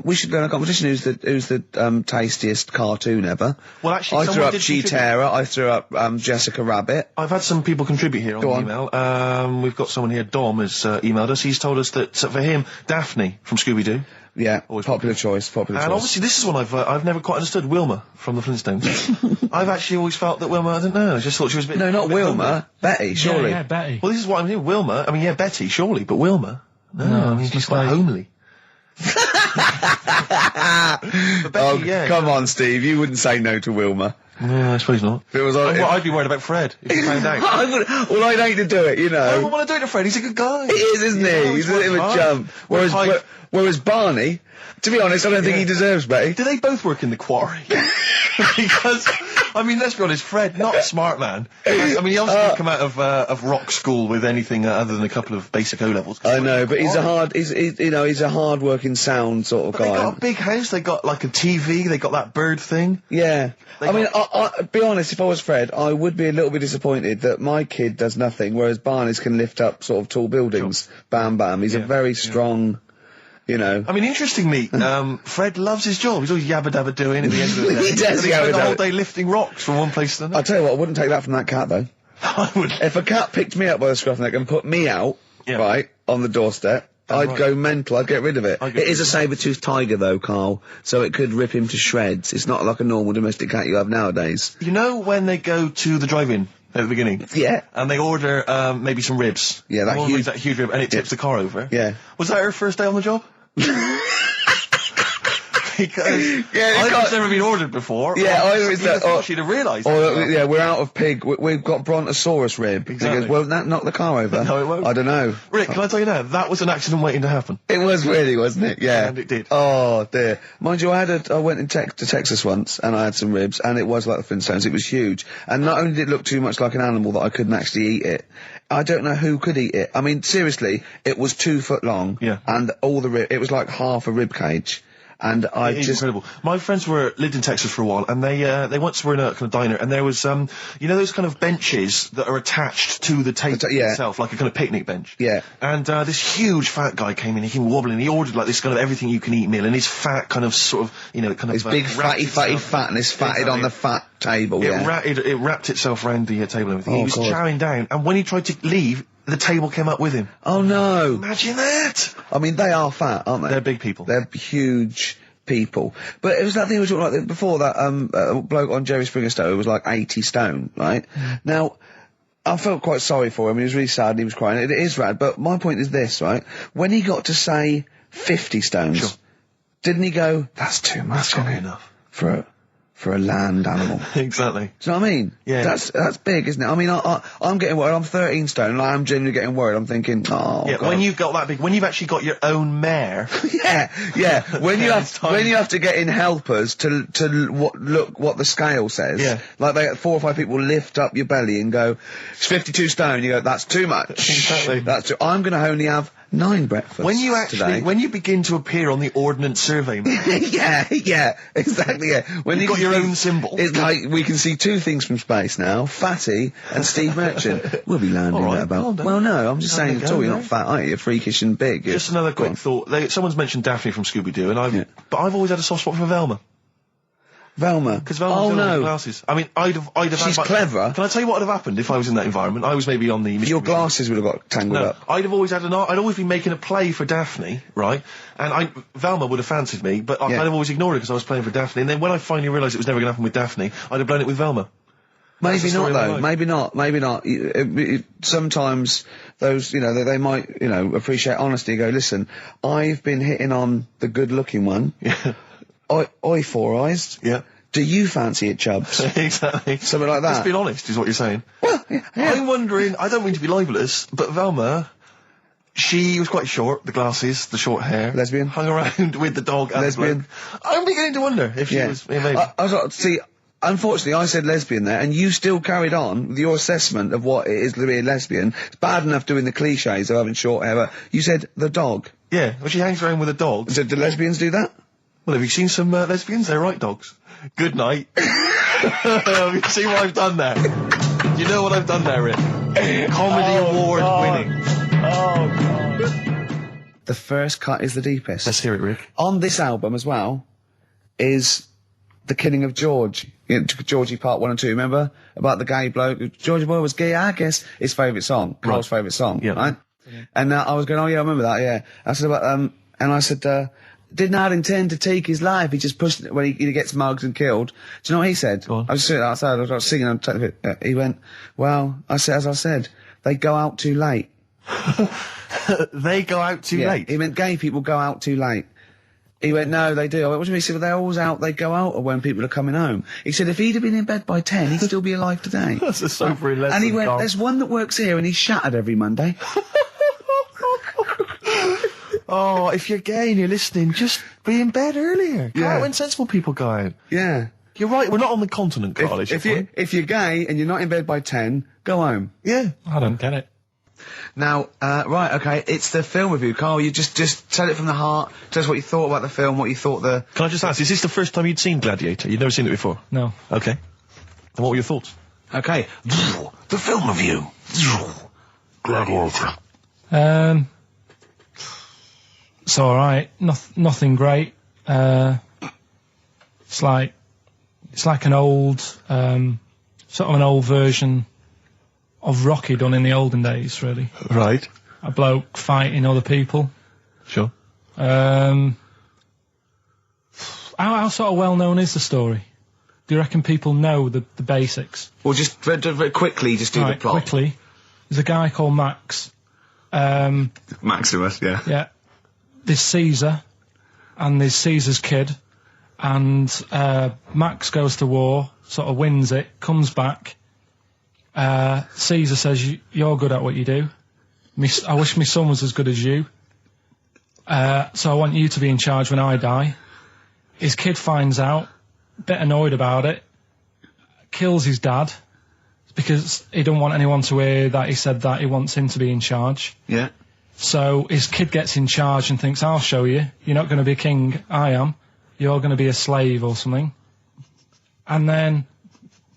we should go in a competition. Who's the tastiest cartoon ever? Well, actually, I threw up Cheetara. I threw up Jessica Rabbit. I've had some people contribute here on the email. We've got someone here. Dom has emailed us. He's told us that for him, Daphne from Scooby-Doo. Yeah, popular choice. And obviously, this is one I've never quite understood. Wilma from the Flintstones. I've actually always felt that Wilma. I don't know. I just thought she was a bit. No, not Wilma. Homely. Betty, surely. Yeah, Betty. Well, this is what I'm saying. Wilma. I mean, yeah, Betty, surely, but Wilma. No, I mean, she's quite homely. But Betty, yeah. Come on, Steve. You wouldn't say no to Wilma. Yeah, I suppose not. If it was I'd be worried about Fred if he found out. I'd hate to do it, you know. I don't want to do it to Fred. He's a good guy. He is, isn't he? He's a bit of a chump. Whereas Barney, to be honest, I don't think he deserves Betty. Do they both work in the quarry? Because, I mean, let's be honest, Fred, not a smart man. I mean, he obviously didn't come out of rock school with anything other than a couple of basic O-levels. I know, but he's a hard-working, sound sort of guy. They got a big house, they got like a TV, they got that bird thing. Yeah. I be honest, if I was Fred, I would be a little bit disappointed that my kid does nothing, whereas Barney's can lift up sort of tall buildings. Sure. Bam, bam. He's a very strong... You know. I mean, interestingly, Fred loves his job. He's always yabba-dabba doing at the end of the day. He does yabba-dabba. The whole day lifting rocks from one place to another. I'll tell you what, I wouldn't take that from that cat, though. I would. If a cat picked me up by the scruff neck and put me out, right, on the doorstep, I'd go mental. I'd get rid of it. It is a saber-toothed tiger, though, Carl, so it could rip him to shreds. It's not like a normal domestic cat you have nowadays. You know when they go to the drive-in at the beginning? Yeah. And they order, maybe some ribs. Yeah, that huge rib, and it tips the car over. Yeah. Was that her first day on the job? Because I've never been ordered before. Yeah, she'd have realised. Yeah, we're out of pig. We've got Brontosaurus rib. Exactly. He goes, well, that knock the car over. No, it won't. I don't know. Rick, can I tell you now? That was an accident waiting to happen. It was really, wasn't it? Yeah. And it did. Oh, dear. Mind you, I went to Texas once, and I had some ribs, and it was like the Flintstones. It was huge. And not only did it look too much like an animal that I couldn't actually eat it, I don't know who could eat it. I mean, seriously, it was 2 foot long. Yeah. And all the it was like half a rib cage. And it's incredible. My friends lived in Texas for a while, and they once were in a kind of diner, and there was you know those kind of benches that are attached to the table itself, like a kind of picnic bench. Yeah. And this huge fat guy came in, he came wobbling, he ordered like this kind of everything you can eat meal, and his fat kind of sort of, you know, kind of his big fatty fatness fatted on the fat table. It wrapped itself around the table and everything. He was chowing down, and when he tried to leave, the table came up with him. Oh no! Imagine that! I mean, they are fat, aren't they? They're big people. They're huge people. But it was that thing we were talking about before, that bloke on Jerry Springer Show who was like 80 stone, right? Now, I felt quite sorry for him. He was really sad and he was crying. It is rad, but my point is this, right? When he got to say 50 stones, didn't he go, that's too much, that's not enough. For a land animal. Exactly. Do you know what I mean? Yeah. That's big, isn't it? I mean, I'm getting worried. I'm 13 stone, and I am genuinely getting worried. I'm thinking, oh, yeah, God. When you've got that big, when you've actually got your own mare. yeah. When you have to get in helpers to look what the scale says. Yeah. Like 4 or 5 people lift up your belly and go, it's 52 stone. You go, that's too much. Exactly. I'm going to only have 9 breakfasts when you begin to appear on the Ordnance Survey map. yeah, exactly, yeah. When you've got your own symbol. It's like, we can see 2 things from space now, Fatty and Steve Merchant. We'll be landing there about... Well, no, I'm just saying at all, you're not fat, are you? You're freakish and big. Just another quick thought. Someone's mentioned Daphne from Scooby-Doo, but I've always had a soft spot for Velma. Velma? Because Velma's the glasses. I mean, I'd have She's clever. Can I tell you what would have happened if I was in that environment? I was maybe on the... Your glasses would have got tangled up. I'd have always had I'd always been making a play for Daphne, right? And Velma would have fancied me, but I'd have always ignored it because I was playing for Daphne. And then when I finally realised it was never going to happen with Daphne, I'd have blown it with Velma. Maybe not, though. Maybe not. Sometimes those, you know, they might, you know, appreciate honesty and go, listen, I've been hitting on the good-looking one. Yeah. Oi, Four Eyes. Yeah. Do you fancy it, Chubbs? Exactly. Something like that. Let's be honest, is what you're saying. Well, yeah. I'm wondering, I don't mean to be libelous, but Velma, she was quite short, the glasses, the short hair. Lesbian. Hung around with the dog and lesbian. The bloke. I'm beginning to wonder if she was... Yeah, maybe. I was like, see... Unfortunately, I said lesbian there, and you still carried on with your assessment of what it is to be a lesbian. It's bad enough doing the cliches of having short hair, but you said the dog. Yeah, well, she hangs around with a dog. So do lesbians do that? Well, have you seen some lesbians? They're right dogs. Good night. Have you seen what I've done there? You know what I've done there, Rick? Comedy award winning. Oh, God. the first cut is the deepest. Let's hear it, Rick. On this album as well is The Killing of George. Georgie Part 1 and 2, remember? About the gay bloke. Georgie Boy was gay, I guess. His favourite song. Carl's favourite song, right? Yeah. And I was going, oh yeah, I remember that, yeah. I said about, and I said, did not intend to take his life. He just pushed it when he gets mugged and killed. Do you know what he said? I was sitting outside, I was singing, he went, well, as I said, they go out too late. They go out too late? He meant gay people go out too late. He went, no, they do. I went, what do you mean? He said, well, they're always out, they go out when people are coming home. He said, if he'd have been in bed by 10, he'd still be alive today. That's a sobering lesson. And he went, Carl. there's one that works here and he's shattered every Monday. Oh, if you're gay and you're listening, just be in bed earlier. Go out when sensible people go out. Yeah. You're right, we're not on the continent, Carl, If you're gay and you're not in bed by 10, go home. Yeah. I don't get it. Now, right, okay, it's the film review. Carl, you just tell it from the heart. Tell us what you thought about the film, what you thought the... Can I just ask, is this the first time you'd seen Gladiator? You'd never seen it before? No. Okay. And what were your thoughts? Okay. The film review. Gladiator. It's alright. Nothing great. It's like an old, sort of an old version of Rocky done in the olden days, really. Right. A bloke fighting other people. Sure. How sort of well known is the story? Do you reckon people know the basics? Well, just very quickly, just do the plot. Quickly. There's a guy called Max. Maximus, yeah. Yeah. There's Caesar, and there's Caesar's kid, and Max goes to war, sort of wins it, comes back. Caesar says, you're good at what you do. I wish my son was as good as you. So I want you to be in charge when I die. His kid finds out, a bit annoyed about it, kills his dad, because he don't want anyone to hear that he said that he wants him to be in charge. Yeah. So his kid gets in charge and thinks, I'll show you. You're not going to be king, I am. You're going to be a slave or something. And then,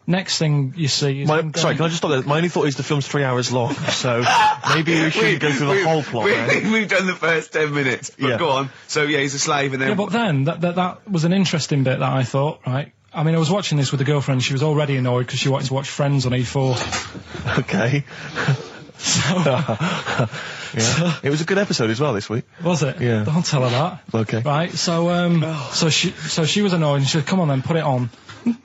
next thing you see is... Sorry, can I just stop there? My only thought is the film's 3 hours long, so maybe we shouldn't go through the whole plot, right? We've done the first 10 minutes, but go on. So, yeah, he's a slave and then... Yeah, but then, that was an interesting bit that I thought, right? I mean, I was watching this with a girlfriend, she was already annoyed because she wanted to watch Friends on E4. Okay. Yeah. It was a good episode as well this week. Was it? Yeah. Don't tell her that. Okay. Right, so she was annoyed and she said, come on then, put it on.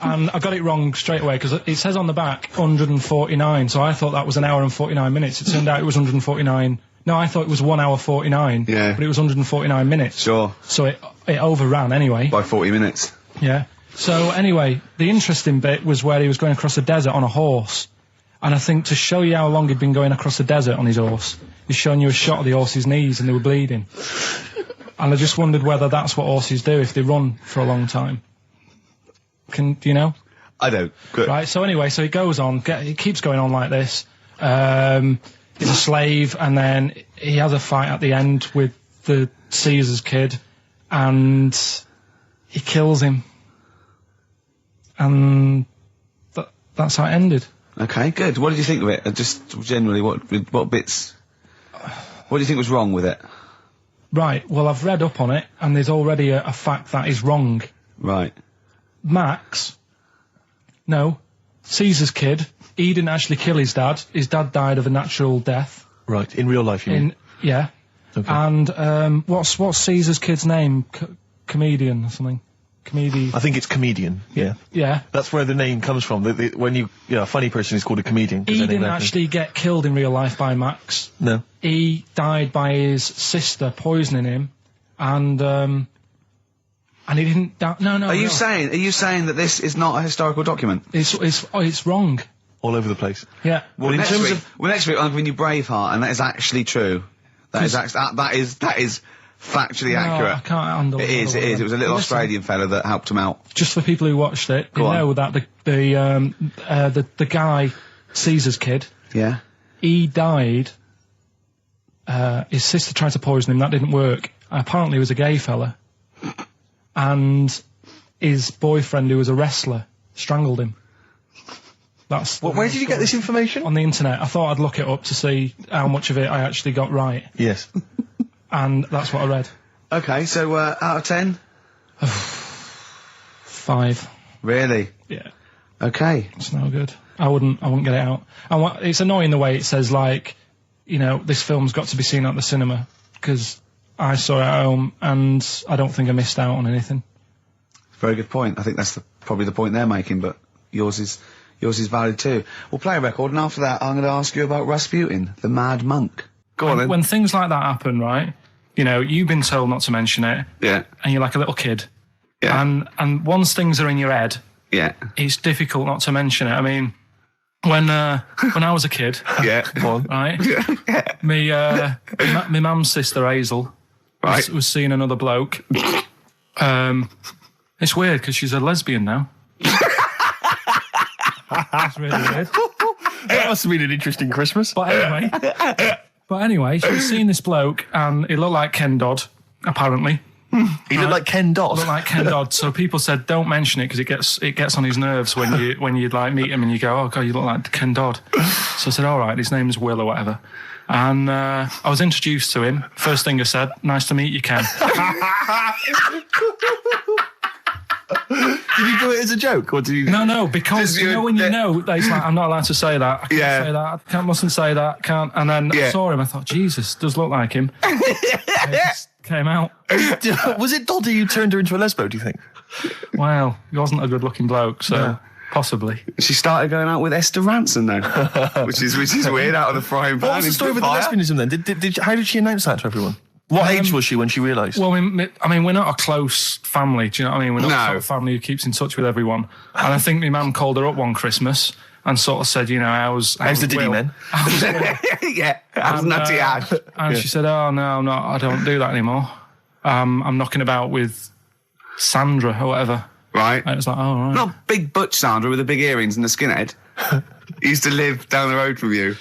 And I got it wrong straight away because it says on the back 149, so I thought that was an hour and 49 minutes. It turned out it was 149. No, I thought it was 1 hour 49. Yeah. But it was 149 minutes. Sure. So it overran anyway. By 40 minutes. Yeah. So anyway, the interesting bit was where he was going across the desert on a horse. And I think to show you how long he'd been going across the desert on his horse, he's showing you a shot of the horse's knees and they were bleeding. And I just wondered whether that's what horses do if they run for a long time. Do you know? I don't. Good. Right, so anyway, so he goes on, he keeps going on like this. He's a slave, and then he has a fight at the end with the Caesar's kid, and he kills him. And that's how it ended. Okay, good. What did you think of it? Just generally, what bits... What do you think was wrong with it? Right, well, I've read up on it, and there's already a fact that is wrong. Right. Caesar's kid, he didn't actually kill his dad. His dad died of a natural death. Right, in real life, you mean? Yeah. Okay. And, what's Caesar's kid's name? Comedian or something? I think it's comedian, yeah. Yeah. That's where the name comes from. When a funny person is called a comedian. He didn't actually get killed in real life by Max. No. He died by his sister poisoning him, and he didn't die. No. Are you saying that this is not a historical document? It's wrong. All over the place. Yeah. Well, next week I'm giving you Braveheart, and that is actually true. That is factually accurate. I can't handle it. It is. It was a little Australian fella that helped him out. Just for people who watched it, you know that the guy, Caesar's kid, yeah, he died. His sister tried to poison him. That didn't work. Apparently, he was a gay fella, and his boyfriend, who was a wrestler, strangled him. Where did you get this information? On the internet. I thought I'd look it up to see how much of it I actually got right. Yes. and that's what I read. Okay, so out of 10? 5. Really? Yeah. Okay. It's no good. I wouldn't get it out. And it's annoying the way it says, like, you know, this film's got to be seen at the cinema, because I saw it at home and I don't think I missed out on anything. Very good point. I think that's probably the point they're making, but yours is valid too. We'll play a record, and after that I'm going to ask you about Rasputin, the Mad Monk. Go on then. When things like that happen, right, you know, you've been told not to mention it. Yeah. And you're like a little kid. Yeah. And once things are in your head, Yeah. it's difficult not to mention it. I mean, when I was a kid, Yeah. Go on. right, me mum's sister Hazel Right. was seeing another bloke. It's weird because she's a lesbian now. That's really weird. That must have been an interesting Christmas. But anyway, she was seeing this bloke, and he looked like Ken Dodd, apparently. He looked like Ken Dodd. Looked like Ken Dodd. So people said, don't mention it because it gets on his nerves when you like meet him and you go, oh god, you look like Ken Dodd. So I said, all right, his name's Will or whatever. And I was introduced to him. First thing I said, nice to meet you, Ken. Did you do it as a joke, or did you? No, because you know when you know that it's like, I'm not allowed to say that. I can't Yeah. say that. I mustn't say that. Can't. And then I saw him. I thought, Jesus, does look like him. It just came out. Was it Doddy who turned her into a lesbo, do you think? Well, he wasn't a good-looking bloke, so possibly. She started going out with Esther Ranson though, which is weird, out of the frying pan. What was the story with the fire. lesbianism then? How did she announce that to everyone? What age was she when she realised? Well, I mean, we're not a close family, do you know what I mean? We're not No. a sort of family who keeps in touch with everyone. And I think my mum called her up one Christmas and sort of said, you know, how's the Diddy Will? men? How's Will? Yeah, how's Nutty Ash? And she said, oh, no, I'm not, I don't do that anymore. I'm knocking about with Sandra or whatever. Right. And it was like, oh, right. Not big butch Sandra with the big earrings and the skinhead. He used to live down the road from you.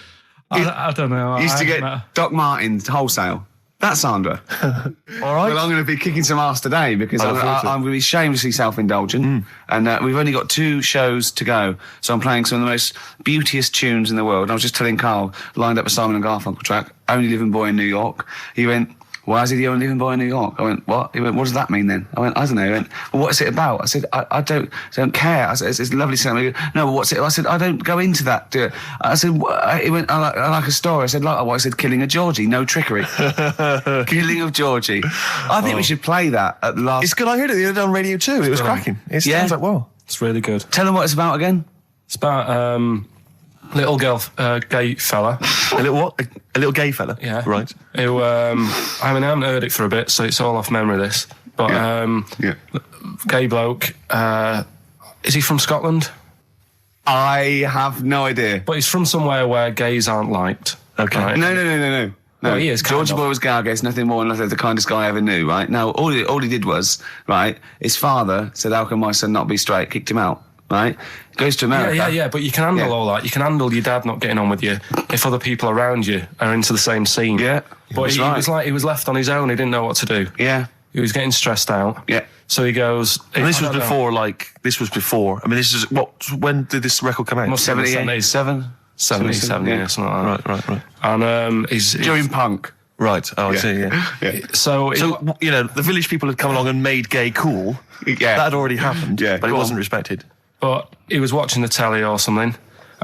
I don't know. He used to I get haven't met Doc Martens wholesale. That's Sandra. All right. Well, I'm going to be kicking some ass today because I look forward to it. I'm going to be shamelessly self-indulgent. And we've only got 2 shows to go. So I'm playing some of the most beauteous tunes in the world. And I was just telling Carl, lined up a Simon & Garfunkel track, Only Living Boy in New York. He went, why is he the only living boy in New York? I went, what? He went, what does that mean then? I went, I don't know. He went, well, what's it about? I said, I don't care. I said, it's a lovely song. He went, no, but what's it? I said, I don't go into that. I said, he went, I like a story. I said, like what? I said, killing of Georgie, no trickery. Killing of Georgie. I think we should play that at the last. It's good. I heard it the other day on Radio 2. It was cracking. It sounds like, well. It's really good. Tell them what it's about again. It's about little girl, gay fella. A little what? A little gay fella? Yeah. Right. Who, I haven't heard it for a bit, so it's all off memory, this. But, gay bloke, is he from Scotland? I have no idea. But he's from somewhere where gays aren't liked. Okay. Right? No. Well, he is, kind Georgie of. Boy was gay, I guess, nothing more than nothing, the kindest guy I ever knew, right? Now, all he did was, right, his father said, how can my son not be straight? Kicked him out, right? Goes to America. Yeah, but you can handle all that. You can handle your dad not getting on with you if other people around you are into the same scene. Yeah. But he was like, he was left on his own, he didn't know what to do. Yeah. He was getting stressed out. Yeah. So he goes... And this was before, I mean, this is, when did this record come out? Must have been 77? 77, yeah, something like that. Right. And he's... During punk. Right. Oh, I see, yeah. So, you know, the village people had come along and made gay cool. Yeah. That had already happened, Yeah, but it go wasn't on. respected. but he was watching the telly or something,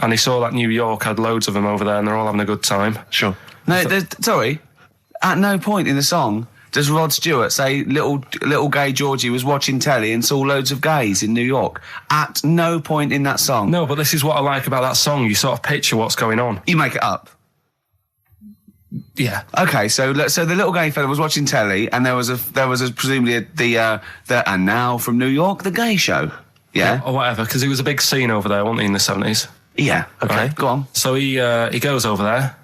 and he saw that New York had loads of them over there, and they're all having a good time. Sure. No, sorry. At no point in the song does Rod Stewart say little gay Georgie was watching telly and saw loads of gays in New York. At no point in that song. No, but this is what I like about that song. You sort of picture what's going on. You make it up. Yeah. Okay, so the little gay fella was watching telly, and there was presumably the and now from New York, the gay show. Yeah. Or whatever, because it was a big scene over there, wasn't he, in the 70s? Yeah. Okay. Right. Go on. So he goes over there,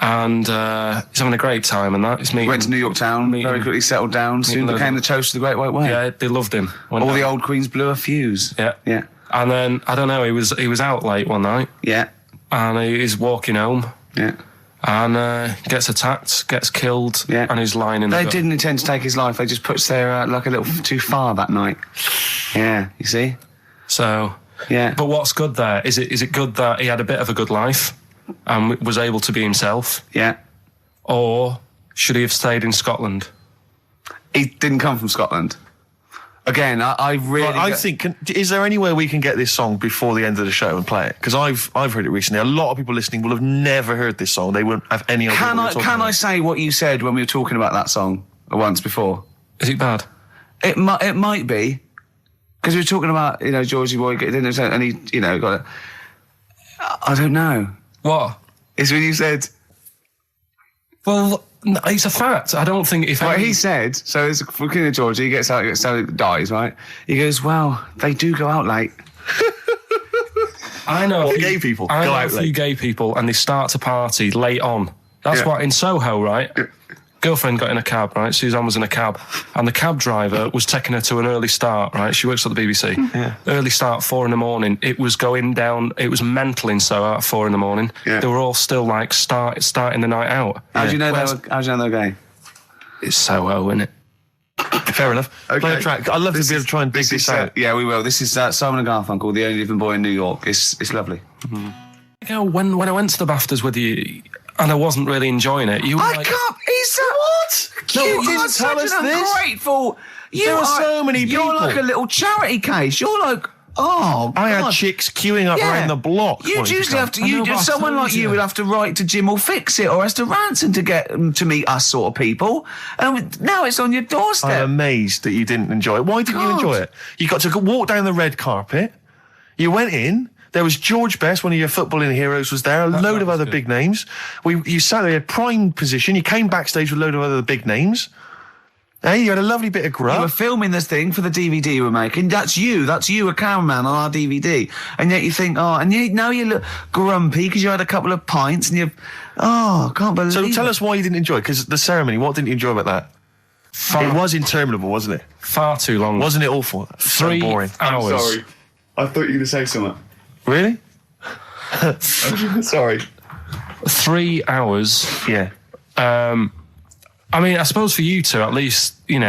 and he's having a great time and that. He's meeting... Went to New York town, very quickly settled down, soon became the toast of the Great White Way. Yeah, they loved him. All the old queens blew a fuse. Yeah. Yeah. And then, I don't know, he was out late one night, Yeah. and he's walking home, Yeah. and gets attacked, gets killed, Yeah. and he's lying in the They gut. didn't intend to take his life. They just pushed their luck a little too far that night. Yeah. You see? So... Yeah. But what's good there? Is it good that he had a bit of a good life and was able to be himself? Yeah. Or should he have stayed in Scotland? He didn't come from Scotland. Again, I really... Right, I think, is there any way we can get this song before the end of the show and play it? Because I've heard it recently. A lot of people listening will have never heard this song. They wouldn't have any idea what we're talking Can about. I say what you said when we were talking about that song once before? Is it bad? It might be. Because we were talking about, Georgie Boy, and he, got it. I don't know. What? It's when you said... Well, no, it's a fact. I don't think if... Right, he said, so it's looking at Georgie, he gets out, so dies, right? He goes, well, they do go out late. I know. Gay people I go know out a few late. gay people, and they start to party late on. That's why in Soho, right? Girlfriend got in a cab, right? Suzanne was in a cab, and the cab driver was taking her to an early start, right? She works at the BBC. Yeah. Early start, 4 a.m. It was going down. It was mental in Soho at 4 a.m. Yeah. They were all still like starting the night out. How do you know Whereas- how do you know they're gay? It's Soho, isn't it? Fair enough. Okay. Play a track. I'd love to be able to try and dig this out. Yeah, we will. This is Simon and Garfunkel, The Only Living Boy in New York. It's lovely. When I went to the BAFTAs with you, and I wasn't really enjoying it, you were I like... can't. He's what? No, You you are didn't tell such us an this. ungrateful. There are so many You're people. like a little charity case. You're like, oh, I had God. chicks queuing up Yeah. around the block. You'd wanting usually come. have to. I know, but I Someone told like you you. would have to write to Jim or Fix It or Esther Ranson to get them to meet us sort of people. And now it's on your doorstep. I'm amazed that you didn't enjoy it. Why didn't you God. enjoy it? You got to walk down the red carpet. You went in. There was George Best, one of your footballing heroes, was there. A load of other big names. You sat there in prime position. You came backstage with a load of other big names. Hey, you had a lovely bit of You were grub. filming this thing for the DVD you were making. That's you, a cameraman on our DVD. And yet you think, now you look grumpy because you had a couple of pints and I can't believe So it. tell us why you didn't enjoy it, because the ceremony, what didn't you enjoy about that? It was interminable, wasn't it? Far too long. Wasn't it awful? 3 So boring. hours. I thought you were going to say something. Really? Sorry. 3 hours. Yeah. I mean, I suppose for you two, at least, you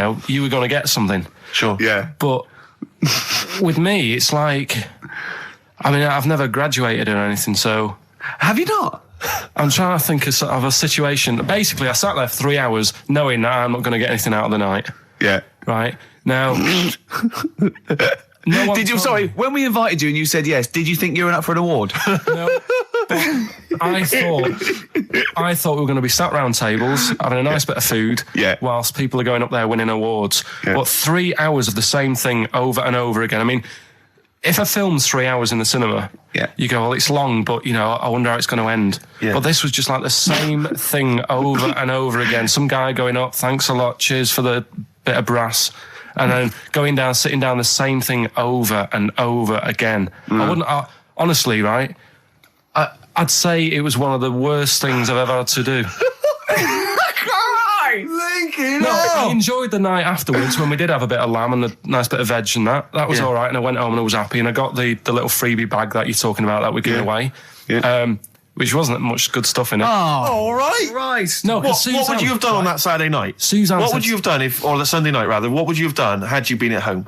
were going to get something. Sure. Yeah. But with me, it's like, I mean, I've never graduated or anything, so Have you not? I'm trying to think of a situation. Basically, I sat there for 3 hours knowing that I'm not going to get anything out of the night. Yeah. Right? Now... No one Did you? told Sorry, me. when we invited you and you said yes, did you think you were up for an award? No, but I thought we were going to be sat round tables having a nice bit of food, Yeah. whilst people are going up there winning awards. Yeah. But 3 hours of the same thing over and over again. I mean, if a film's 3 hours in the cinema, Yeah. you go, well, it's long, but I wonder how it's going to end. Yeah. But this was just like the same thing over and over again. Some guy going up, thanks a lot, cheers for the bit of brass. And then going down, sitting down, the same thing over and over again. Honestly, right? I'd say it was one of the worst things I've ever had to do. No, I enjoyed the night afterwards when we did have a bit of lamb and a nice bit of veg and that. That was Yeah. all right, and I went home and I was happy. And I got the little freebie bag that you're talking about that we're giving away, which wasn't much good stuff in it. All right. Right. No, What 'cause would you have done on right? that Saturday night? Suzanne What said- would you have done or the Sunday night rather? What would you have done had you been at home?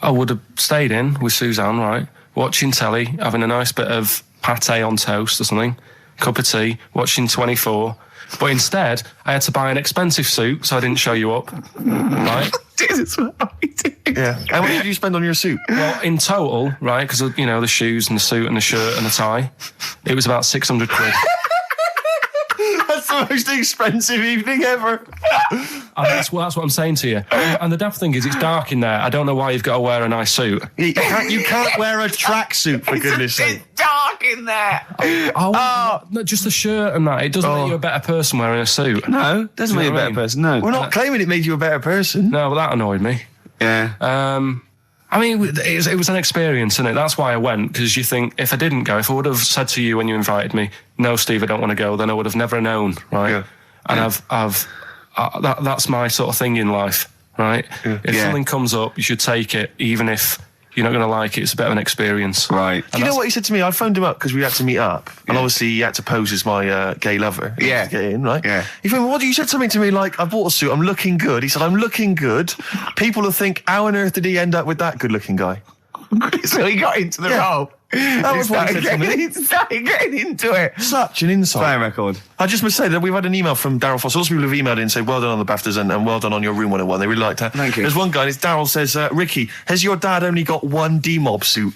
I would have stayed in with Suzanne, right, watching telly, having a nice bit of pate on toast or something, cup of tea, watching 24. But instead, I had to buy an expensive suit, so I didn't show you up, right? Jesus, what are we doing? Yeah. How much did you spend on your suit? Well, in total, right, because, the shoes and the suit and the shirt and the tie, it was about 600 quid. That's the most expensive evening ever. And that's what I'm saying to you. And the daft thing is, it's dark in there. I don't know why you've got to wear a nice suit. You can't wear a tracksuit, for goodness sake. It's dark in there. No, just the shirt and that. It doesn't make you a better person wearing a suit. No, doesn't Do make you you a know what I better mean? person. No. We're not claiming it made you a better person. No, but that annoyed me. Yeah. I mean, it was an experience, innit? That's why I went, because you think, if I didn't go, if I would have said to you when you invited me, no, Steve, I don't want to go, then I would have never known, right? Yeah. And that's my sort of thing in life, right? If Yeah. something comes up, you should take it, even if you're not going to like it. It's a bit of an experience. Right. Do you know what he said to me? I phoned him up because we had to meet up, and obviously he had to pose as my gay lover. Yeah. To get in, right? Yeah. He phoned me, what? You said something to me like, I bought a suit, I'm looking good. He said, I'm looking good. People will think, how on earth did he end up with that good-looking guy? So he got into the role. That was what he said to me. He started getting into it. Such an insight. Play a record. I just must say that we've had an email from Daryl Foster. Lots of people have emailed in and said, well done on the BAFTAs and well done on your Room 101. They really liked that. Thank you. There's one guy, it's Daryl says, Ricky, has your dad only got one D-Mob suit?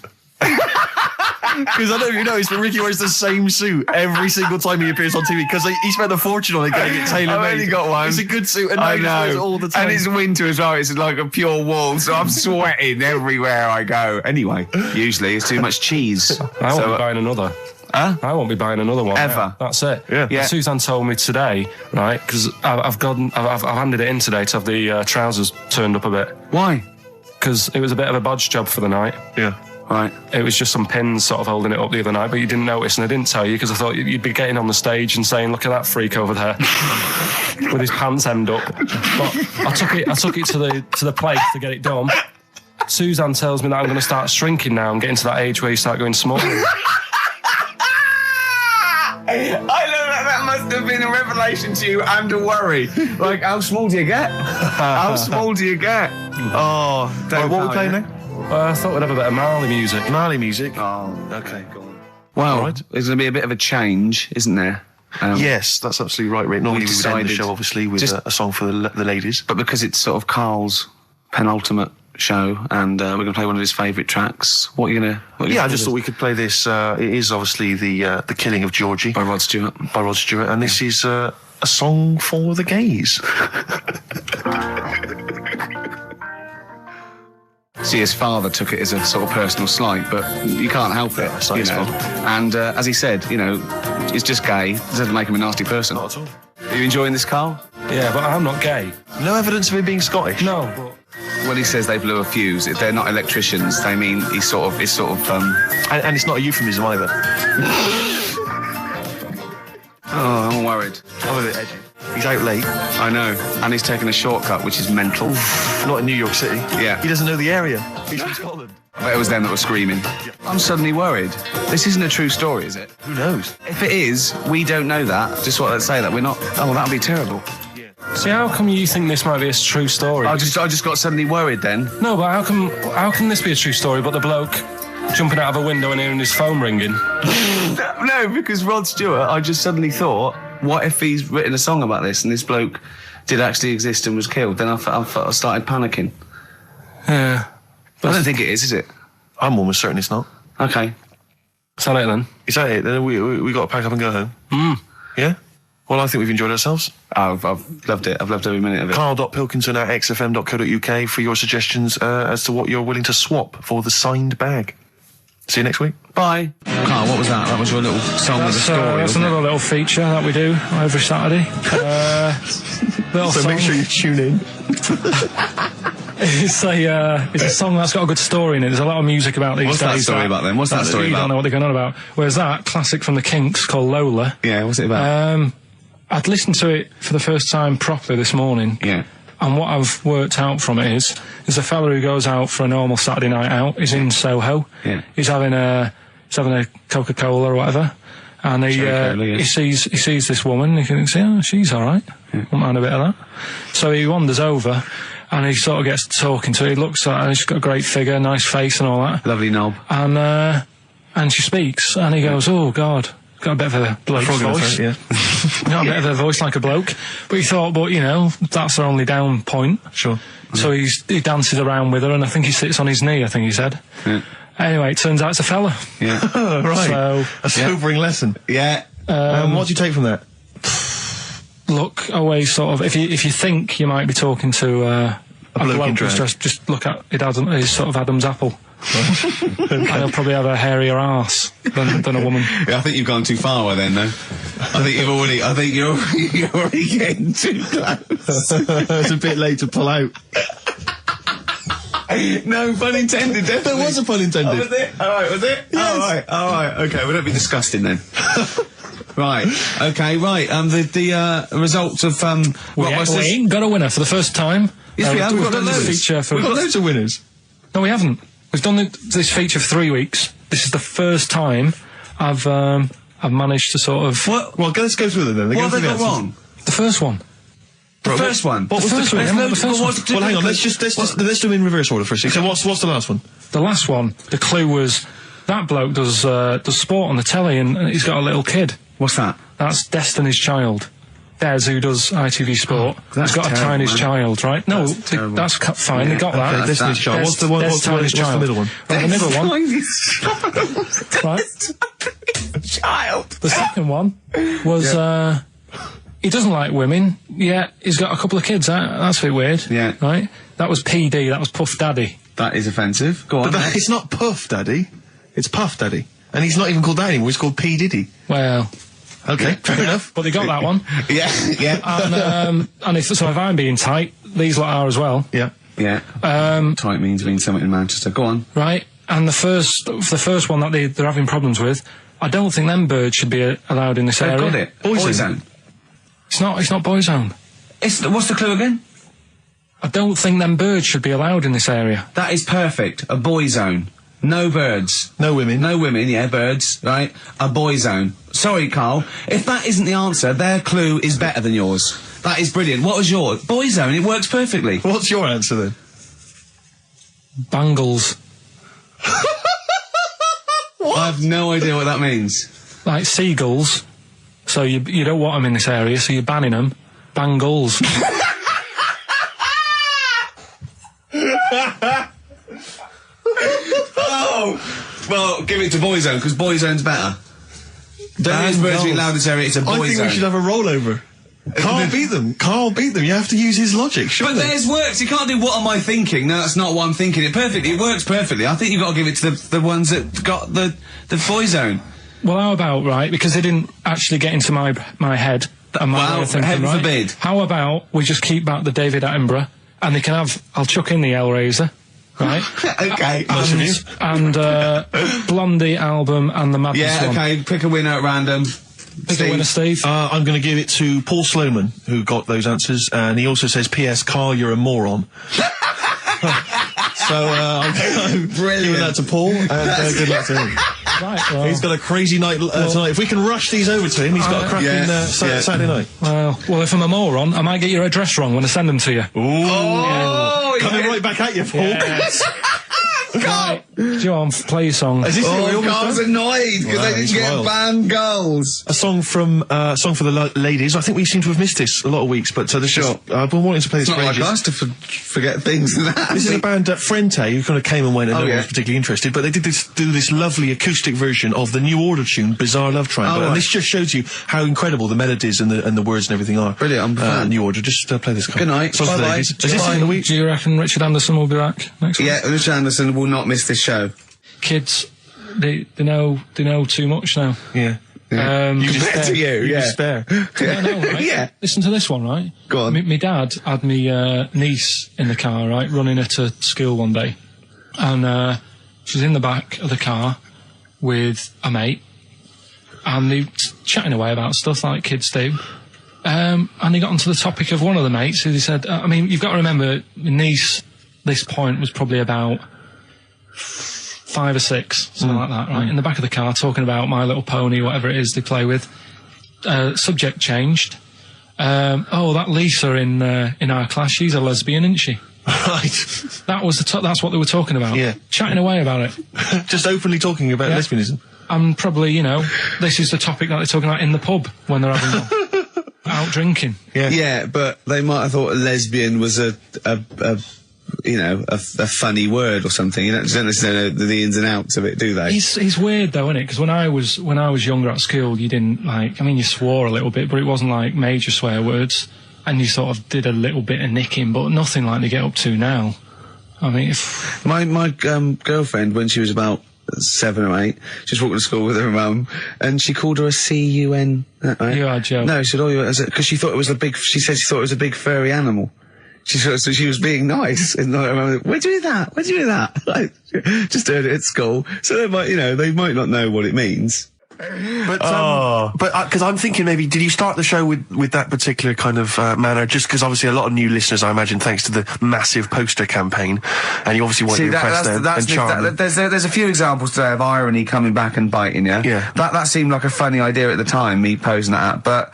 Because I don't know if you noticed, but Ricky wears the same suit every single time he appears on TV because he spent a fortune on it getting it tailor-made. I've only got one. It's a good suit and I he wears it know. all the time. And it's winter as well. It's like a pure wool, so I'm sweating everywhere I go. Anyway, usually it's too much cheese. I won't be buying another. Huh? I won't be buying another one. Ever. That's it. Yeah. Suzanne told me today, right, because I've handed it in today to have the trousers turned up a bit. Why? Because it was a bit of a bodge job for the night. Yeah. Right. It was just some pins sort of holding it up the other night, but you didn't notice, and I didn't tell you because I thought you'd be getting on the stage and saying, "Look at that freak over there with his pants hemmed up." But I took it to the place to get it done. Suzanne tells me that I'm going to start shrinking now and getting to that age where you start going small. I know that must have been a revelation to you and a worry. Like, how small do you get? How small do you get? Oh, Right, what are we playing now? I thought we'd have a bit of Marley music. Marley music. Oh, Okay, go on. well, Right. there's going to be a bit of a change, isn't there? Yes, that's absolutely right, Rick. Normally we would end the decided show, obviously, with just- a song for the ladies. But because it's sort of Carl's penultimate show, and we're going to play one of his favourite tracks, what are you going to... Yeah, I just thought we could play this. It is obviously the Killing of Georgie By Rod Stewart. by Rod Stewart, and this is a song for the gays. See, his father took it as a sort of personal slight, but you can't help it, It's not you his know. fault. And as he said, you know, it's just gay. It doesn't make him a nasty person. Not at all. Are you enjoying this, Carl? Yeah, but I'm not gay. No evidence of him being Scottish. No, but When he says they blew a fuse, if they're not electricians, they mean it's sort of And it's not a euphemism either. oh, I'm worried. I'm a bit edgy. He's out late. I know. And he's taken a shortcut, which is mental. Not in New York City. Yeah. He doesn't know the area. He's from Scotland. But it was them that were screaming. I'm suddenly worried. This isn't a true story, is it? Who knows? If it is, we don't know that. Just what I'd say that we're not. Oh, that'd be terrible. see, how come you think this might be a true story? I just got suddenly worried then. No, but how can this be a true story? But the bloke jumping out of a window and hearing his phone ringing. No, because Rod Stewart, I just suddenly thought, what if he's written a song about this and this bloke did actually exist and was killed? Then I started panicking. Yeah. I don't think it is it? I'm almost certain it's not. Okay. Is that it then? Is that it? Then we got to pack up and go home. Yeah? Well, I think we've enjoyed ourselves. I've loved it. I've loved every minute of it. Karl.Pilkington at xfm.co.uk for your suggestions as to what you're willing to swap for the signed bag. See you next week. Bye. Carl, what was that? That was your little song with a story, That's wasn't another little feature that we do every Saturday. Little So song. make sure you tune in. It's a song that's got a good story in it. There's a lot of music about these What's days. that story about then? What's that story you about? don't know what they're going on about. Whereas that classic from the Kinks called Lola. Yeah, what's it about? I'd listened to it for the first time properly this morning. Yeah. And what I've worked out from it is a fella who goes out for a normal Saturday night out. He's in Soho. Yeah. He's having a Coca-Cola or whatever. And Cherry-Cola, he yes. sees this woman. He thinks, oh, she's all right. Won't mind a bit of that. So he wanders over, and he sort of gets talking to her. He looks at her. She's got a great figure, nice face, and all that. Lovely knob. And she speaks, and he goes, "Oh God." Got a bit of a bloke voice. Yeah. Got a bit of a voice like a bloke. But he thought, that's her only down point. Sure. So he dances around with her, and I think he sits on his knee, I think he said. Yeah. Anyway, it turns out it's a fella. Yeah. Right. So, A sobering lesson. Yeah. What do you take from that? look away sort of, if you think you might be talking to a bloke in bloke, drag. just look at his sort of Adam's apple. And he'll probably have a hairier arse than a woman. Yeah, I think you've gone too far then, though. I think you're already getting too close. It's a bit late to pull out. No, pun intended, definitely. There was a pun intended. Oh, was it? Alright, was it? Yes. Alright, okay, we don't be disgusting then. Right, okay, right, the results of, We ain't got a winner for the first time. Yes, we have, we've got done this loads. feature for... We've got loads of winners. No, we haven't. We've done this feature for 3 weeks. This is the first time I've managed to sort of... What? Well, let's go through them then. What have they got wrong? The first one. The first one. What was the clue? Remember the first one? Well, hang on. Let's do them in reverse order for a second. So what's the last one? The last one, the clue was that bloke does sport on the telly and he's got a little kid. What's that? That's Destiny's Child. Des, who does ITV Sport, that's has got terrible, a tiny man. child, right? No, terrible. that's fine. They got that. Okay, Destiny's Child. What's the middle one? Right, the middle one. Right. Child. The second one was he doesn't like women. Yeah, he's got a couple of kids. That's a bit weird. Yeah. Right. That was PD. That was Puff Daddy. That is offensive. Go on. But it's not Puff Daddy. It's Puff Daddy. And he's not even called that anymore. He's called P. Diddy. Well. Okay, fair enough. But they got that one. yeah. And if I'm being tight, these lot are as well. Yeah. Yeah. Tight means something in Manchester. Go on. Right. And the first one that they're having problems with, I don't think them birds should be allowed in this area. Got it. Boyzone. It's not Boyzone. What's the clue again? I don't think them birds should be allowed in this area. That is perfect. A boy zone. No birds. No women. No women, yeah, birds, right? A boy zone. Sorry, Carl. If that isn't the answer, their clue is better than yours. That is brilliant. What was yours? Boy zone. It works perfectly. What's your answer then? Bangles. I have no idea what that means. Like seagulls. So you don't want them in this area, so you're banning them. Bangles. Oh! Well, give it to Boyzone, because Boyzone's better. Don't use birds being loud in this area, it's a I think Boyzone. we should have a rollover. Carl beat them. Carl beat them. You have to use his logic, surely. But theirs works. You can't do what am I thinking? No, that's not what I'm thinking. It perfectly. It works perfectly. I think you've got to give it to the ones that got the Boyzone. Well, how about, right, because they didn't actually get into my head and my way of thinking, heaven right? forbid. How about we just keep back the David Attenborough and they can have, I'll chuck in the Hellraiser, right? Okay. and Blondie album and the Madness Yeah, one. okay. Pick a winner at random. Pick a winner, Steve. I'm going to give it to Paul Sloman, who got those answers, and he also says, P.S. Carl, you're a moron. So, I'm giving that to Paul, and good luck to him. Right, well, He's got a crazy night tonight. If we can rush these over to him, he's got a cracking Saturday night. well, if I'm a moron, I might get your address wrong when I send them to you. Oh, Coming right back at you, Paul. Yes. Right, John, play your song. Is this what we almost Carl's done? annoyed because Wow, they didn't he's get wild. banned goals. A song for the ladies. I think we seem to have missed this a lot of weeks, but there's Sure. just, I've been wanting to play this It's for not like ages. us to forget things and that. This is a band, Frente, who kind of came and went and no one yeah. was particularly interested, but they do this lovely acoustic version of the New Order tune, Bizarre Love Triangle, right. and this just shows you how incredible the melodies and the words and everything are. Brilliant, I'm a fan. New Order, just play this. Good night. Song for the Bye-bye. ladies. Is this Bye. in the week? Do you reckon Richard Anderson will be back next week? Yeah, Richard Anderson will not miss this show. Kids, they know too much now. Yeah. You Compared to you, yeah. Despair. I know, right? Yeah. Listen to this one, right? Go on. My dad had me niece in the car, right, running her to school one day, and she was in the back of the car with a mate, and they were chatting away about stuff like kids do. And they got onto the topic of one of the mates who they said, I mean, you've got to remember, my niece, this point was probably about 5 or 6, something like that, right? In the back of the car, talking about My Little Pony, whatever it is they play with. Subject changed. That Lisa in our class, she's a lesbian, isn't she? Right. That was that's what they were talking about. Yeah. Chatting away about it. Just openly talking about Yeah. lesbianism. And probably, this is the topic that they're talking about in the pub when they're having out drinking. Yeah. Yeah, but they might have thought lesbian was a funny word or something. You don't necessarily know the ins and outs of it, do they? It's weird though, isn't it? Because when I was younger at school, you didn't you swore a little bit, but it wasn't like major swear words, and you sort of did a little bit of nicking, but nothing like they get up to now. I mean, My girlfriend, when she was about 7 or 8, she was walking to school with her mum, and she called her a C-U-N. Right? You are joking. No, she said, because she thought it was she said she thought it was a big furry animal. So she was being nice, and I remember, where'd you hear that? Where'd you hear that? Like, just heard it at school. So they might not know what it means. But because I'm thinking maybe, did you start the show with that particular kind of manner? Just because obviously a lot of new listeners, I imagine, thanks to the massive poster campaign, and you obviously want to impress them and charm them. There's a few examples today of irony coming back and biting you. Yeah. That seemed like a funny idea at the time, me posing that up. But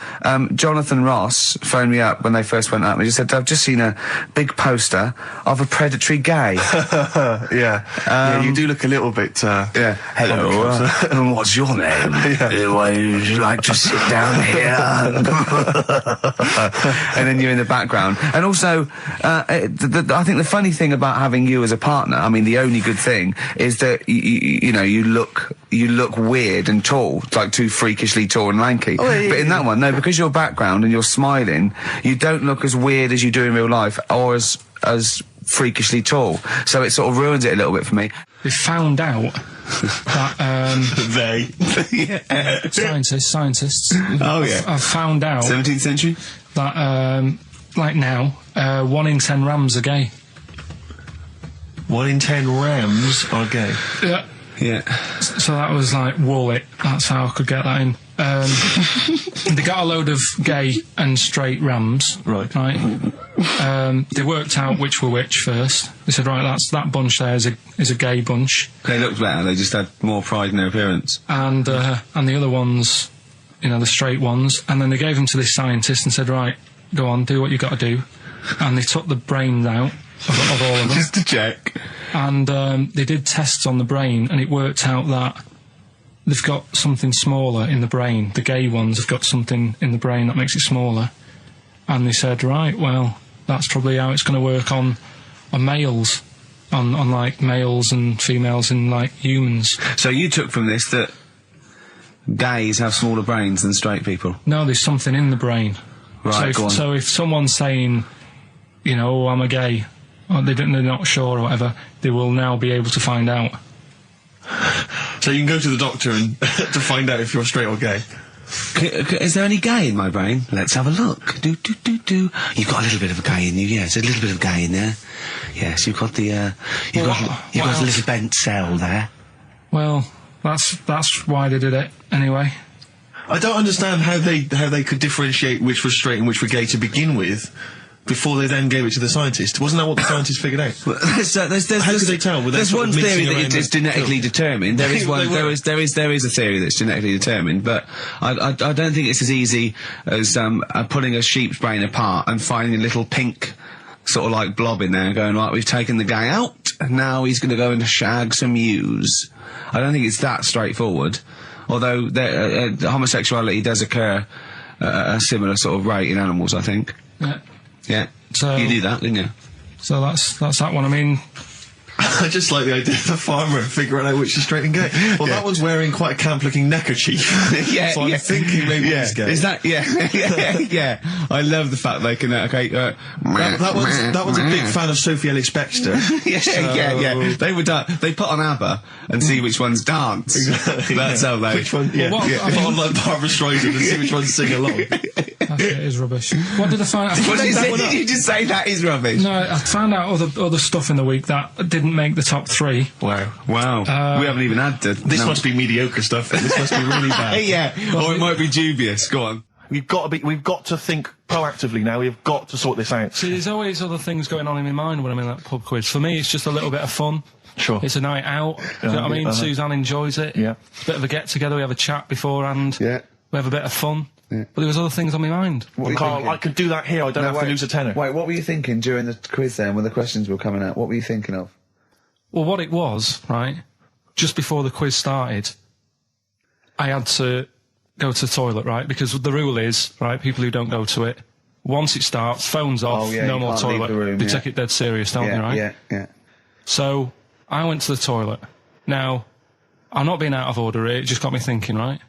Jonathan Ross phoned me up when they first went up and he just said, I've just seen a big poster of a predatory gay. Yeah, you do look a little bit. Hello, and what's your name? Would you like to sit down here? And then you're in the background. And also, I think the funny thing about having you as a partner, I mean, the only good thing is that you know, you look weird and tall, like too freakishly tall and lanky. But in that one, no, because your background and you're smiling, you don't look as weird as you do in real life, or as freakishly tall. So it sort of ruins it a little bit for me. They found out that scientists. Oh yeah. I've found out 17th century. That like now, 1 in 10 Rams are gay. 1 in 10 Rams are gay. Yeah. Yeah. So that was like wool it. That's how I could get that in. They got a load of gay and straight Rams. Right. They worked out which were which first. They said, right, that bunch there is a gay bunch. They looked better. They just had more pride in their appearance. And the other ones, you know, the straight ones. And then they gave them to this scientist and said, right, go on, do what you got to do. And they took the brains out of all of them. Just to check. And they did tests on the brain, and it worked out that they've got something smaller in the brain. The gay ones have got something in the brain that makes it smaller. And they said, right, well, that's probably how it's going to work on males, on like males and females and like humans. So you took from this that gays have smaller brains than straight people? No, there's something in the brain. Right, So if someone's saying, you know, oh, I'm a gay, or they're not sure or whatever, they will now be able to find out. So you can go to the doctor and to find out if you're straight or gay. Is there any gay in my brain? Let's have a look. Do. You've got a little bit of a gay in you, yes. A little bit of gay in there. Yes, you've got the, you've got a little bent cell there. Well, that's why they did it, anyway. I don't understand how they could differentiate which was straight and which were gay to begin with, before they then gave it to the scientist. Wasn't that what the scientists figured out? How could they tell? There's one theory that it's genetically determined. There is one. There is a theory that's genetically determined, but I don't think it's as easy as pulling a sheep's brain apart and finding a little pink sort of like blob in there and going, right, we've taken the guy out and now he's going to go and shag some ewes. I don't think it's that straightforward. Although homosexuality does occur at a similar sort of rate in animals, I think. Yeah. Yeah. So you knew that, didn't you? So that's that one. I mean, I just like the idea of the farmer figuring out which is straight and gay. Well, that one's wearing quite a camp-looking neckerchief. Yeah, so I'm thinking maybe he's gay. Is that? Yeah. I love the fact they can. That one's a big fan of Sophie Ellis-Bextor. Yeah. They would. They put on ABBA and see which ones dance. Exactly. That's how they. Which one? Yeah. Put on like Barbara Streisand and see which ones sing along. It is rubbish. What did I find out? Did you just say that is rubbish? No, I found out other stuff in the week that didn't make the top 3. Wow. We haven't even had to. This must be mediocre stuff. This must be really bad. Yeah, or it might be dubious. Go on. We've got to think proactively now. We've got to sort this out. See, there's always other things going on in my mind when I'm in that pub quiz. For me, it's just a little bit of fun. Sure. It's a night out. Do you know what I mean? Suzanne enjoys it. Yeah. Bit of a get together. We have a chat beforehand. Yeah. We have a bit of fun. Yeah. But there was other things on my mind. What Carl, I could do that here. I don't have to lose a tenner. Wait, what were you thinking during the quiz then, when the questions were coming out? What were you thinking of? Well, what it was, right, just before the quiz started, I had to go to the toilet, right, because the rule is, right, people who don't go to it, once it starts, phones off, no more toilet. They take it dead serious, don't they, right? Yeah. So, I went to the toilet. Now, I'm not being out of order here, it just got me thinking, right?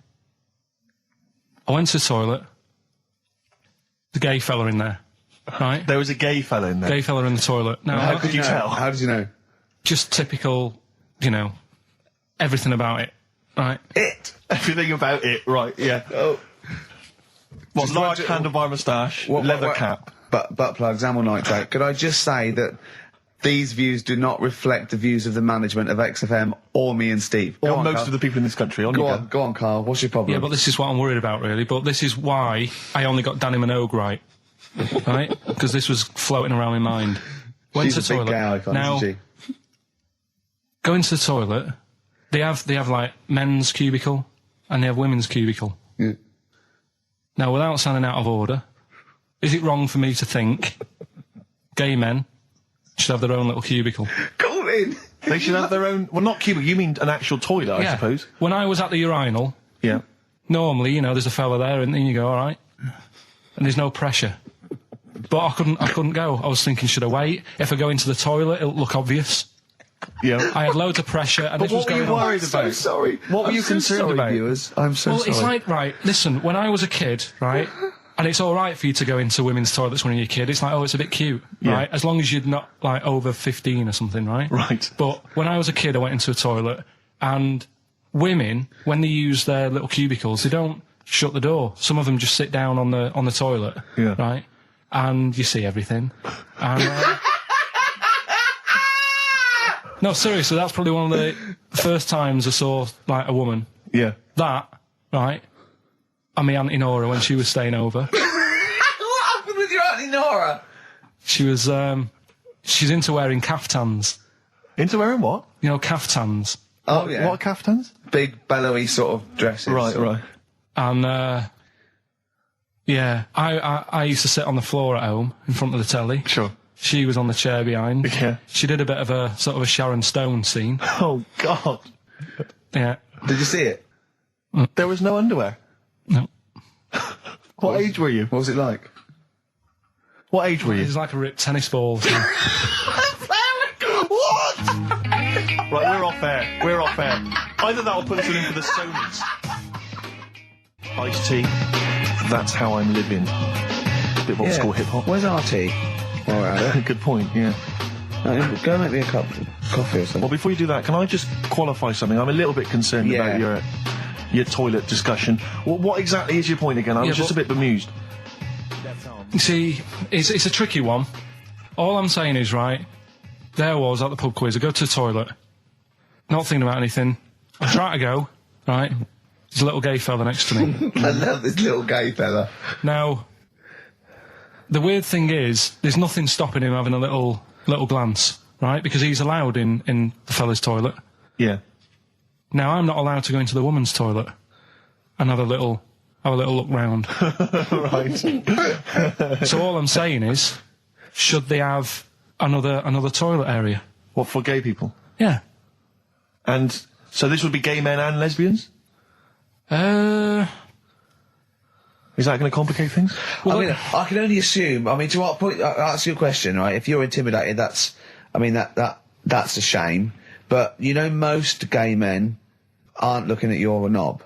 I went to the toilet, the gay fella in there, right? There was a gay fella in there? Gay fella in the toilet. Now, how could you tell? How did you know? Just typical, you know, everything about it, right? Everything about it, right, yeah. Oh. What, large handlebar moustache, leather cap. Butt plugs, amyl nitrate. Could I just say that These views do not reflect the views of the management of XFM or me and Steve. Go Or on, most Carl. of the people in this country. Go on, Carl. What's your problem? Yeah, but this is what I'm worried about, really. But this is why I only got Danny Minogue right. Right? Because this was floating around my mind. Went She's to a the big toilet. gay icon, Now, isn't she? go into the toilet. They have like men's cubicle and they have women's cubicle. Yeah. Now, without sounding out of order, is it wrong for me to think gay men should have their own little cubicle? Call in. They should have their own... Well, not cubicle, you mean an actual toilet, I suppose. When I was at the urinal, Yeah. normally, there's a fella there and then you go, all right. And there's no pressure. But I couldn't go. I was thinking, should I wait? If I go into the toilet, it'll look obvious. Yeah. I had loads of pressure and But this was what were going you on. worried about? So sorry. What were I'm you so concerned sorry, about? viewers? I'm so Well, sorry. it's like, right, listen, when I was a kid, right, and it's all right for you to go into women's toilets when you're a kid, it's like, oh, it's a bit cute, Yeah. right, as long as you're not, like, over 15 or something, right? Right. But when I was a kid, I went into a toilet, and women, when they use their little cubicles, they don't shut the door. Some of them just sit down on the toilet, Yeah. right, and you see everything. And, no, seriously, that's probably one of the first times I saw, like, a woman. Yeah. That, right, and my Auntie Nora when she was staying over. What happened with your Auntie Nora? She was, she's into wearing caftans. Into wearing what? You know, caftans. Oh, yeah. What caftans? Big, bellowy sort of dresses. Right. And, yeah, I used to sit on the floor at home in front of the telly. Sure. She was on the chair behind. Yeah. She did a bit of a sort of a Sharon Stone scene. Oh, God. Yeah. Did you see it? There was no underwear. No. What age were you? What was it like? What age were It you? was like a ripped tennis ball. What? Right, we're off air. We're off air. Either that or put us in for the Sonys. Iced tea. That's how I'm living. A bit of old school hip hop. Where's RT? All right. Good point, yeah. Go make me a cup of coffee or something. Well, before you do that, can I just qualify something? I'm a little bit concerned Yeah. about your toilet discussion. What exactly is your point again? I was just a bit bemused. You see, it's a tricky one. All I'm saying is, right, there I was at the pub quiz. I go to the toilet, not thinking about anything. I try to go, right, there's a little gay fella next to me. I love this little gay fella. Now, the weird thing is, there's nothing stopping him having a little glance, right, because he's allowed in the fella's toilet. Yeah. Now, I'm not allowed to go into the woman's toilet and have a little look round. Right. So all I'm saying is, should they have another toilet area? What, for gay people? Yeah. And so this would be gay men and lesbians? Is that going to complicate things? I mean, I can only assume. I mean, to what point? I'll ask you a question, right? If you're intimidated, that's a shame. But most gay men aren't looking at your knob.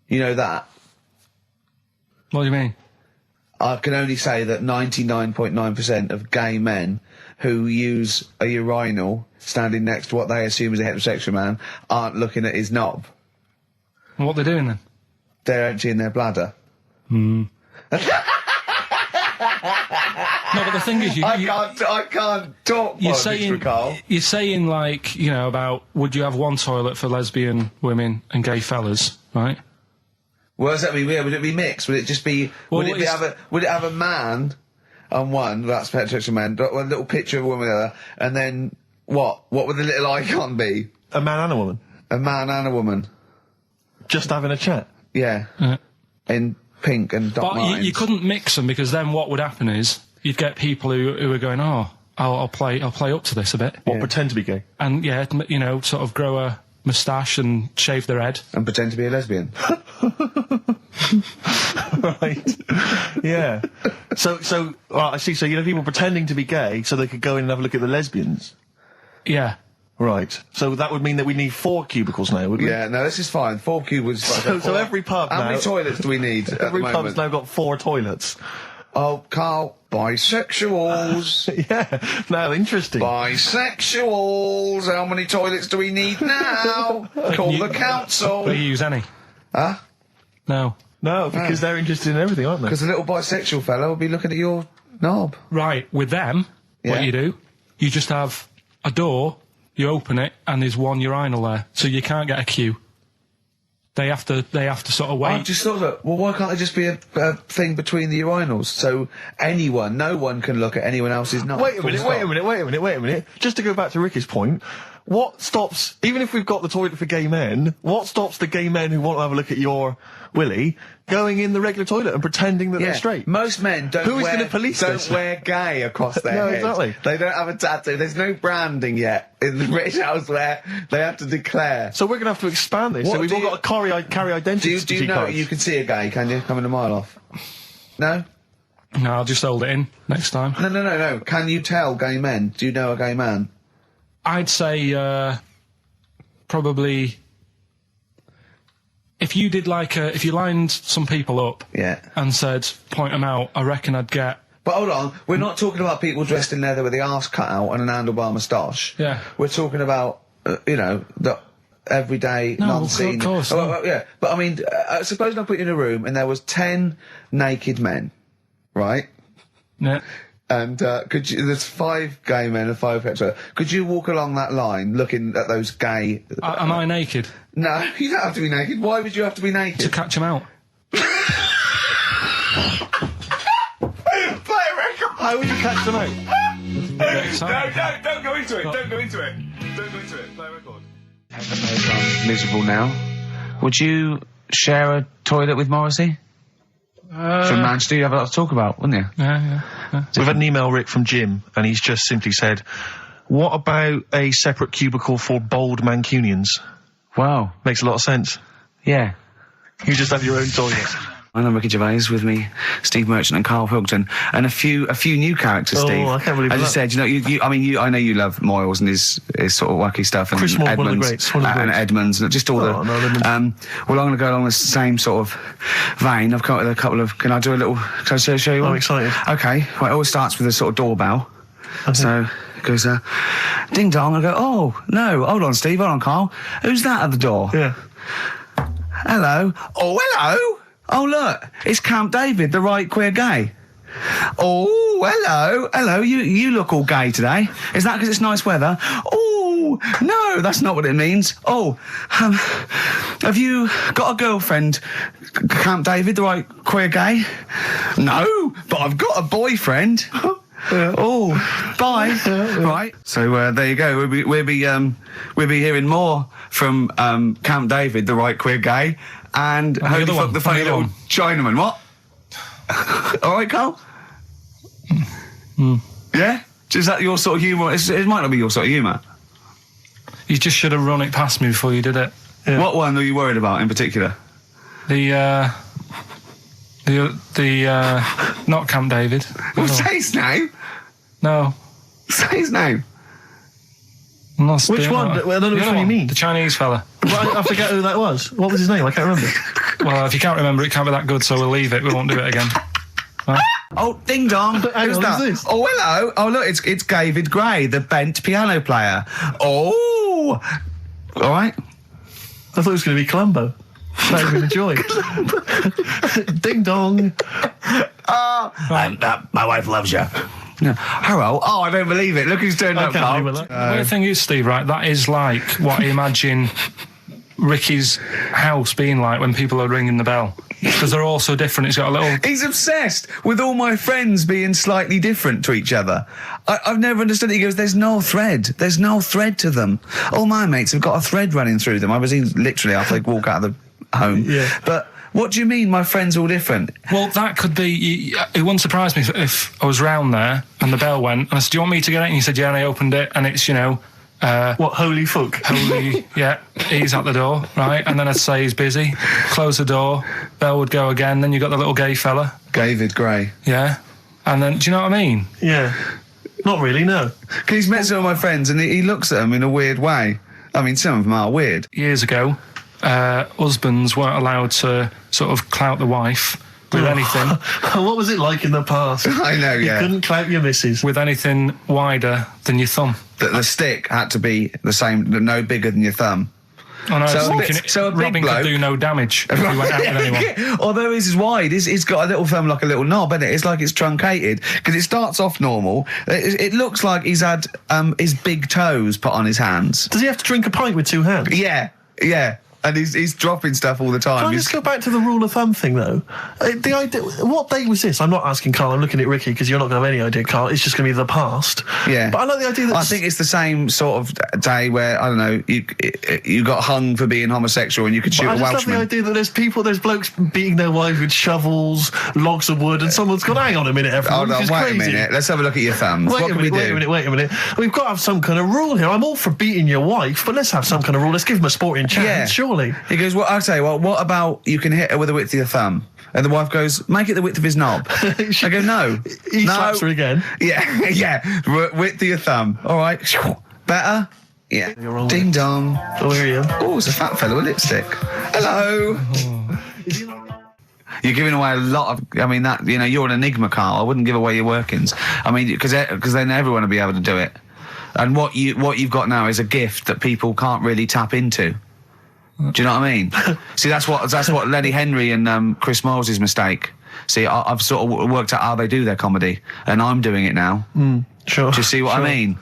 You know that. What do you mean? I can only say that 99.9% of gay men who use a urinal standing next to what they assume is a heterosexual man aren't looking at his knob. What are they doing then? They're emptying their bladder. No, but the thing is, I can't talk politics for Carl. you're saying like, about would you have one toilet for lesbian women and gay fellas, right? What does that mean? Would it be mixed? Would it just be? Well, would it have a man on one? That's heterosexual man. One little picture of a woman, there, and then what? What would the little icon be? A man and a woman? A man and a woman. Just having a chat? Yeah. In pink and dot But lines. you couldn't mix them because then what would happen is you'd get people who are going, oh, I'll play up to this a bit, What, pretend to be gay? and sort of grow a moustache and shave their head. And pretend to be a lesbian. Right. Yeah. So, I see. So, people pretending to be gay so they could go in and have a look at the lesbians. Yeah. Right. So that would mean that we need 4 cubicles now, would we? Yeah, no, this is fine. 4 cubicles. So every pub How now... many toilets do we need at Every the pub's moment? now got 4 toilets. Oh, Carl, bisexuals. Yeah. Now, interesting. Bisexuals. How many toilets do we need now? Call the council. Do you use any? Huh? No. No, because they're interested in everything, aren't they? Because the little bisexual fellow will be looking at your knob. Right. With them, what you do, you just have a door, you open it, and there's one urinal there, so you can't get a queue. They have to sort of wait. I just thought that, well, why can't there just be a thing between the urinals so no one can look at anyone else's nut? Wait a minute. Just to go back to Ricky's point, what stops, even if we've got the toilet for gay men, what stops the gay men who want to have a look at your willy going in the regular toilet and pretending that they're straight? Most men don't wear gay across their head. Exactly. They don't have a tattoo. There's no branding yet in the British house where they have to declare. So we're going to have to expand this. So we've all got to carry identity. Do you know cards. you can see a gay, can you? Coming a mile off. No? No, I'll just hold it in next time. No. Can you tell gay men? Do you know a gay man? I'd say probably if you did if you lined some people up and said point them out, I reckon I'd get. But hold on, we're not talking about people dressed in leather with the arse cut out and an handlebar moustache. Yeah, we're talking about the everyday non-seen. Of course. Yeah, but I mean, suppose I put you in a room and there was 10 naked men, right? Yeah. And there's 5 gay men and 5 hetero. Could you walk along that line looking at those gay... Am I naked? No, you don't have to be naked. Why would you have to be naked? To catch them out. Play a record! How would you catch them out? No, don't go into it. Don't go into it. Play a record. I'm miserable now. Would you share a toilet with Morrissey? From Manchester, you have a lot to talk about, wouldn't you? Yeah. We've had an email, Rick, from Jim, and he's just simply said, what about a separate cubicle for bold Mancunians? Wow. Makes a lot of sense. Yeah. You just have your own toilet. I'm Ricky Gervais, with me, Steve Merchant and Karl Pilkington, and a few new characters, Steve. I can't believe As that. I said, I know you love Moyles and his sort of wacky stuff, and Chris Moore, Edmonds, one of the greats. and Edmonds, and just all Well, I'm going to go along the same sort of vein. I've come up with a couple of, can I show you one? I'm excited. Okay, well, it always starts with a sort of doorbell. Okay. So, it goes, ding dong, I go, oh, no, hold on, Steve, hold on, Karl. Who's that at the door? Yeah. Hello. Oh, hello. Oh, look, it's Camp David, the right queer gay. Oh, hello, you look all gay today. Is that because it's nice weather? Oh, no, that's not what it means. Oh, have you got a girlfriend, Camp David, the right queer gay? No, but I've got a boyfriend. Oh, bye. Right. So there you go. We'll be hearing more from Camp David, the right queer gay, and Holy Fuck the Funny Little Chinaman. What? All right, Karl. Yeah. Is that your sort of humour? It might not be your sort of humour. You just should have run it past me before you did it. Yeah. What one are you worried about in particular? The not Camp David. Well, say his name. No. Say his name. Which one? I don't know which one you mean. The Chinese fella. Well, I forget who that was. What was his name? I can't remember. Well, if you can't remember, it can't be that good, so we'll leave it. We won't do it again. Right? Oh, ding dong. Who's that? Who's this? Oh, hello. Oh, look, it's David Gray, the bent piano player. Oh. All right. I thought it was going to be Columbo. That would be the joy. Ding dong. And my wife loves you. No. Hello. Oh, I don't believe it. Look who's turned up, Karl. The weird thing is, Steve, right, that is like what I imagine Ricky's house being like when people are ringing the bell. Because they're all so different. It's got a little... He's obsessed with all my friends being slightly different to each other. I've never understood it. He goes, there's no thread. There's no thread to them. All my mates have got a thread running through them. I was literally after they walk out of the home. Yeah. But what do you mean my friends all different? Well, that could be... It wouldn't surprise me if I was round there and the bell went and I said, do you want me to get it? And he said, yeah, and I opened it and it's, what, holy fuck? Holy, yeah, he's at the door, right? And then I'd say he's busy, close the door, bell would go again, then you got the little gay fella. David Gray. Yeah. And then, do you know what I mean? Yeah. Not really, no. Because he's met some of my friends and he looks at them in a weird way. I mean, some of them are weird. Years ago, husbands weren't allowed to sort of clout the wife with anything. What was it like in the past? I know, yeah. You couldn't clout your missus. With anything wider than your thumb. The stick had to be the same, no bigger than your thumb. I know, So a big Robin bloke could do no damage if he went out with anyone. Although his is wide, he's got a little thumb like a little knob, isn't it? It's like it's truncated because it starts off normal. It looks like he's had his big toes put on his hands. Does he have to drink a pint with 2 hands? Yeah. And he's dropping stuff all the time. Can I just go back to the rule of thumb thing, though? The idea, what date was this? I'm not asking Carl, I'm looking at Ricky, because you're not going to have any idea, Carl. It's just going to be the past. Yeah. But I like the idea that... I think it's the same sort of day where, I don't know, you got hung for being homosexual and you could shoot a I just Welshman. love the idea that there's blokes beating their wives with shovels, logs of wood, and someone's gone, hang on a minute, everyone, Hold on, this is wait crazy. a minute. Let's have a look at your thumbs. What can we do? Wait a minute. We've got to have some kind of rule here. I'm all for beating your wife, but let's have some kind of rule. Let's give him a sporting chance, surely. He goes, well, I'll tell you what about you can hit her with the width of your thumb? And the wife goes, make it the width of his knob. I go, no. He slaps her again. Yeah. Width of your thumb. All right. Better? Yeah. You're wrong. Ding dong. Oh, here you are. Oh, it's a fat fellow with lipstick. Hello. You're giving away a lot of... I mean, that, you're an enigma, Carl. I wouldn't give away your workings. I mean, because then everyone will be able to do it. And what you've got now is a gift that people can't really tap into. Do you know what I mean? See, that's what Lenny Henry and Chris Moyles' mistake. See, I've sort of worked out how they do their comedy, and I'm doing it now. Sure. Do you see what I mean?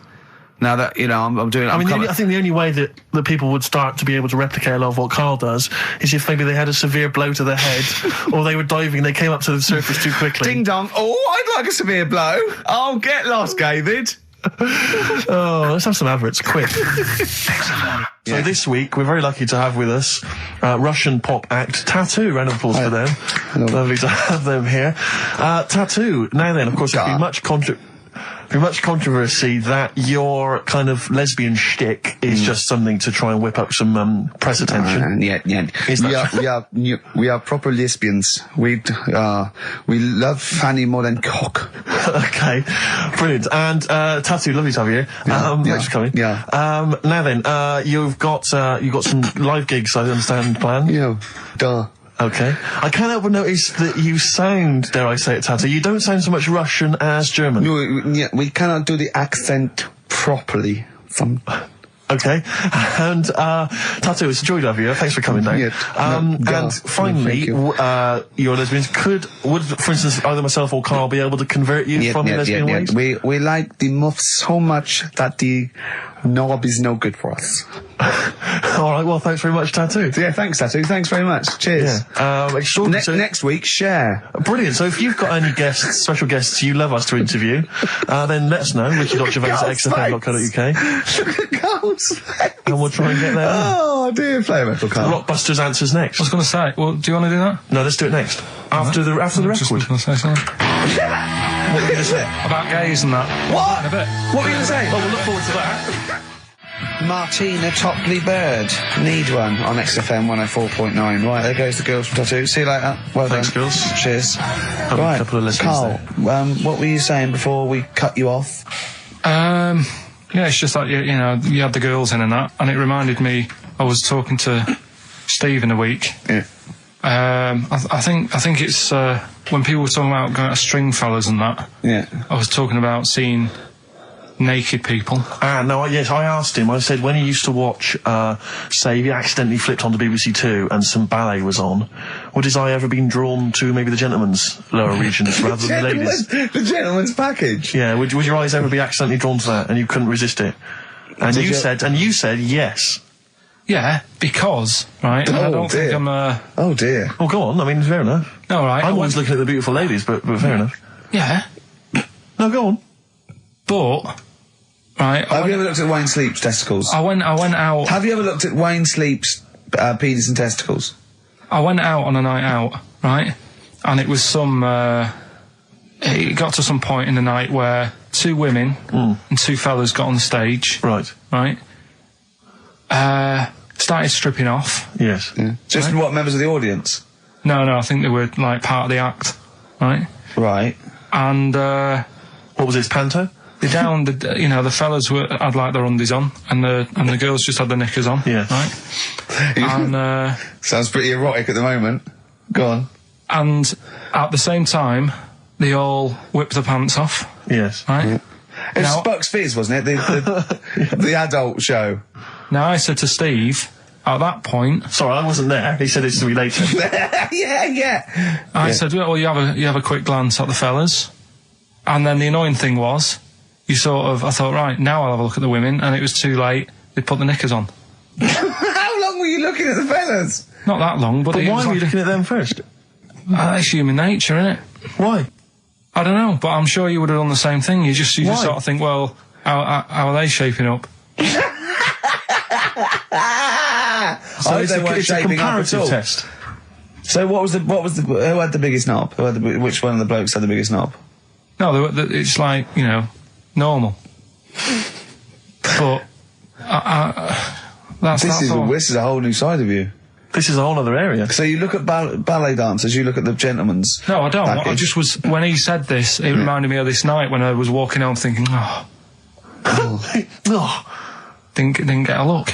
Now that, I'm doing it. I think the only way that people would start to be able to replicate a lot of what Carl does is if maybe they had a severe blow to the head, or they were diving and they came up to the surface too quickly. Ding dong. Oh, I'd like a severe blow. Oh, get lost, David. Oh, let's have some adverts, quick. So this week, we're very lucky to have with us Russian pop act Tattoo. Round of applause for them. Lovely to have them here. Tattoo. Now then, of course, there's been much controversy that your kind of lesbian shtick is just something to try and whip up some press attention. We are proper lesbians. We love Fanny more than cock. Okay, brilliant. And Tattoo, lovely to have you here. Thanks for coming. Yeah. Now then, you've got some live gigs, I understand, planned. Yeah. Duh. Okay. I can't help but notice that you sound, dare I say it, Tattoo, you don't sound so much Russian as German. No, we cannot do the accent properly. Okay. And, Tattoo, it's a joy to have you. Thanks for coming down. And finally, your lesbians would, for instance, either myself or Carl be able to convert you from the lesbian ways? We like the muff so much that the knob is no good for us. All right, well, thanks very much, Tattoo. Yeah, thanks, Tattoo. Thanks very much. Cheers. Next week, share. Brilliant. So if you've got any guests, special guests you love us to interview, then let us know. Ricky.Gervais at xfm.co.uk. And we'll try and get there. Oh, dear. Play a metal card. Rockbusters answers next. I was going to say, well, do you want to do that? No, let's do it next. After the record. Just going to say something. What were you going to say? About gays and that. What? In a bit. What were you going to say? Well, we'll look forward to that. Martina Topley Bird. Need one on XFM 104.9. Right, there goes the girls from Tattoo. See you later. Well Thanks, done. girls. Cheers. Right. A couple of listeners Carl, what were you saying before we cut you off? Yeah, it's just like, you had the girls in and that, and it reminded me, I was talking to Steve in a week. Yeah. I think it's, when people were talking about going to Stringfellas and that, I was talking about seeing naked people. Yes, I asked him, I said, when he used to watch, say, he accidentally flipped onto BBC Two and some ballet was on, would his eye ever been drawn to maybe the gentleman's lower regions rather than the ladies? The gentleman's package? Yeah, would your eyes ever be accidentally drawn to that and you couldn't resist it? And you said yes. Yeah, because, right, I don't think I'm Oh dear. Oh, go on, I mean, fair enough. No, right. I'm always looking at the beautiful ladies, but fair enough. Yeah. No, go on. But... Right. Have you ever looked at Wayne Sleep's testicles? I went out. Have you ever looked at Wayne Sleep's penis and testicles? I went out on a night out, right? And it was it got to some point in the night where 2 women and 2 fellas got on the stage. Right. Right. Started stripping off. Yes. Yeah. Just what, members of the audience? No, I think they were like part of the act. Right. Right. And what was it, panto? The fellas had like their undies on, and the girls just had their knickers on. Yeah. Right. And sounds pretty erotic at the moment. Go on. And at the same time, they all whipped their pants off. Yes. Right. Yeah. It was Bucks Fizz, wasn't it? The adult show. Now I said to Steve, at that point, Sorry, I wasn't there. He said it's to me later. yeah. I said, well, you have a quick glance at the fellas. And then the annoying thing was, I thought, right, now I'll have a look at the women, and it was too late. They put the knickers on. How long were you looking at the fellas? Not that long, but But why were you looking at them first? That's human nature, isn't it? Why? I don't know, but I'm sure you would have done the same thing. You just Why? sort of think, well, how are they shaping up? So they weren't it's a shaping up at comparative all. test. So who had the biggest knob? Which one of the blokes had the biggest knob? No, it's like, normal. But This is a whole new side of you. This is a whole other area. So you look at ballet dancers, you look at the gentlemen's. No, I don't. package. I just was, when he said this, it reminded me of this night when I was walking home thinking, didn't get a look.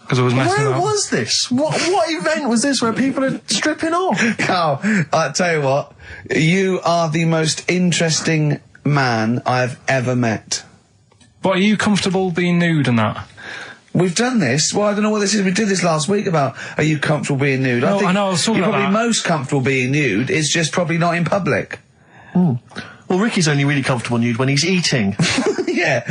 Because I was messing Where about. was this? What event was this where people are stripping off? Carl, I tell you what, you are the most interesting man I've ever met. But are you comfortable being nude and that? We've done this. Well, I don't know what this is. We did this last week about, are you comfortable being nude? No, I know, I was talking you're about probably that. most comfortable being nude. It's just probably not in public. Well, Ricky's only really comfortable nude when he's eating. yeah.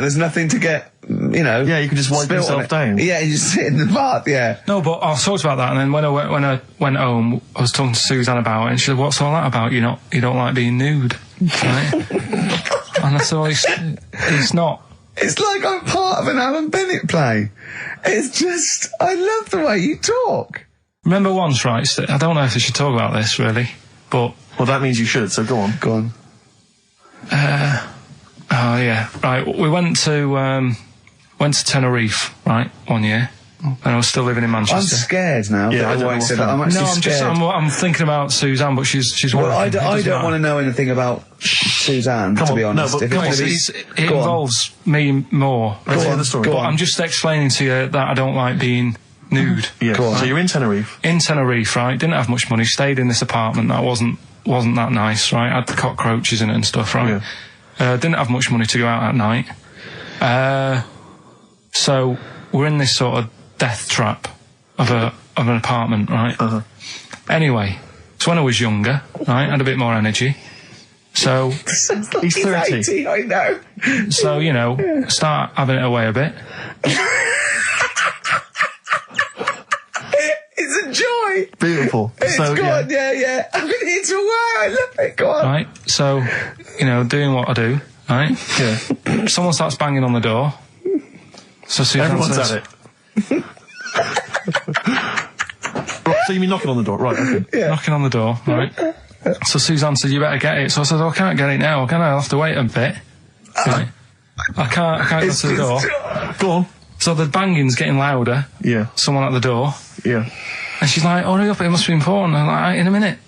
There's nothing to get, Yeah, you can just wipe spilt on yourself it. down. Yeah, you just sit in the bath, yeah. No, but I talked about that, and then when I went home, I was talking to Suzanne about it, and she said, "What's all that about? You don't like being nude, right?" And I said, "Well, it's not." It's like I'm part of an Alan Bennett play. It's just, I love the way you talk. Remember once, right? I don't know if I should talk about this really, but Well, that means you should, so go on. Go on. oh yeah, right. We went to Tenerife, right, one year, and I was still living in I'm Manchester. scared now. Yeah, I don't know I what's said that. I'm happening. actually No, scared. I'm thinking about Suzanne, but she's Well, working. I don't want to know anything about Suzanne, Come to on, be no, honest. but If come it's on, gonna be- It Go on. involves me more. Let's hear the story. Go But on. I'm just explaining to you that I don't like being nude. Yeah. Go on. So you're in Tenerife. In Tenerife, right? Didn't have much money. Stayed in this apartment that wasn't that nice, right? Had the cockroaches in it and stuff, right? Didn't have much money to go out at night. So we're in this sort of death trap of an apartment, right? Anyway, so when I was younger, right, had a bit more energy. So He's 30. 80, I know. so start having it away a bit. It's a joy. Beautiful. It's so, good, yeah. I've been here to a while. I love it. Go on. Right, so, doing what I do, right? Yeah. Someone starts banging on the door. So Suzanne Everyone's says, at it. Right, so you mean knocking on the door? Right, okay. knocking on the door, right? So Suzanne said, you better get it. So I said, I can't get it now, can I? I'll have to wait a bit. Right? I can't go to the door. Go on. So the banging's getting louder. Yeah. Someone at the door. Yeah. And she's like, hurry up, it must be important. I'm like, in a minute.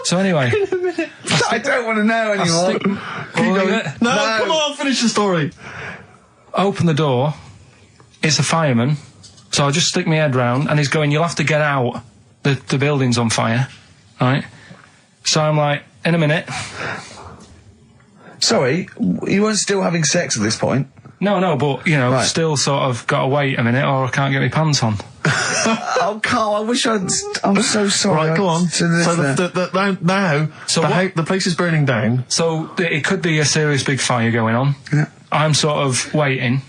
So anyway. I don't want to know anymore. No, come on, finish the story. Open the door. It's a fireman. So I just stick my head round, and he's going, you'll have to get out. The building's on fire. Right? So I'm like, in a minute. Sorry, you weren't still having sex at this point? No, but, Right. still sort of got to wait a minute, or I can't get my pants on. Oh, Carl, I wish I'm so sorry. Right, go on. To the So listener. now So the place is burning down. So it could be a serious big fire going on. Yeah. I'm sort of waiting.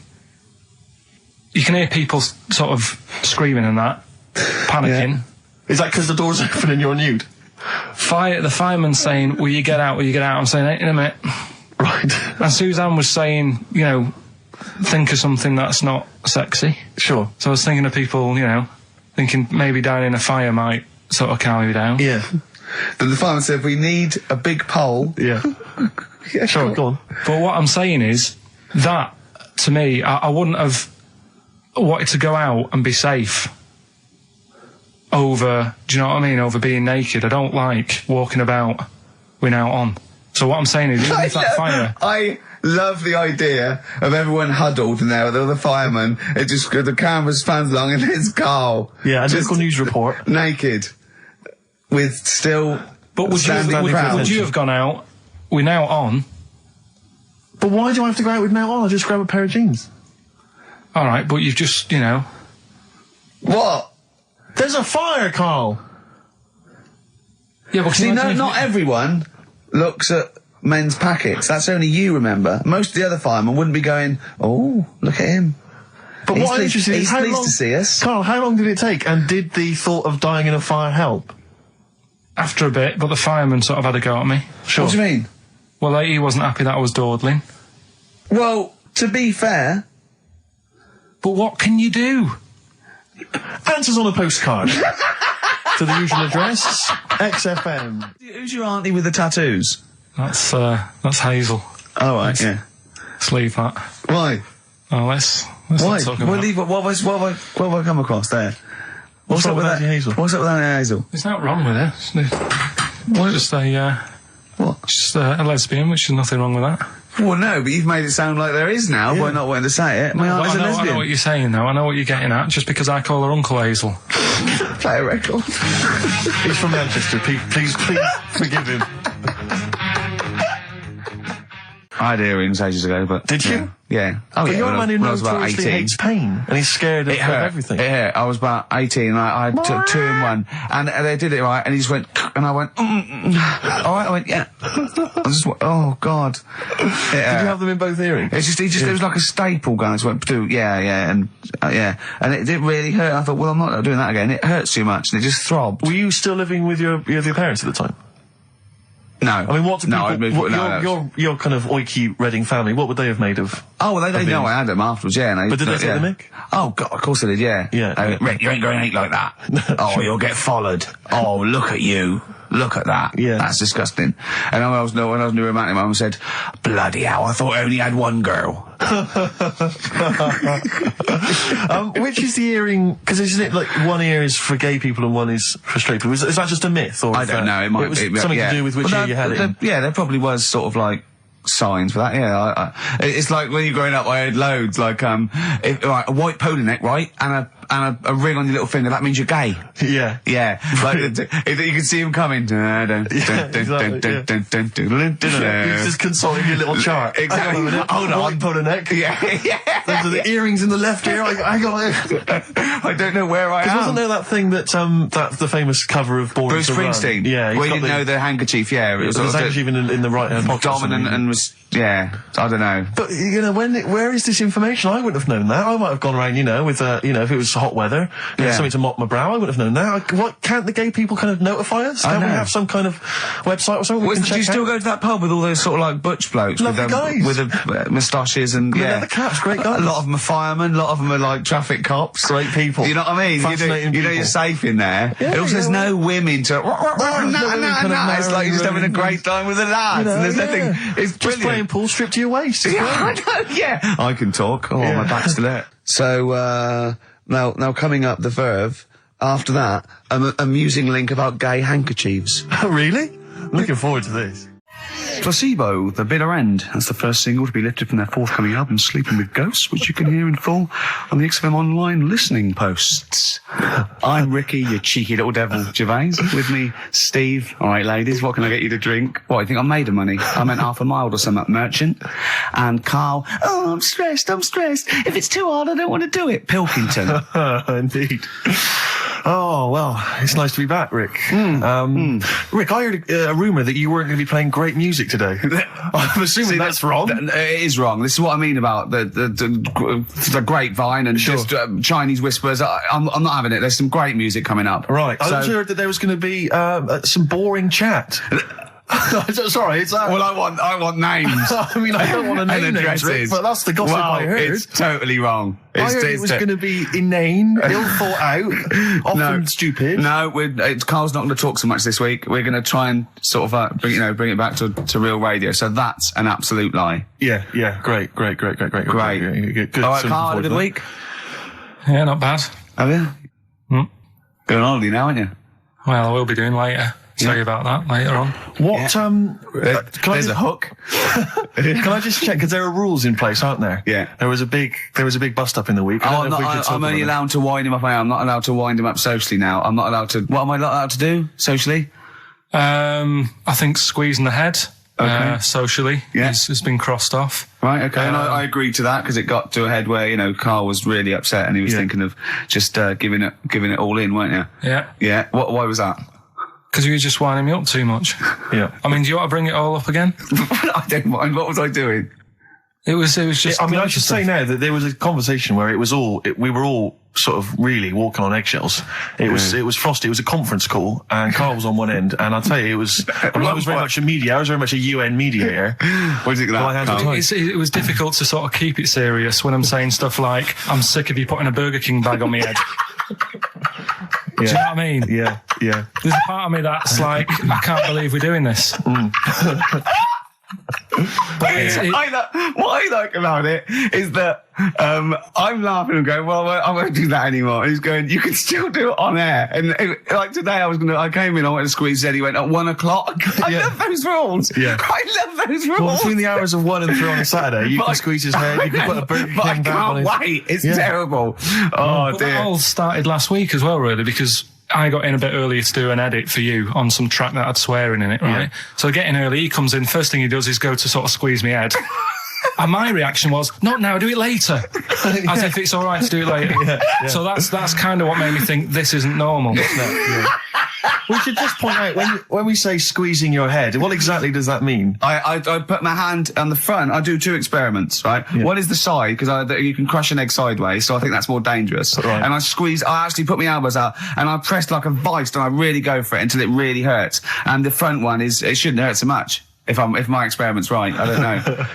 You can hear people sort of screaming and that, panicking. Is that because the door's open and you're nude? The fireman's saying, will you get out, I'm saying, in a minute. Right. And Suzanne was saying, think of something that's not sexy. Sure. So I was thinking of people, thinking maybe down in a fire might sort of calm you down. Yeah. But the fireman said, we need a big pole. Yeah. Yeah, Sure, go on. But what I'm saying is that, to me, I wouldn't have wanted to go out and be safe over, do you know what I mean, over being naked. I don't like walking about without on. So what I'm saying is, even if that fire... I love the idea of everyone huddled in there with all the firemen. It just, the camera's fans long and it's Carl. Yeah, a just local news report. naked. With still But would you have gone out without on? But why do I have to go out with now on? I'll just grab a pair of jeans. All right, but you've just, What? There's a fire, Carl. Yeah, but See, not everyone looks at men's packets. That's only you, remember. Most of the other firemen wouldn't be going, oh, look at him. But what I'm interested in is he's how pleased long, to see us. Carl, how long did it take? And did the thought of dying in a fire help? After a bit, but the fireman sort of had a go at me. Sure. What do you mean? Well, he wasn't happy that I was dawdling. Well, to be fair... But what can you do? Answers on a postcard. To the usual address, XFM. Who's your auntie with the tattoos? That's Hazel. Oh, right, yeah. Let's leave that. Why? Oh, let's Why? not talk about Well, it. leave it. What have I come across there? What's up with Auntie that? Hazel? What's up with Auntie Hazel? There's nothing wrong with it. What? Just a, What? just a lesbian, which is nothing wrong with that. Well, no, but you've made it sound like there is now by not wanting to say it. My auntie's a I know lesbian. what you're saying now. I know what you're getting at. Just because I call her Uncle Hazel. Play a record. He's from Manchester. Please forgive him. I had earrings ages ago, but... Did you? Yeah. Oh, But yeah, you're a man who when I was about notoriously 18. hates pain, and he's scared of It hurt. everything. It hurt. I was about 18 and I took 2 in 1 and they did it right and he just went and I went alright, I went yeah. I just went, oh god. Did you have them in both earrings? It's just, it was like a staple gun. I just went, yeah, and it didn't really hurt. I thought, well, I'm not doing that again. It hurts too much, and it just throbbed. Were you still living with your parents at the time? No, I mean, what do people... I'd moved, your kind of oiky Reading family, what would they have made of... Oh, well, they know I had them afterwards, yeah. And But did they take the mick? Oh, God, of course they did, yeah. Yeah. Rick, you ain't going to eat like that. Oh, you'll get followed. Oh, look at you. Look at that. Yeah. That's disgusting. And when I was new romantic, my mum said, bloody hell, I thought I only had one girl. Which is the earring? Because isn't it like one ear is for gay people and one is for straight people? Is that just a myth? Or I don't know. It might was be something to do with which ear you had it in. Yeah, there probably was sort of like signs for that. Yeah, it's like when you're growing up, I had loads like a white polo neck, right, and a ring on your little finger. That means you're gay. Yeah. Yeah, like you can see him coming. He's just consulting your little chart. Exactly. Hold on. White polo neck. Yeah. Those are the earrings in the left ear. I got it. I don't know where I am. Wasn't there that thing that that's the famous cover of Born Bruce to Run? Springsteen? Yeah. Where you didn't know the handkerchief, yeah. It was There's handkerchief in the right hand pocket. dominant and was, yeah, I don't know. But, where is this information? I wouldn't have known that. I might have gone around, with, if it was hot weather, something to mop my brow, I wouldn't have known that. What, can't the gay people kind of notify us? Can't we have some kind of website or something we can check Do you still out? go to that pub with all those sort of like butch blokes? Lovely guys. With the moustaches and, leather caps, great guys. A lot of them are firemen, a lot of them are like traffic cops. Great people. You know what I mean? Fascinating You know people. you're safe in there. Yeah, and also there's no women to... It's like you're just having a great time with the lads. And there's nothing... It's Just brilliant. playing pool stripped to your waist. Yeah, I know, yeah. I can talk. Oh, my back's still hurt. So, now coming up the Verve, after that, an amusing link about gay handkerchiefs. Oh, really? Looking forward to this. Placebo, The Bitter End. That's the first single to be lifted from their forthcoming album, Sleeping with Ghosts, which you can hear in full on the XFM Online listening posts. I'm Ricky, you cheeky little devil, Gervais. With me, Steve. All right, ladies, what can I get you to drink? What, you think I'm made of money? I meant half a mile or something, merchant. And Carl, oh, I'm stressed. If it's too hard, I don't want to do it. Pilkington. Indeed. Oh, well, it's nice to be back, Rick. Rick, I heard a rumour that you weren't going to be playing great music today. I'm assuming that's wrong. It is wrong. This is what I mean about the grapevine and just Chinese whispers. I'm not having it. There's some great music coming up. Right. I also heard that there was going to be some boring chat. Sorry, it's that. Well, I want names. I mean, I don't want to name and names, Rick, addresses. but that's the gossip I heard. It's totally wrong. I heard it was going to be inane, ill thought out, often stupid. No, Carl's not going to talk so much this week. We're going to try and sort of bring it back to real radio. So that's an absolute lie. Yeah. Great. Good. Good. All right, Carl, had a good week. Yeah, not bad. Have you? Going on holiday now, aren't you? Well, I will be doing later. Tell you about that later on. What, There's a hook. Can I just check, because there are rules in place, aren't there? Yeah. There was a big bust up in the week. I'm only allowed to wind him up. I'm not allowed to wind him up socially now. I'm not allowed to... What am I not allowed to do socially? I think squeezing the head. socially. Yeah. Has been crossed off. Right, okay, and I agreed to that because it got to a head where, you know, Karl was really upset and he was thinking of just giving it all in, weren't you? Yeah. Yeah, why was that? Because you were just winding me up too much. Yeah. I mean, do you want to bring it all up again? I don't mind. What was I doing? It was just... I mean, I should say now that there was a conversation where we were all sort of really walking on eggshells. It was frosty. It was a conference call, and Karl was on one end. And I'll tell you, it was. I was very much a media. I was very much a UN mediator. What is it that? It was difficult to sort of keep it serious when I'm saying stuff like, "I'm sick of you putting a Burger King bag on my head." Do you know what I mean? Yeah. There's a part of me that's like, I can't believe we're doing this. What I like about it is that I'm laughing and going, well, I won't do that anymore. And he's going, you can still do it on air. And like today, I came in, I went to squeeze Eddie, went at 1 o'clock. I love those rules. Yeah. I love those rules. Well, between the hours of 1 and 3 on a Saturday, you can squeeze his head, you can put a Burger King I bag on his... can't wait. It's terrible. Oh, But dear. that all started last week as well, really, because I got in a bit earlier to do an edit for you on some track that had swearing in it, right? Yeah. So getting early, he comes in, first thing he does is go to sort of squeeze my head. And my reaction was, not now, do it later. As if it's all right to do it later. Yeah. So that's kind of what made me think this isn't normal. We should just point out, when we say squeezing your head, what exactly does that mean? I put my hand on the front. I do 2 experiments, right? Yeah. One is the side, because you can crush an egg sideways, so I think that's more dangerous. Right. And I actually put my elbows out, and I pressed like a vice, and I really go for it until it really hurts. And the front one it shouldn't hurt so much, if my experiment's right. I don't know.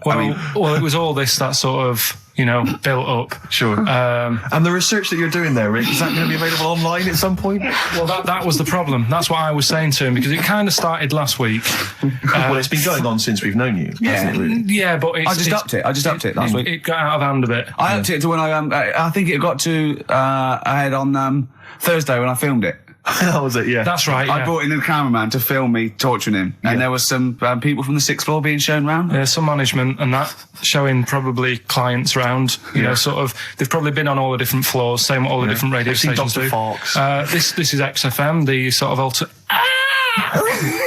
Well, it was all this that sort of, built up. Sure. And the research that you're doing there, Rick, is that going to be available online at some point? Well, that was the problem. That's what I was saying to him, because it kind of started last week. Well, it's been going on since we've known you. hasn't it, really? Yeah, but I just upped it last week. It got out of hand a bit. I upped it to when I think it got to ahead on Thursday when I filmed it. That was it, yeah. That's right. I Yeah. brought in a cameraman to film me torturing him, and there was some people from the 6th floor being shown round. Yeah, some management and that, showing probably clients round, sort of, they've probably been on all the different floors, same what all the different radio I've seen stations Dr. do. Fox. This is XFM, the sort of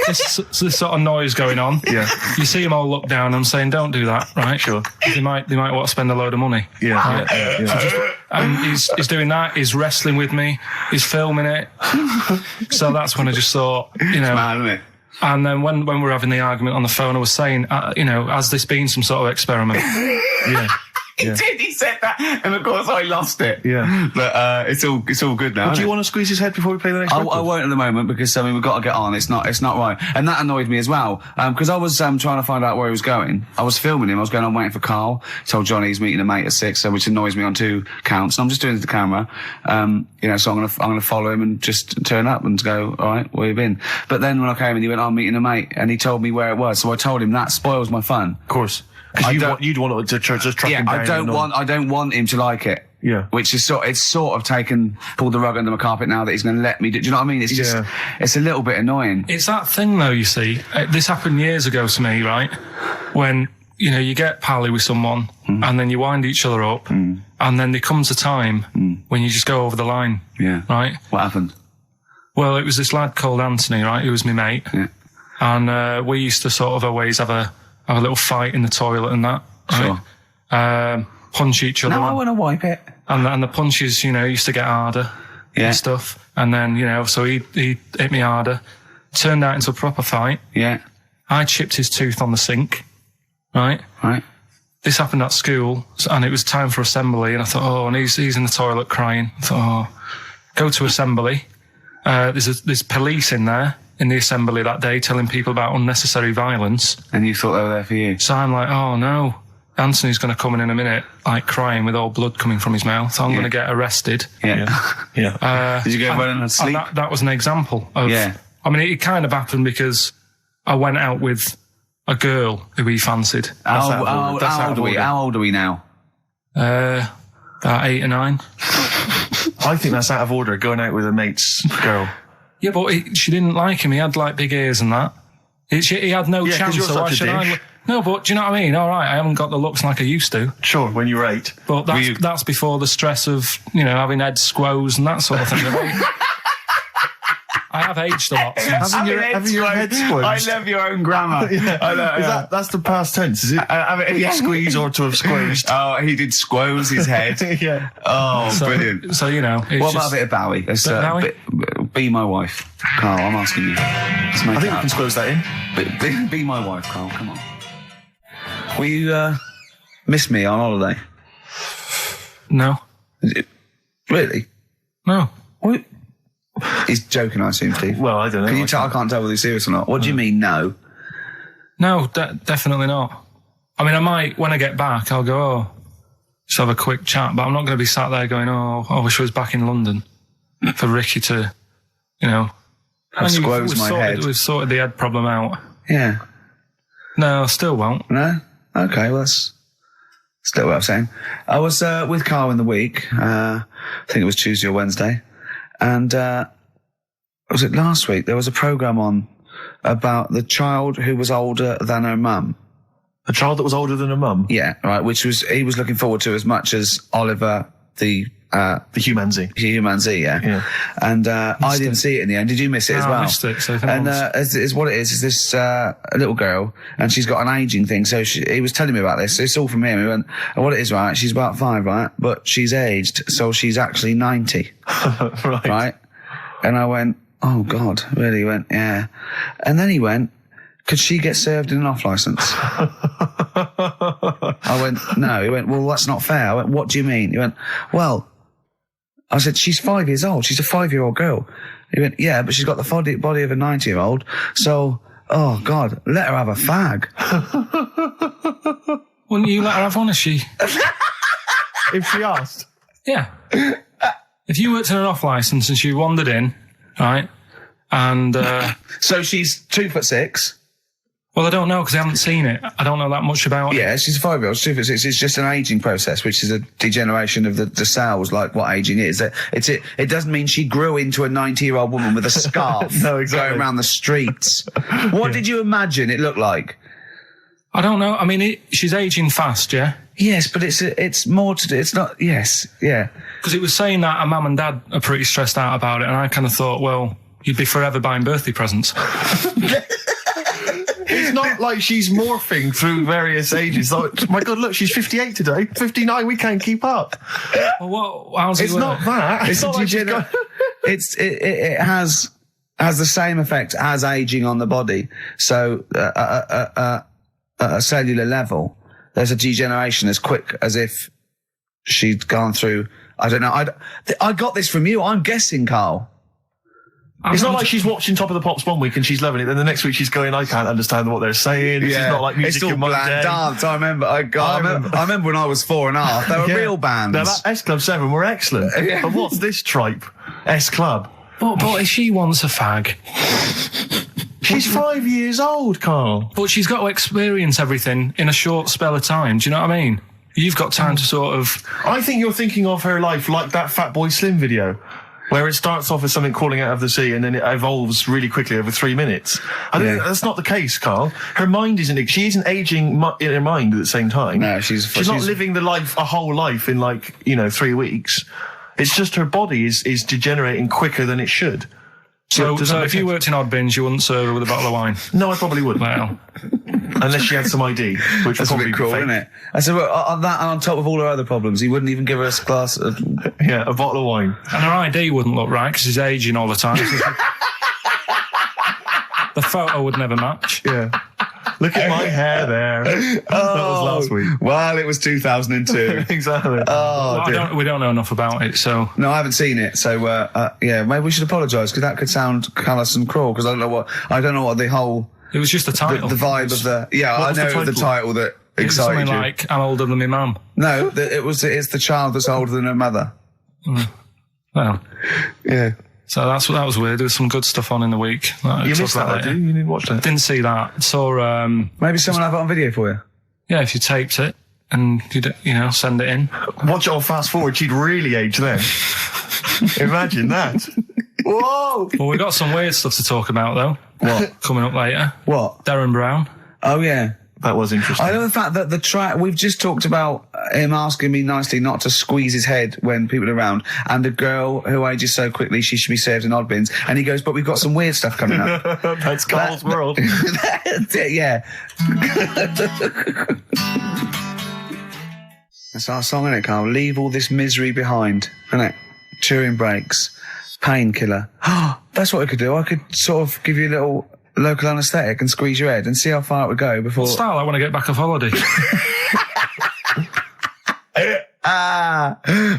this sort of noise going on. Yeah. You see them all look down and saying, don't do that, right? Sure. They might want to spend a load of money. Yeah. And he's doing that, he's wrestling with me, he's filming it. So that's when I just thought, Mad, isn't it? and then when we were having the argument on the phone, I was saying, has this been some sort of experiment? Yeah. He did. He said that, and of course I lost it. Yeah. But it's all good now. Do you want to squeeze his head before we play the next I record? won't at the moment because we've got to get on. It's not right, and that annoyed me as well because I was trying to find out where he was going. I was filming him. I was going on waiting for Karl. Told Johnny he's meeting a mate at 6, which annoys me on 2 counts. And I'm just doing it to the camera, So I'm gonna follow him and just turn up and go, all right, where you been? But then when I came in, he went, I'm meeting a mate, and he told me where it was. So I told him that spoils my fun. Of course. Because you'd want to just track him down. I don't want him to like it. Yeah. Which is pulled the rug under my carpet now that he's going to let me do. Do you know what I mean? It's just, it's a little bit annoying. It's that thing though, you see. This happened years ago to me, right? When, you get pally with someone and then you wind each other up and then there comes a time when you just go over the line. Yeah. Right? What happened? Well, it was this lad called Anthony, right? Who was my mate. Yeah. And we used to sort of always have a little fight in the toilet and that. Right? Sure. Punch each other. No, I want to wipe it. And the punches, used to get harder and stuff. And then, so he hit me harder. Turned out into a proper fight. Yeah. I chipped his tooth on the sink. Right? Right. This happened at school, and it was time for assembly, and I thought, and he's in the toilet crying. I thought, go to assembly. There's police in there in the assembly that day telling people about unnecessary violence. And you thought they were there for you? So I'm like, oh no, Anthony's going to come in a minute, like crying with all blood coming from his mouth. I'm going to get arrested. Yeah. Yeah. Did you go running and sleep? And that was an example of... Yeah. I mean, it kind of happened because I went out with a girl who he fancied. How old are we now? About 8 or 9. I think that's out of order, going out with a mate's girl. Yeah, but she didn't like him. He had like big ears and that. He had no chance. You're So why such a should I? dick. No, but do you know what I mean? All right, I haven't got the looks like I used to. Sure, when you were 8. But that's before the stress of having head squoze and that sort of thing. I have aged a lot since. Having your head squeezed. I love your own grammar. I know. That's the past tense, is it? Squeeze or to have squeezed. Oh, he did squoze his head. Yeah. Oh, brilliant. So, you know. What about a bit of Bowie? Be my wife. Carl, I'm asking you. Let's make I think it we can squeeze that in. Be my wife, Carl. Come on. Will you miss me on holiday? No. Really? No. What? He's joking, I assume, Steve. Well, I don't know. Can you tell? I can't tell whether he's serious or not. What do you mean, no? No, definitely not. I mean, I might, when I get back, I'll go, just have a quick chat, but I'm not going to be sat there going, I wish I was back in London for Ricky to, you know. I've squozed my head. We've sorted the head problem out. Yeah. No, I still won't. No? Okay, well, that's still what I'm saying. I was with Carl in the week. I think it was Tuesday or Wednesday. And was it last week? There was a programme on about the child who was older than her mum. A child that was older than her mum? Yeah, right, which he was looking forward to as much as Oliver, the humanzee. Humanzee, yeah. And I didn't see it in the end. Did you miss it as well? I missed it. So and is what it is this little girl, and she's got an ageing thing. So he was telling me about this. It's all from him. He went, and what it is, right? She's about 5, right? But she's aged, so she's actually 90. Right? And I went, oh God, really? He went, yeah. And then he went, could she get served in an off licence? I went, no. He went, well, that's not fair. I went, what do you mean? He went, well, I said, she's 5 years old. She's a 5-year-old girl. He went, yeah, but she's got the body of a 90-year-old. So, oh God, let her have a fag. Wouldn't you let her have one if she... If she asked? Yeah. If you worked in an off licence and she wandered in, right, and... So she's 2'6". Well, I don't know because I haven't seen it. I don't know that much about it. Yeah, she's a 5-year-old. It's just an ageing process, which is a degeneration of the cells, like what ageing is. It doesn't mean she grew into a 90-year-old woman with a scarf No, exactly. going around the streets. What did you imagine it looked like? I don't know. I mean, she's ageing fast, yeah? Yes, but it's more to do. It's not. Yes, yeah. Because it was saying that her mum and dad are pretty stressed out about it, and I kind of thought, well, you'd be forever buying birthday presents. It's not like she's morphing through various ages. Like, my God, look, she's 58 today. 59, we can't keep up. Well, how's It's not that. It's not like she's got... it has the same effect as aging on the body. So at a cellular level, there's a degeneration as quick as if she'd gone through. I don't know. I got this from you. I'm guessing, Carl. It's not like she's watching Top of the Pops one week and she's loving it, then the next week she's going, I can't understand what they're saying. Yeah. It's not like music it's all in my bland day. dance. I remember when I was 4.5. They were real bands. Now, that S Club 7 were excellent. Yeah. But what's this tripe? S Club. But if she wants a fag... She's 5 years old, Carl. But she's got to experience everything in a short spell of time. Do you know what I mean? You've got time to sort of... I think you're thinking of her life like that Fatboy Slim video, where it starts off as something crawling out of the sea and then it evolves really quickly over 3 minutes. I think that's not the case, Carl. Her mind isn't... She isn't aging in her mind at the same time. No, she's not living a whole life in 3 weeks. It's just her body is degenerating quicker than it should. So if you worked in Odd Bins, you wouldn't serve her with a bottle of wine? No, I probably wouldn't. Well... Unless she had some ID, which That's would a probably bit cruel, be fake. isn't it? I said, well, on that and on top of all her other problems, he wouldn't even give her a glass of... Yeah, a bottle of wine. And her ID wouldn't look right because she's aging all the time. The photo would never match. Yeah. Look at my hair there. That was last week. Well, it was 2002. Exactly. We don't know enough about it, so... No, I haven't seen it, so, maybe we should apologise, because that could sound callous and cruel, because I don't know what the whole... It was just the title. The vibe of the... Yeah, I know the title that excited something you. like, I'm older than my mum. No, it's the child that's older than her mother. Well... Yeah. So that was weird. There was some good stuff on in the week. You missed that, did you? You didn't watch that? Didn't see that. Saw... Maybe someone have it on video for you. Yeah, if you taped it and you send it in. Watch it on fast forward, she'd really age then. Imagine that. Whoa! Well, we've got some weird stuff to talk about, though. What? Coming up later. What? Darren Brown. Oh, yeah. That was interesting. I know the fact that the track, we've just talked about him asking me nicely not to squeeze his head when people are around, and the girl who ages so quickly, she should be served in odd bins. And he goes, but we've got some weird stuff coming up. That's Carl's world. Yeah. That's our song, isn't it, Carl? Leave all this misery behind, isn't it? Turing breaks. Painkiller. That's what I could do. I could sort of give you a little local anaesthetic and squeeze your head and see how far it would go before... Style, I want to get back off holiday.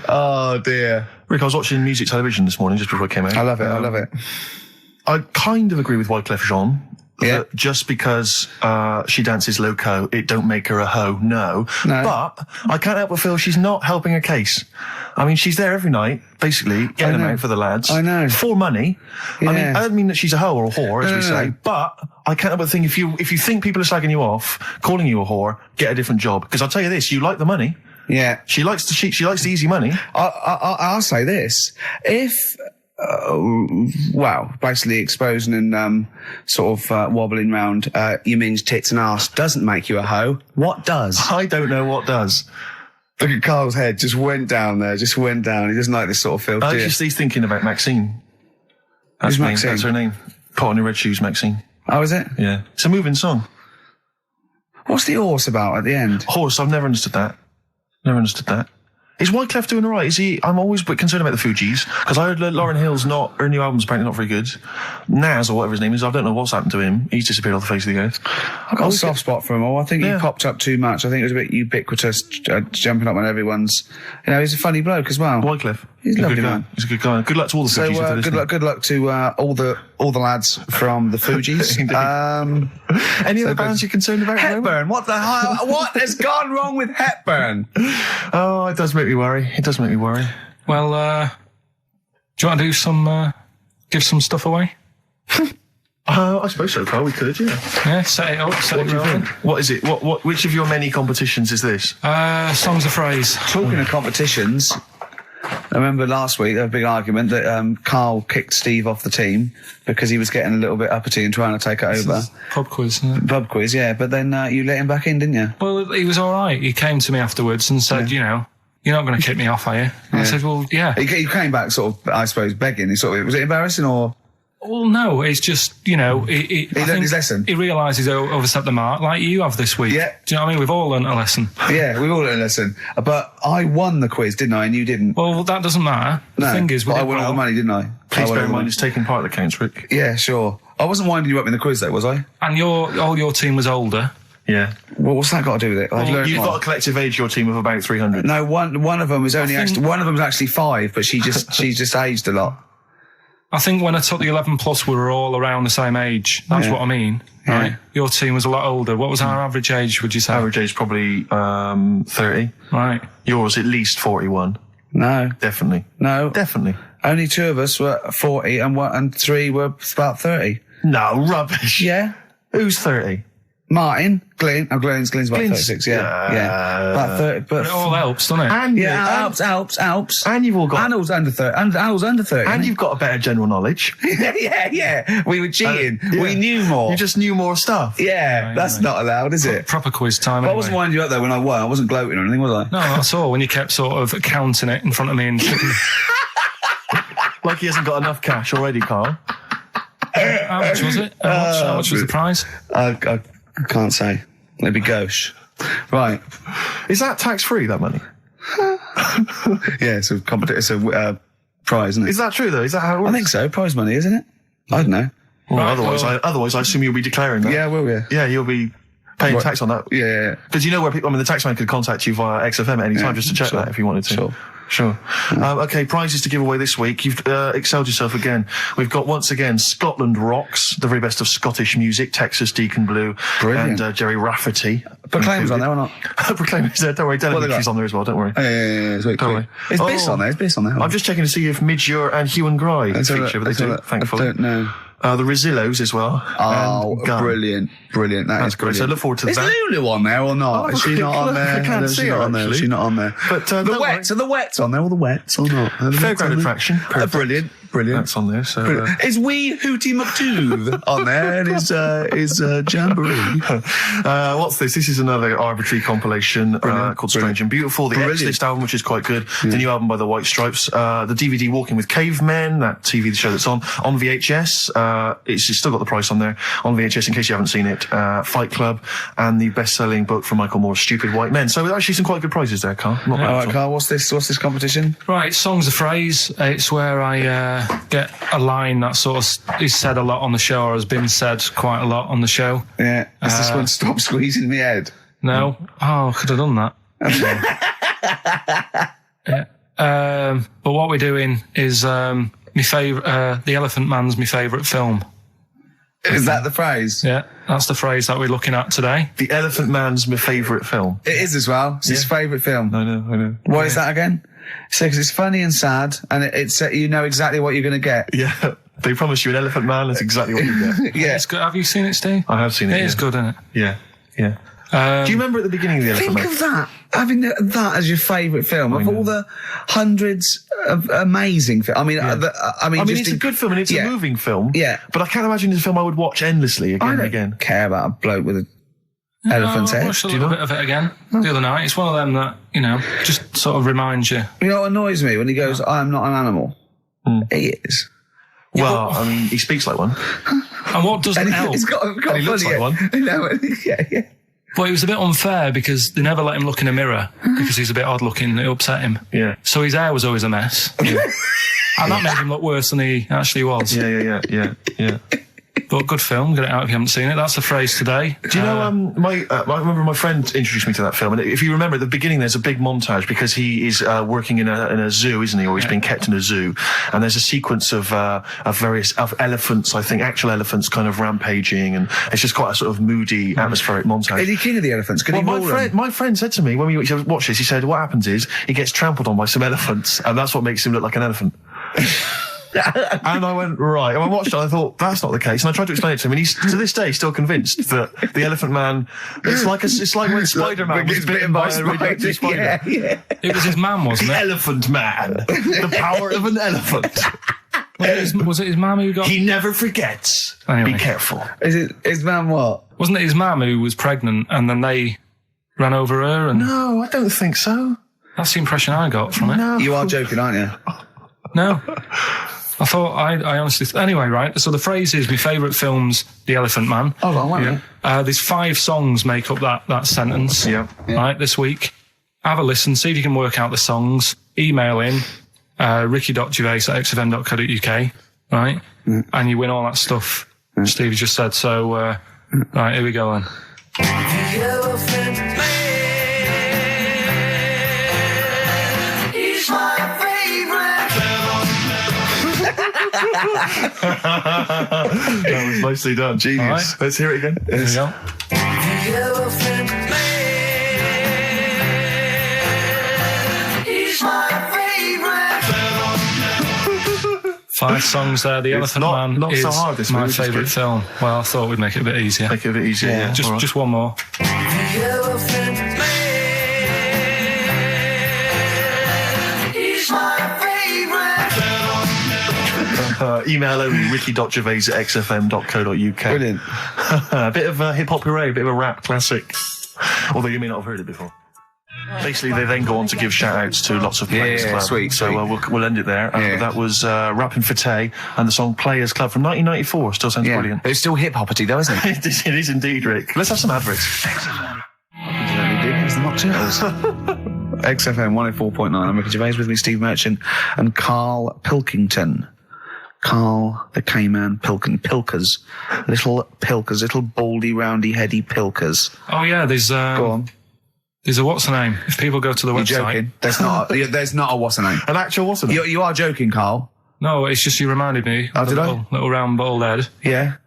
Oh, dear. Rick, I was watching music television this morning just before I came out. I love it. I kind of agree with Wyclef Jean. Yeah. That just because she dances loco, it don't make her a hoe. No. But I can't help but feel she's not helping her case. I mean, she's there every night, basically, getting them out for the lads. I know. For money. Yeah. I mean, I don't mean that she's a hoe or a whore, as we say, but I can't help but think if you think people are slagging you off, calling you a whore, get a different job. Because I'll tell you this, you like the money. Yeah. She likes the easy money. I'll say this. If... basically exposing and sort of wobbling round your minge, tits and arse doesn't make you a hoe. What does? I don't know what does. Look at Carl's head, just went down there, He doesn't like this sort of filth, do you? He's thinking about Maxine. That's Who's Maxine? That's her name. Pot on your red shoes, Maxine. Oh, is it? Yeah. It's a moving song. What's the horse about at the end? Horse, I've never understood that. Is Wyclef doing all right? Is he? I'm always a bit concerned about the Fugees, because I heard Lauryn Hill's her new album's apparently not very good. Nas, or whatever his name is, I don't know what's happened to him. He's disappeared off the face of the earth. I've got a soft spot for him all. I think he popped up too much. I think it was a bit ubiquitous, jumping up on everyone's... he's a funny bloke as well. Wyclef. He's a lovely man. He's a good guy. Good luck to all the Fugees. So, good luck to all the lads from the Fugees. Any other bands you're concerned about? Hepburn. What the hell? What has gone wrong with Hepburn? Oh, it does make me worry. Well, do you want to do some, give some stuff away? I suppose so, Carl. We could, yeah. Yeah, set it up, set it rolling. What is it? Which of your many competitions is this? Songs of phrase. Talking of competitions, I remember last week there was a big argument that Carl kicked Steve off the team because he was getting a little bit uppity and trying to take it over. Pub quiz, isn't it? Pub quiz, yeah. But then you let him back in, didn't you? Well, he was all right. He came to me afterwards and said, you're not going to kick me off, are you? And I said, well, yeah. He came back sort of, I suppose, begging. Was it embarrassing or...? Well, no, it's just, he learned his lesson. He realised he's overstepped the mark, like you have this week. Yeah. Do you know what I mean? We've all learnt a lesson. Yeah, we've all learned a lesson. But I won the quiz, didn't I? And you didn't. Well, that doesn't matter. No, the thing is, I won all the money, didn't I? Please bear in mind it's taking part that counts, Rick. Yeah, sure. I wasn't winding you up in the quiz, though, was I? And all your team was older. Yeah. Well, what's that got to do with it? You've got a collective age, your team, of about 300. No, one of them was only one of them's actually 5, but she just aged a lot. I think when I took the 11 plus, we were all around the same age. That's what I mean, right? Your team was a lot older. What was our average age, would you say? Average age probably 30. Right. Yours at least 41. No. Definitely. No. Definitely. Only 2 of us were 40 and 3 were about 30. No, rubbish. Yeah. Who's 30? Martin, Glenn's about 36, yeah. About 30, but it all helps, doesn't it? And helps. And you've all got... Arnold's under 30. Arnold's under 30. And you've got a better general knowledge. yeah. We were cheating. We knew more. You just knew more stuff. Yeah, that's not allowed, is it? Proper quiz time, I wasn't winding you up, though, when I won. I wasn't gloating or anything, was I? No, that's all. When you kept sort of counting it in front of me and... Like he hasn't got enough cash already, Carl. How much was it? How much was the prize? I can't say. It'd be gauche. Right. Is that tax-free, that money? Yeah, it's a prize, isn't it? Is that true, though? Is that how it works? I think so. Prize money, isn't it? I don't know. Well, otherwise, I assume you'll be declaring that. Yeah, I will, yeah. Yeah, you'll be paying tax on that. Yeah. Because you know where people... I mean, the taxman could contact you via XFM at any time just to check that if you wanted to. Sure. Okay, prizes to give away this week. You've excelled yourself again. We've got, once again, Scotland Rocks, the very best of Scottish music, Texas Deacon Blue, brilliant. And Jerry Rafferty. Proclaim's on there or not? Proclaim's there, don't worry. Delegate's on there as well, don't worry. Yeah, don't worry. Is Biss on there? Is Biss on there? I'm just checking to see if Midge and Hugh and Gry feature, but they do, thankfully. I don't know. The Rizillos as well. Oh, brilliant. That's great. So I look forward to that. Is Lulu on there or not? Is she not on there? I can't see her, actually. Is she not on there? But the Wets, are the Wets on there? All the Wets or not? Fairground attraction. Brilliant. Brilliant. That's on there. So Is Wee Hootie McTooth on there and his Jamboree? what's this? This is another arbitrary compilation called Strange and Beautiful. The X-List album, which is quite good. The new album by the White Stripes. The DVD Walking with Cavemen, that TV show that's on VHS. It's still got the price on there on VHS in case you haven't seen it. Fight Club and the best-selling book from Michael Moore's Stupid White Men. So actually some quite good prizes there, Carl. Not bad All at right, all. Carl, what's this competition? Right, Song's a Phrase. It's where I get a line that sort of is said a lot on the show or has been said quite a lot on the show. Yeah. Is this one Stop Squeezing Me Head? No? Oh, I could have done that. Yeah. But what we're doing is my favourite, The Elephant Man's my favourite film. Is that the phrase? Yeah, that's the phrase that we're looking at today. The Elephant Man's my favourite film. It is as well. It's his favourite film. I know. What is that again? So, because it's funny and sad, and it's you know exactly what you're going to get. Yeah. They promise you an Elephant Man. That's exactly what you get. Yeah. It's good. Have you seen it, Steve? I have seen it. It is good, isn't it? Yeah. Do you remember at the beginning of the Elephant Think Man? of that. Having that as your favourite film of all the hundreds of amazing films. I mean, I mean, it's a good film and it's a moving film. Yeah. But I can't imagine it's a film I would watch endlessly again I and don't again. care about a bloke with an elephant's I head. watched a little bit of it again the other night. It's one of them that, just sort of reminds you. You know what annoys me when he goes, "I am not an animal." He is. Well, I mean, he speaks like one. And what doesn't And help? he's got And he looks like one. No, yeah. Well, it was a bit unfair because they never let him look in a mirror because he's a bit odd looking. It upset him. Yeah. So his hair was always a mess. And that made him look worse than he actually was. Yeah. But good film. Get it out if you haven't seen it. That's the phrase today. Do you know, I remember my friend introduced me to that film, and if you remember at the beginning, there's a big montage because he is working in a zoo, isn't he? Or he's being kept in a zoo, and there's a sequence of various elephants, I think, actual elephants kind of rampaging, and it's just quite a sort of moody, atmospheric montage. Is he king of the elephants? Can he rule them? My friend said to me when we watched this, he said, what happens is he gets trampled on by some elephants, and that's what makes him look like an elephant. And I went, right. And I watched it and I thought, that's not the case. And I tried to explain it to him, and he's, to this day, still convinced that the Elephant Man, it's like when Spider-Man was bitten by a radioactive spider. Yeah. It was his mum, wasn't The it? Elephant Man. The power of an elephant. Was it his mum who got... He never forgets. Anyway. Be careful. Is it his man what? Wasn't it his mum who was pregnant and then they ran over her? And No, I don't think so. that's the impression I got from it. No. You are joking, aren't you? No. I thought, I honestly... Anyway, right, so the phrase is, my favourite film's The Elephant Man. Hold on, wait a minute. There's 5 songs make up that sentence. Yeah. Right, this week. Have a listen, see if you can work out the songs. Email in, ricky.gervais@xfm.co.uk, right? And you win all that stuff Steve just said. So, right, here we go then. That was nicely done. Genius. Right. Let's hear it again. Here we go. 5 songs there. The Elephant Man not is so hard, this my one, which is favourite good. film. Well, I thought we'd make it a bit easier. Make it a bit easier. Yeah. All right. Just one more. Email only ricky.gervais@xfm.co.uk. Brilliant. A bit of hip hop hooray, a bit of a rap classic. Although you may not have heard it before. Basically, they then go on to give shout-outs to lots of Players Yeah, Club. sweet. So we'll end it there. That was Rapping for Tay and the song Players Club from 1994. Still sounds brilliant. It's still hip-hoppity though, isn't it? It is indeed, Rick. Let's have some adverts. It was the Mock Turtles. XFM 104.9. I'm Ricky Gervais, with me Steve Merchant and Karl Pilkington. Karl the K-Man Pilkers. Little Pilkers, little baldy, roundy, heady Pilkers. Oh, yeah, there's... Go on. There's a what's the name? If people go to the You're website... joking. There's not a what's the name. An actual what's it? You are joking, Karl. No, it's just you reminded me. Oh, of the did I? little round bald head. Yeah.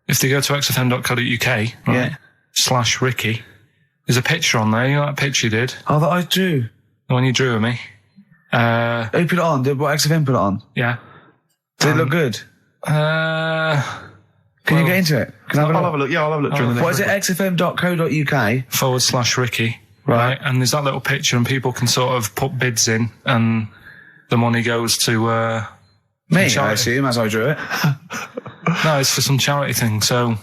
If they go to xfm.co.uk, right, Yeah. /Ricky, there's a picture on there. You know that picture you did? Oh, that I drew. The one you drew of me? Who put it on? Did what XFM put it on? Yeah. Did it look good? Can you get into it? Can I I'll have a look. Yeah, I'll have a look during the What next is it? xfm.co.uk. /Ricky. Right. And there's that little picture and people can sort of put bids in and the money goes to Me, I Charity. assume, as I drew it. No, it's for some charity thing. So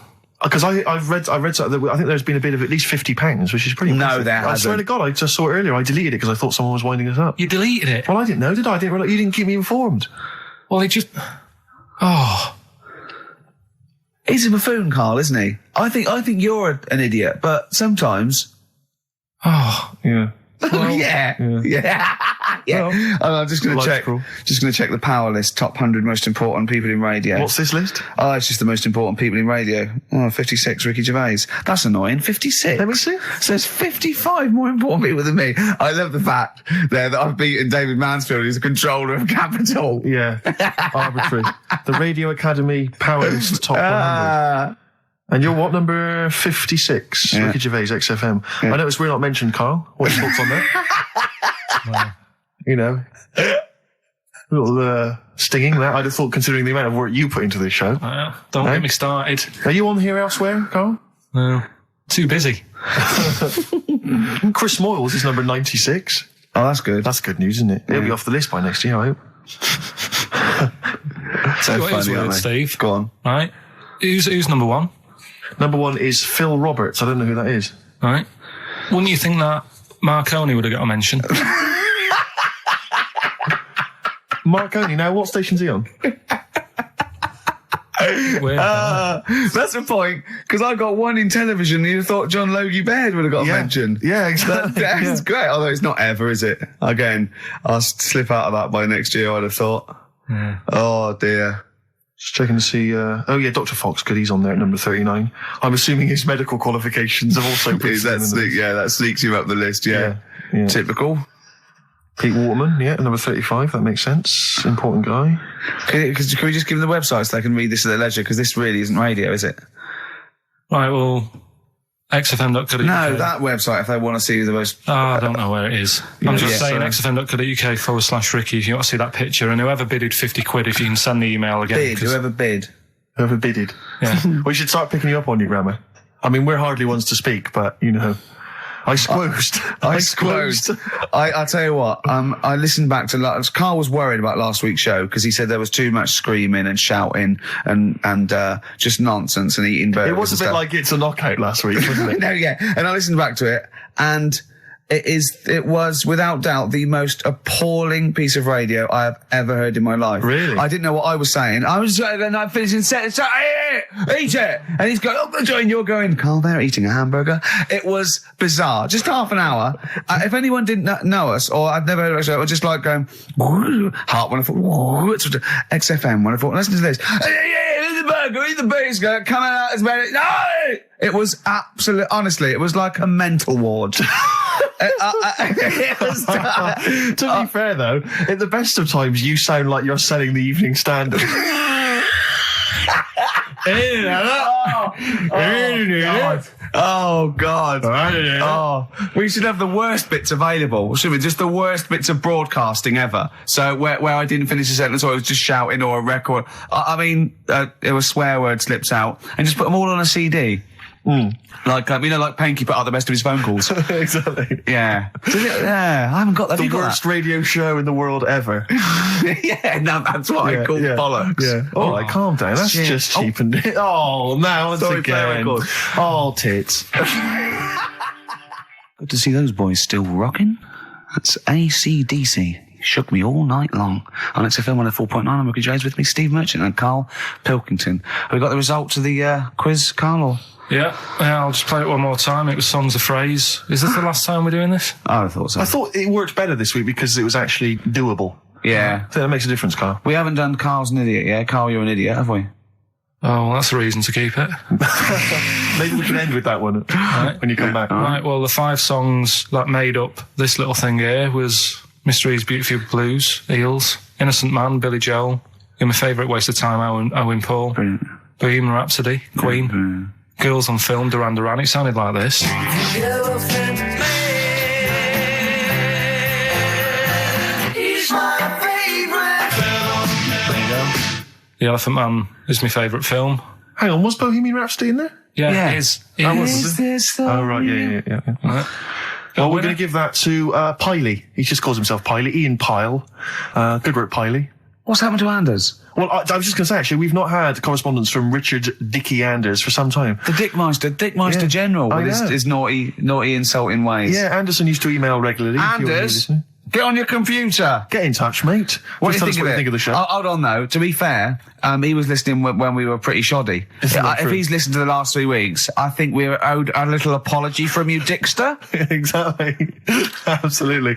Because I've read something that I think there's been a bid of at least £50, which is pretty No, impressive. there I swear hasn't. to God, I just saw it earlier. I deleted it because I thought someone was winding us up. you deleted it. Well, I didn't know, did I? I didn't realize you didn't keep me informed. Well, it just. Oh. He's a buffoon, Carl, isn't he? I think you're an idiot, but sometimes. Oh. Yeah. Yeah. Well, I'm just going to check. logical. Just going to check the power list. Top 100 most important people in radio. What's this list? Oh, it's just the most important people in radio. Oh, 56, Ricky Gervais. That's annoying. 56. Let me see. So there's 55 more important people than me. I love the fact there that I've beaten David Mansfield, who's the controller of Capital. Yeah. Arbitrary. The Radio Academy Power List Top 100. Ah. And you're what, number 56? Yeah. Ricky Gervais, XFM. I noticed we're not mentioned, Carl. What's your thoughts on that? You know. A little stinging that. I'd have thought, considering the amount of work you put into this show. Don't get me started. Are you on here elsewhere, Carl? No. Too busy. Chris Moyles is number 96. Oh, that's good. That's good news, isn't it? He'll be off the list by next year, I hope. so What is funny, word, aren't they? Steve? Go on. Right. Who's number one? Number 1 is Phil Roberts. I don't know who that is. Right. Wouldn't you think that Marconi would have got a mention? Marconi, now what station's he on? Weird, That's the point, because I got one in television and you thought John Logie Baird would have got mentioned. Yeah, exactly. That's great, although it's not ever, is it? Again, I'll slip out of that by next year, I'd have thought. Yeah. Oh, dear. Just checking to see. Oh yeah, Dr. Fox, good. He's on there at number 39. I'm assuming his medical qualifications have also put him in That sneaks you up the list, yeah. Yeah. Typical. Pete Waterman, yeah, number 35. That makes sense. Important guy. Can we just give them the website so they can read this at their leisure? Because this really isn't radio, is it? Right, well, xfm.co.uk. No, that website, if they want to see the most... Oh, I don't know where it is. I'm just saying so- xfm.co.uk/Ricky if you want to see that picture. And whoever bidded £50, if you can send the email again. Bid, whoever bid. Whoever bidded. Yeah. We should start picking you up on your grammar. I mean, we're hardly ones to speak, but, you know. I squoosed. I tell you what, I listened back to Carl was worried about last week's show because he said there was too much screaming and shouting and just nonsense and eating burgers. It was a and bit stuff. like It's a Knockout last week, wasn't it? No, yeah. And I listened back to it and it was without doubt the most appalling piece of radio I have ever heard in my life. Really? I didn't know what I was saying. I was not finishing set. Eat it! And he's going, oh, Joy, and you're going, Carl, they're eating a hamburger. It was bizarre. Just half an hour. If anyone didn't know us, or I'd never heard of us, I was just like going, heart when I thought, XFM when I thought, listen to this. Eat the burger, eat the beans, coming out as many. No! It was honestly, it was like a mental ward. To be fair, though, at the best of times, you sound like you're selling the Evening Standard. Oh God! Oh, we should have the worst bits available, shouldn't we? Just the worst bits of broadcasting ever. So where I didn't finish a sentence or I was just shouting or a record. I mean, there was swear word slips out, and just put them all on a CD. Like like Panky put out the best of his phone calls. Exactly. Yeah. Yeah, I haven't got that. The worst radio show in the world ever. Yeah, no, that's what I call bollocks. Yeah. All right, calm down. That's Shit. just cheapened it. Oh, now once Sorry, play again. record. Oh, tits. Good to see those boys still rocking. That's AC/DC. Shook me all night long. On XFM 104.9, I'm Ricky Gervais, with me, Steve Merchant and Karl Pilkington. Have we got the results of the quiz, Karl? Or? Yeah, I'll just play it one more time. It was Songs of Phrase. Is this the last time we're doing this? I thought so. I thought it worked better this week because it was actually doable. Yeah. I think that makes a difference, Carl. We haven't done Carl's an idiot yet. Carl, you're an idiot, have we? Oh, well, that's a reason to keep it. Maybe we can end with that one when you come back. Right, well, the 5 songs that made up this little thing here was Mystery's Beautiful Blues, Eels, Innocent Man, Billy Joel, You're My Favourite Waste of Time, Owen Paul, Brilliant. Bohemian Rhapsody, Queen, Girls on Film, Duran Duran. It sounded like this. The Elephant Man is my favourite film. Hang on, was Bohemian Rhapsody in there? Yeah, it is. Oh, right, yeah. Right. Well, we're going to give that to Piley. He just calls himself Piley. Ian Pyle. Good work, Piley. What's happened to Anders? Well, I was just going to say, actually, we've not had correspondence from Richard Dickie Anders for some time. The Dickmeister General I with know. his naughty, insulting ways. Yeah, Anderson used to email regularly. If you're Anders, listening. get on your computer. Get in touch, mate. What Just do tell you us think what of you it? think of the show. Hold on, though. To be fair, he was listening when we were pretty shoddy. Isn't that If true? he's listened to the last 3 weeks, I think we're owed a little apology from you, Dickster. Exactly. Absolutely.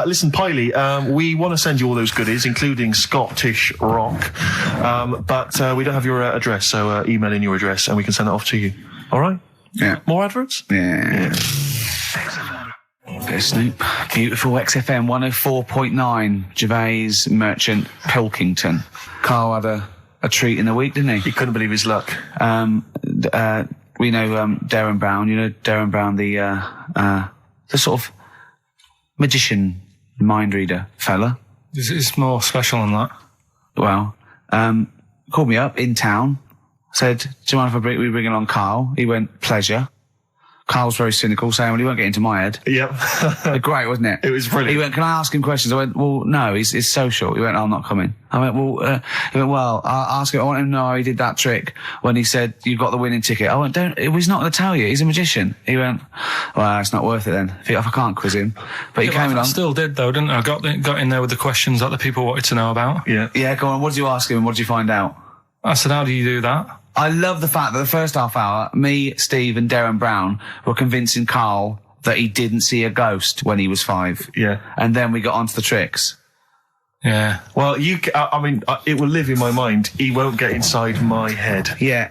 Listen, Piley, we want to send you all those goodies, including Scottish rock. But we don't have your address, so email in your address and we can send that off to you. All right? Yeah. More adverts? Yeah. Bit of Snoop. Beautiful XFM 104.9. Gervais, Merchant, Pilkington. Carl had a treat in the week, didn't he? He couldn't believe his luck. We know Darren Brown. You know Darren Brown, the sort of magician, mind reader fella. It's more special than that. Well, called me up in town, said, do you mind if we bring along Carl? He went, pleasure. Carl's very cynical, saying, well, he won't get into my head. Yep. Great, wasn't it? It was brilliant. He went, can I ask him questions? I went, well, no, he's social. He went, I'm not coming. I went, well, I'll ask him. I want him to know how he did that trick when he said, you've got the winning ticket. I went, he's not going to tell you. He's a magician. He went, well, it's not worth it then. If I can't quiz him. But he came I along. still did, though, didn't I? Got in there with the questions that the people wanted to know about. Yeah. Yeah, go on. What did you ask him and what did you find out? I said, how do you do that? I love the fact that the first half hour, me, Steve and Darren Brown were convincing Carl that he didn't see a ghost when he was 5. Yeah. And then we got onto the tricks. Yeah. Well, it will live in my mind. He won't get inside my head. Yeah.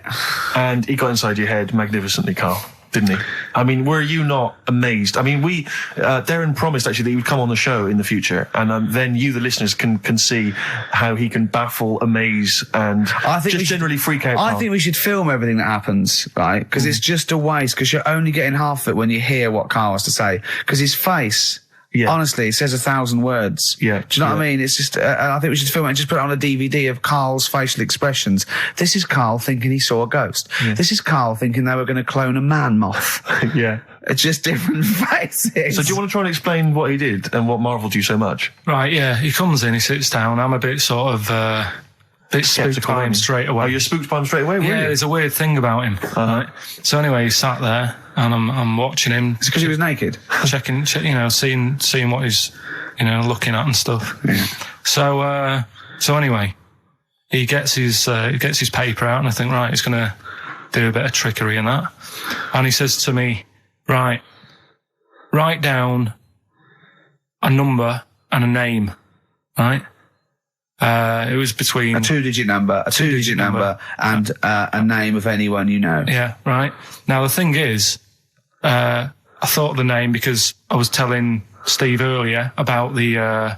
And he got inside your head magnificently, Carl, didn't he? I mean, were you not amazed? I mean, Darren promised actually that he would come on the show in the future, and then you, the listeners, can see how he can baffle, amaze, and generally freak out. I think we should film everything that happens, right? Because it's just a waste, because you're only getting half of it when you hear what Carl has to say. Because his face... Yeah. Honestly, it says 1,000 words. Yeah. Do you know what I mean? It's just, I think we should film it and just put it on a DVD of Carl's facial expressions. This is Carl thinking he saw a ghost. Yeah. This is Carl thinking they were going to clone a man moth. Yeah. It's just different faces. So do you want to try and explain what he did and what marvelled you so much? Right, yeah. He comes in, he sits down. I'm a bit sort of, bit spooked by him straight away. Oh, you're spooked by him straight away, were you? Yeah, there's a weird thing about him. Right? So anyway, he sat there, and I'm watching him. It's because he was naked. Checking, seeing what he's, looking at and stuff. Yeah. So anyway, he gets his paper out, and I think, right, he's going to do a bit of trickery and that. And he says to me, right, write down a number and a name, right? It was between a two-digit number, and a name of anyone you know. Yeah, right. Now the thing is, I thought of the name because I was telling Steve earlier about the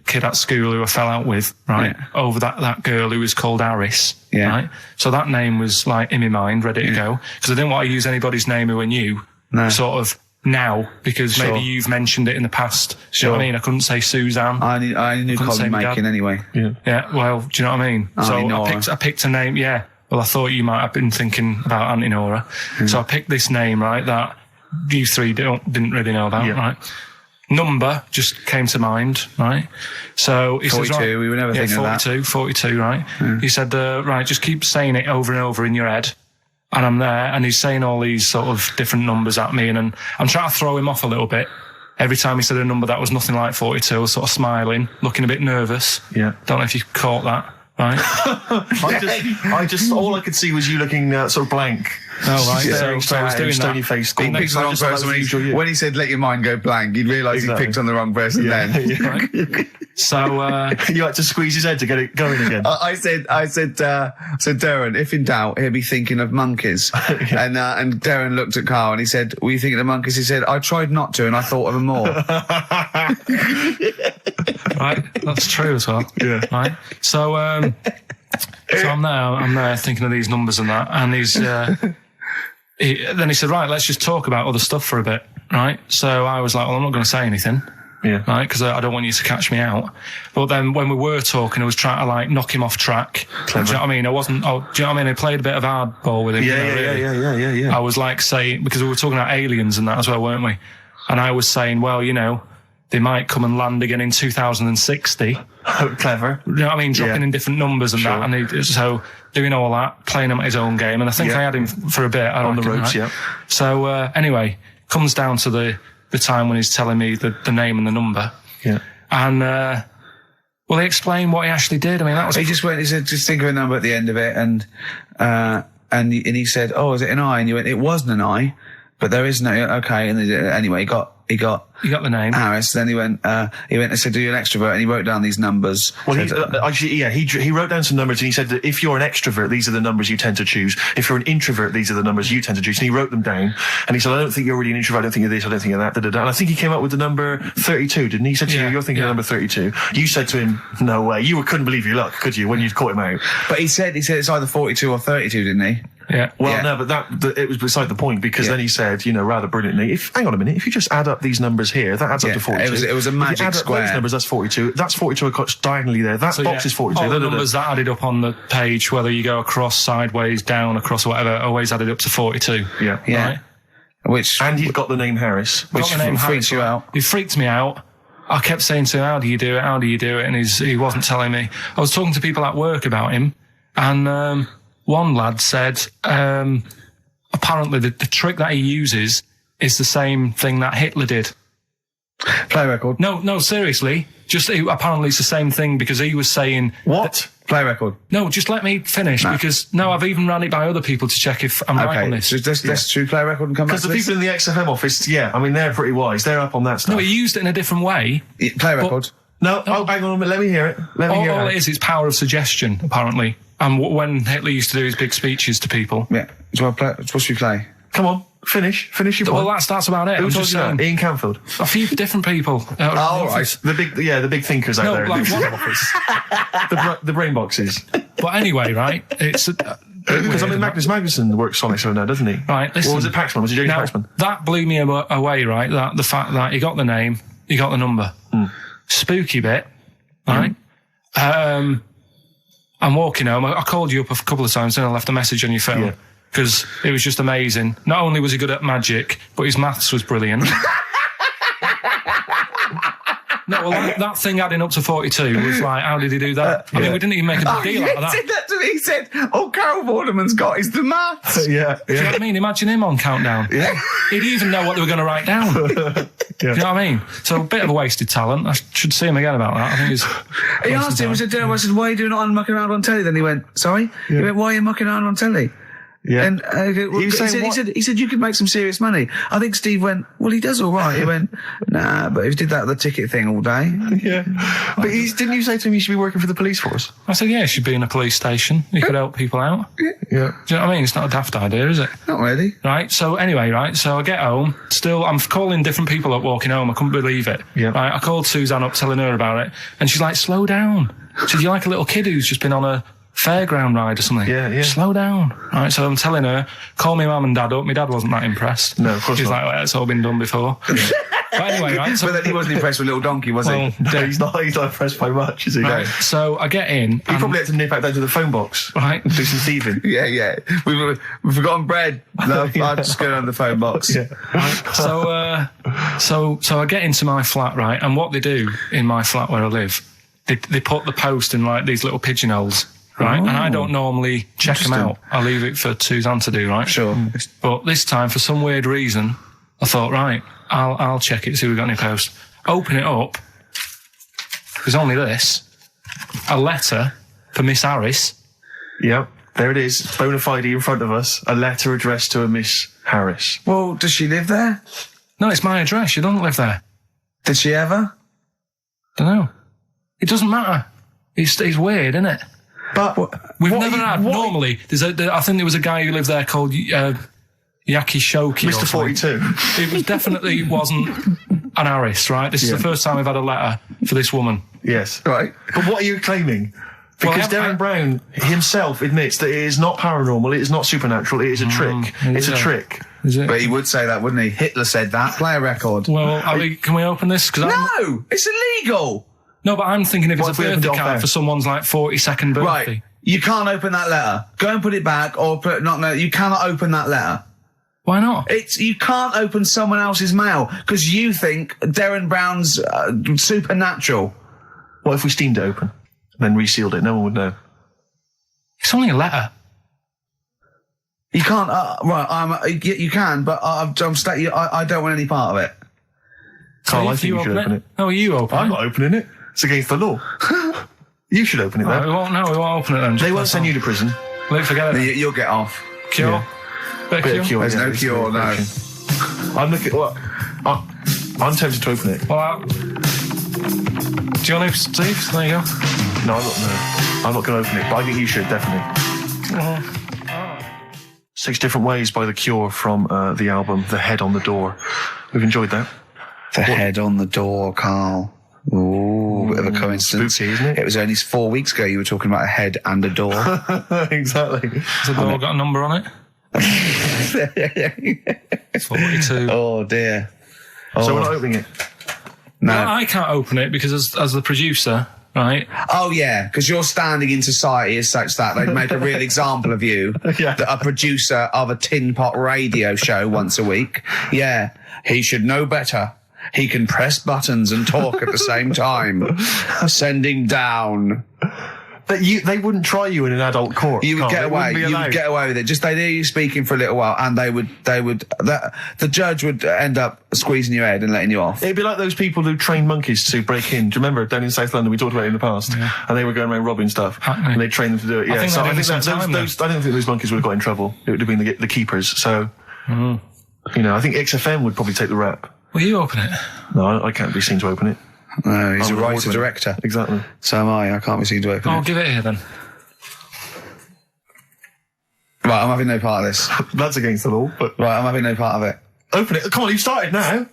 kid at school who I fell out with, right? Yeah. Over that girl who was called Aris, yeah. Right? So that name was like in my mind, ready to go, because I didn't want to use anybody's name who I knew, sort of. Now, because maybe you've mentioned it in the past. Sure. Do you know what I mean? I couldn't say Suzanne. I knew Colin Makin anyway. Yeah. Yeah, well, do you know what I mean? So I picked a name, yeah. Well, I thought you might have been thinking about Auntie Nora. So I picked this name, right, that you three didn't really know about, right? Number just came to mind, right? So he 42, says, right, we were never thinking of that. 42, right? Yeah. He said, right, just keep saying it over and over in your head. And I'm there, and he's saying all these sort of different numbers at me, and I'm trying to throw him off a little bit. Every time he said a number that was nothing like 42, I was sort of smiling, looking a bit nervous. Yeah. Don't know if you caught that, right? I just, all I could see was you looking sort of blank. Oh, right. Yeah, So I was doing stony that. faced. He picked the wrong person when he said let your mind go blank. You'd realise he picked on the wrong person then. Yeah. Right. So you had to squeeze his head to get it going again. I said, Darren, if in doubt, he'll be thinking of monkeys. And Darren looked at Carl and he said, were you thinking of monkeys? He said, I tried not to and I thought of them more. Right, that's true as well. Yeah. Right. So I'm there thinking of these numbers and that, and then he said, right, let's just talk about other stuff for a bit, right? So I was like, well, I'm not going to say anything. Yeah. Right, because I don't want you to catch me out. But then when we were talking, I was trying to like knock him off track. Clever. Do you know what I mean? Do you know what I mean? I played a bit of hardball with him. Yeah. I was like saying, because we were talking about aliens and that as well, weren't we? And I was saying, well, they might come and land again in 2060. Clever. You know what I mean? Dropping Yeah. in different numbers and Sure. that. And so doing all that, playing him at his own game. And I think Yeah. I had him for a bit. On the ropes, yeah. So anyway, comes down to the time when he's telling me the name and the number. Yeah. And well, he explained what he actually did. I mean, that was He just went. He said, "Just think of a number at the end of it," and he said, "Oh, is it an I?" And you went, "It wasn't an I, but there is no okay." And anyway, he got you got the name. Harris. Then he went. I said, "Do you an extrovert?" And he wrote down these numbers. Well, he wrote down some numbers and he said that if you're an extrovert, these are the numbers you tend to choose. If you're an introvert, these are the numbers you tend to choose. And he wrote them down and he said, I don't think you're really an introvert. I don't think you're this. I don't think you're that. And I think he came up with the number 32, didn't he? He said to you, you're thinking of number 32. You said to him, no way. You couldn't believe your luck, could you, when you'd caught him out? But he said it's either 42 or 32, didn't he? Yeah. Well, Yeah. no, but it was beside the point because then he said, rather brilliantly, hang on a minute, if you just add up these numbers here, that adds up to 42. It was a If you magic add up square. those numbers, that's 42. That's 42 across diagonally there. That box is 42. All the numbers that added up on the page, whether you go across, sideways, down, across, whatever, always added up to 42. Yeah. Yeah. Right? Which And he's got the name Harris. which Got the name freaks Harris, you right? out. It freaked me out. I kept saying to him, how do you do it? How do you do it? And he wasn't telling me. I was talking to people at work about him, and one lad said, apparently the trick that he uses is the same thing that Hitler did. Play record. No, seriously. Apparently it's the same thing because he was saying... What? Play record. No, just let me finish because I've even ran it by other people to check if I'm right on Okay, this. so let's true play record and come back Because to the this. people in the XFM office, they're pretty wise. They're up on that stuff. No, he used it in a different way. Play record. No, hang on a minute. Let me hear it. All it is power of suggestion, apparently. And when Hitler used to do his big speeches to people. Yeah. So what should we play? Come on, finish your point. Well, that's about it. Who I'm told just you that? saying. Ian Canfield. A few different people. Oh, right. The big thinkers out No, there. like in the one- XFM office. The brain boxes. But anyway, right? It's Because Magnus Magnuson works Sonic so now, doesn't he? right. Listen. Or was it Paxman? Was it James Now, Paxman? that blew me away, right? That the fact that he got the name, he got the number. Spooky bit, right? I'm walking home. I called you up a couple of times and I left a message on your phone. Yeah. Because it was just amazing. Not only was he good at magic, but his maths was brilliant. No, well, that thing adding up to 42 was like, how did he do that? I mean, we didn't even make a big deal out of He said that. that to me. He said, "Oh, Carol Vorderman's got is the maths." Yeah. Do you know what I mean? Imagine him on Countdown. Yeah. He'd even know what they were going to write down. Do you know what I mean? So a bit of a wasted talent. I should see him again about that. I think he's... He asked him, I said, "Why are you doing it on mucking around on telly?" Then he went, "Sorry?" He went, "Why are you mucking around on telly?" Yeah. And he said you could make some serious money. I think Steve went, "Well, he does all right." He went, "Nah, but if he did that the ticket thing all day." Yeah. But didn't you say to him you should be working for the police force? I said, yeah, he should be in a police station. He could help people out. Yeah. Do you know what I mean? It's not a daft idea, is it? Not really. Right, so anyway, right, so I get home, still, I'm calling different people up walking home, I couldn't believe it. Yeah. Right, I called Suzanne up telling her about it, and she's like, slow down. She said, you're like a little kid who's just been on a fairground ride or something. Yeah. Slow down. Right, so I'm telling her, call my mum and dad up. My dad wasn't that impressed. No, of course She's not. like, well, it's all been done before. But anyway, right, so... But then he wasn't impressed with Little Donkey, was well, he? No, he's not impressed by much, is he? right, so I get in, He probably had to nip out down to the phone box. Right. And do some thieving. Yeah. We've forgotten bread. Love, I'll just go down the phone box. Yeah. So I get into my flat, right, and what they do in my flat where I live, they put the post in like these little pigeonholes, right, and I don't normally check them out. I leave it for Suzanne to do, right? Sure. But this time, for some weird reason, I thought, right, I'll check it, see if we've got any post. Open it up. There's only this. A letter for Miss Harris. Yep. There it is. Bona fide in front of us. A letter addressed to a Miss Harris. Well, does she live there? No, it's my address. She doesn't live there. Did she ever? Don't know. It doesn't matter. It's weird, isn't it? But We've never had. Normally, I think there was a guy who lived there called Yaki Shoki. Mr. 42. It was definitely wasn't an Harris, right? This is the first time we've had a letter for this woman. Yes. Right. But what are you claiming? Because Well, Darren Brown himself admits that it is not paranormal, it is not supernatural, it is a trick. It's a trick. Is it? But he would say that, wouldn't he? Hitler said that. Play a record. Well, can we open this? No! It's illegal! No, but I'm thinking if What it's if a we opened it birthday off card air? for someone's like 42nd birthday. Right. You can't open that letter. Go and put it back, or you cannot open that letter. Why not? You can't open someone else's mail because you think Darren Brown's supernatural. What if we steamed it open, then resealed it? No one would know. It's only a letter. You can't. You can, but I don't want any part of it. Carl, I if think you should open it. No, you open I'm it. not opening it. It's against the law. You should open it, Right, though. we won't open it then. They won't send you to prison. Wait, forget it. You'll get off. Cure? Yeah. Bit of cure? There's no it's cure, no. version. I'm looking. Well, I'm tempted to open it. Well, do you want to, Steve? There you go. No, I'm not going to open it, but I think you should, definitely. 6 Different Ways by The Cure from the album The Head on the Door. We've enjoyed that. The head on the door, Carl. Ooh, bit of a coincidence. Spooky, isn't it? It was only 4 weeks ago you were talking about a head and a door. Exactly. Has the door got a number on it? 42. Oh, dear. So we're not opening it. No. Well, I can't open it because as the producer, right? Oh, yeah, because your standing in society is such that they'd make a real example of you. Yeah. A producer of a tin pot radio show once a week. Yeah, he should know better. He can press buttons and talk at the same time. Sending down. But they wouldn't try you in an adult court. You would Carl. get They away. wouldn't be You allowed. would get away with it. Just they hear you speaking for a little while, and the judge would end up squeezing your head and letting you off. It'd be like those people who train monkeys to break in. Do you remember down in South London? We talked about it in the past, and they were going around robbing stuff, and they trained them to do it. Yeah, think so they I did think some time I don't think those monkeys would have got in trouble. It would have been the keepers. So, I think XFM would probably take the rap. Will you open it? No, I can't be seen to open it. No, he's I'm a an writer award-winner. director. Exactly. So am I. I can't be seen to open I'll it. give it here then. Right, I'm having no part of this. That's against the law. But Right, I'm having no part of it. open it. Come on, you've started now.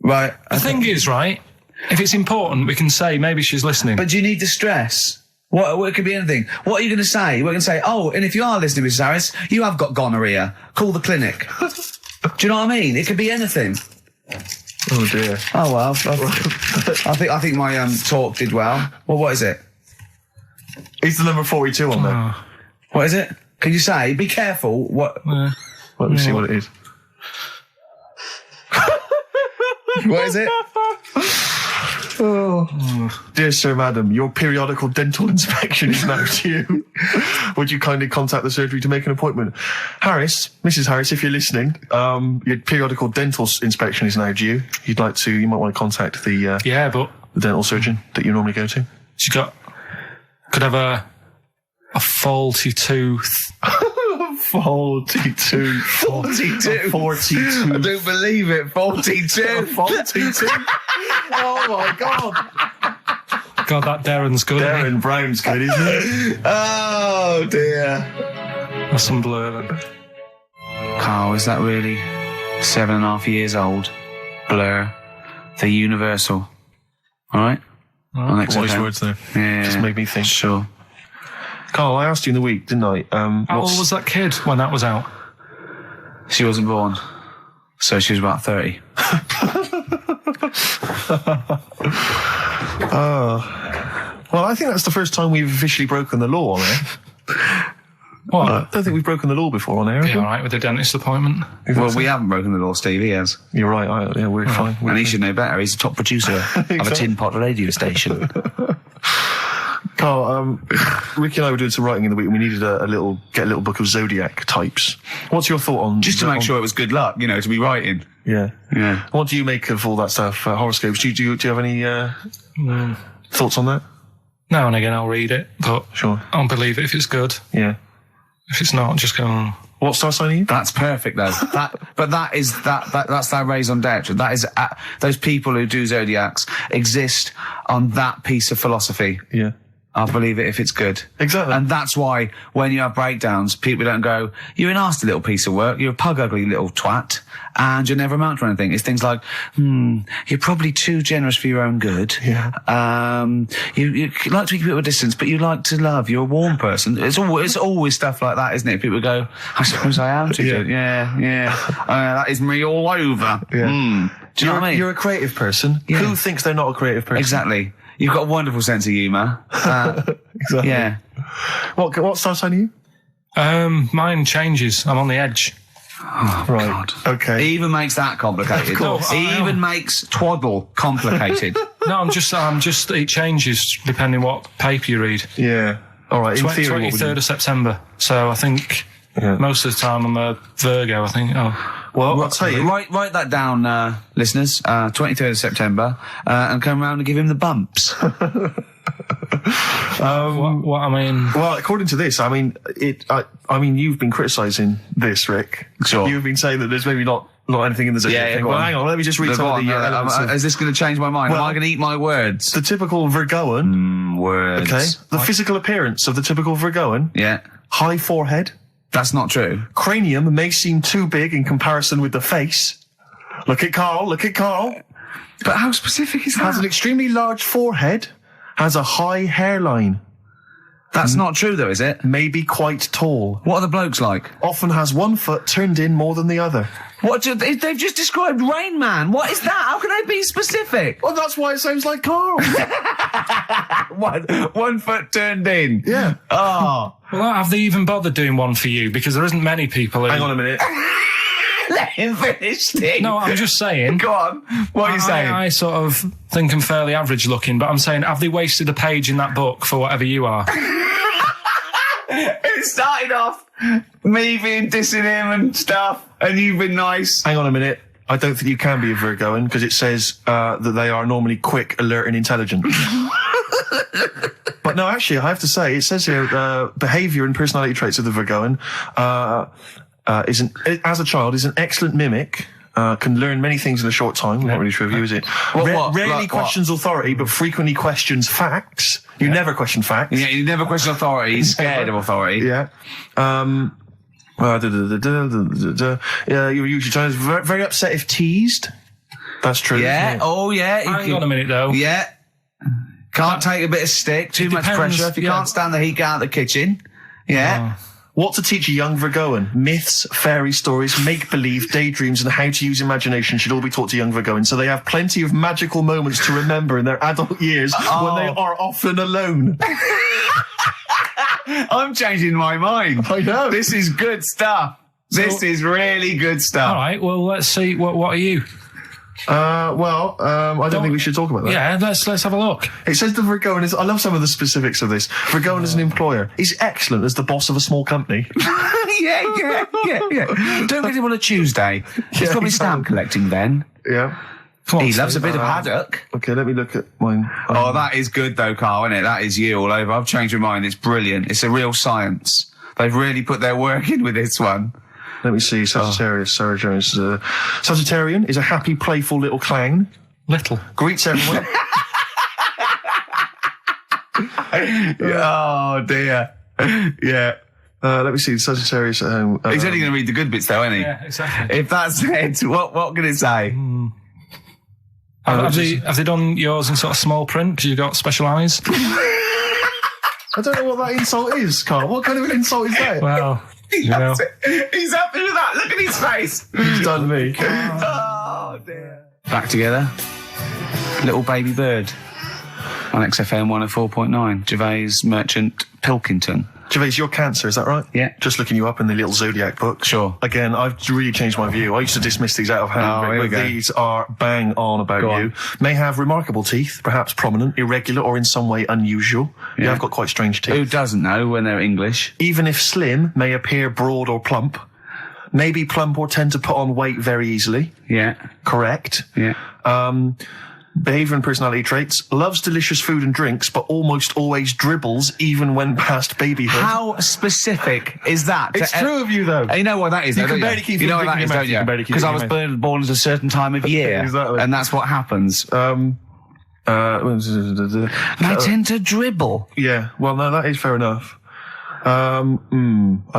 Right. The thing is, right, if it's important, we can say maybe she's listening. But do you need to stress? What it could be anything. What are you going to say? We're going to say, oh, and if you are listening, Mrs. Harris, you have got gonorrhea. Call the clinic. Do you know what I mean? It could be anything. Oh dear. Oh well. I think my talk did well. Well, what is it? Is the number 42 on there? What is it? Can you say? Be careful. What? Let me see what it is. What is it? Dear Sir, Madam, your periodical dental inspection is now due. Would you kindly contact the surgery to make an appointment? Harris, Mrs. Harris, if you're listening, your periodical dental inspection is now due. You might want to contact the but the dental surgeon that you normally go to. she could have a faulty tooth. 42. 42. 42. I don't believe it. 42. 42. Oh my God. God, that Darren's good. isn't he? Darren Brown's good, isn't it? Oh dear. That's some blur then. Carl, is that really 7.5 years old? Blur. The Universal. Alright? On Wise XFM. words there. Yeah. Just made me think. Sure. Carl, I asked you in the week, didn't I? How old was that kid when that was out? She wasn't born. So she was about 30. Well, I think that's the first time we've officially broken the law on air. What? I don't think we've broken the law before on air. have Be we? all right with the dentist appointment. Well, we haven't broken the law, Steve. He has. You're right. We're fine. And he should know better. He's a top producer of a tin pot radio station. Carl, Ricky and I were doing some writing in the week, and we needed get a little book of zodiac types. What's your thought on Just to make sure it was good luck, to be writing. Yeah. Yeah. What do you make of all that stuff? Horoscopes? Do you have any thoughts on that? Now and again I'll read it, but Sure. I'll believe it if it's good. Yeah. If it's not, just go on. What star sign are you? That's perfect, though. That's their raison d'etre. That is, those people who do zodiacs exist on that piece of philosophy. Yeah. I'll believe it if it's good. Exactly. And that's why when you have breakdowns, people don't go, you're a nasty little piece of work, you're a pug ugly little twat, and you'll never amount to anything. It's things like, you're probably too generous for your own good. Yeah. You like to keep people at a distance, but you like to love. You're a warm person. It's always stuff like that, isn't it? People go, I suppose I am too good. Yeah. That is me all over. Yeah. Do you know what I mean? You're a creative person. Yeah. Who thinks they're not a creative person? Exactly. You've got a wonderful sense of humour. Exactly. Yeah. What star sign are you? Mine changes. I'm on the edge. Oh, Right. God. Okay. He even makes that complicated. Of course. He even makes twaddle complicated. No, I'm just. It changes depending what paper you read. Yeah. All right. In theory, what would 23rd of September. So I think most of the time I'm a Virgo. I think. Well, I'll tell you. Write that down, listeners. 23rd of September, and come round and give him the bumps. What I mean. Well, according to this, I mean, you've been criticising this, Rick. Sure. You've been saying that there's maybe not anything in the zodiac thing. Well, hang on, let me just read some of the elements. Is this going to change my mind? Am I going to eat my words? The typical Virgoan. Words. Okay. The physical appearance of the typical Virgoan. Yeah. High forehead. That's not true. Cranium may seem too big in comparison with the face. Look at Carl. But how specific is that? Has an extremely large forehead. Has a high hairline. That's not true, though, is it? May be quite tall. What are the blokes like? Often has one foot turned in more than the other. They've just described Rain Man. What is that? How can they be specific? Well, that's why it sounds like Carl. One foot turned in. Yeah. Oh. Well, have they even bothered doing one for you? Because there isn't many people. Hang on a minute. Let him finish, Sting. No, I'm just saying. Go on. What are you saying? I sort of think I'm fairly average looking, but I'm saying, have they wasted a page in that book for whatever you are? It started off me being dissing him and stuff, and you've been nice. Hang on a minute. I don't think you can be a Virgoan because it says that they are normally quick, alert, and intelligent. But no, actually, I have to say, it says here, behaviour and personality traits of the Virgoan as a child, is an excellent mimic. Can learn many things in a short time. Not really true of you, is it? Rarely questions authority, but frequently questions facts. You never question facts. Yeah, you never question authority. He's scared of authority. Yeah. You're usually very upset if teased. That's true. Yeah. Oh, yeah. Hang on a minute, though. Yeah. Can't take a bit of stick. Too much pressure. If you can't stand the heat, get out of the kitchen. Yeah. What to teach a young Virgoan? Myths, fairy stories, make-believe, daydreams, and how to use imagination should all be taught to young Virgoans, so they have plenty of magical moments to remember in their adult years when they are often alone. I'm changing my mind. I know. This is good stuff. This is really good stuff. All right, well, let's see. What are you? I don't think we should talk about that. Yeah, let's have a look. It says the Virgoan is... I love some of the specifics of this. Virgoan as an employer. He's excellent as the boss of a small company. Yeah. Don't get him on a Tuesday. He's probably stamp collecting then. Yeah. He loves a bit of haddock. Okay, let me look at mine. Oh, that is good though, Carl, isn't it? That is you all over. I've changed my mind. It's brilliant. It's a real science. They've really put their work in with this one. Let me see. Sagittarius. Sarah Jones. Sagittarian is a happy, playful little clown. Little. Greets everyone. Oh, dear. Yeah. Let me see. Sagittarius at home. He's only going to read the good bits though, isn't he? Yeah, exactly. If that's it, what can it say? Have they done yours in sort of small print? Because you've got special eyes? I don't know what that insult is, Carl. What kind of an insult is that? Well... He's happy with that. Look at his face. He's done me. Oh, dear. Back together. Little baby bird. On XFM 104.9. Gervais, Merchant, Pilkington. Gervais, you're Cancer, is that right? Yeah. Just looking you up in the little zodiac book. Sure. Again, I've really changed my view. I used to dismiss these out of hand. Oh, here we go. These are bang on about you. May have remarkable teeth, perhaps prominent, irregular, or in some way unusual. Yeah. I've got quite strange teeth. Who doesn't know when they're English? Even if slim, may appear broad or plump. May be plump or tend to put on weight very easily. Yeah. Correct. Yeah. Behaviour and personality traits. Loves delicious food and drinks, but almost always dribbles, even when past babyhood. How specific is that? It's true of you, though. You know what that is, though, You can don't barely keep you know food what that in is, your don't mouth. You can barely you? keep Because it I in was your born at a certain time of year. Exactly. And that's what happens. They tend to dribble. Yeah, well, no, that is fair enough. I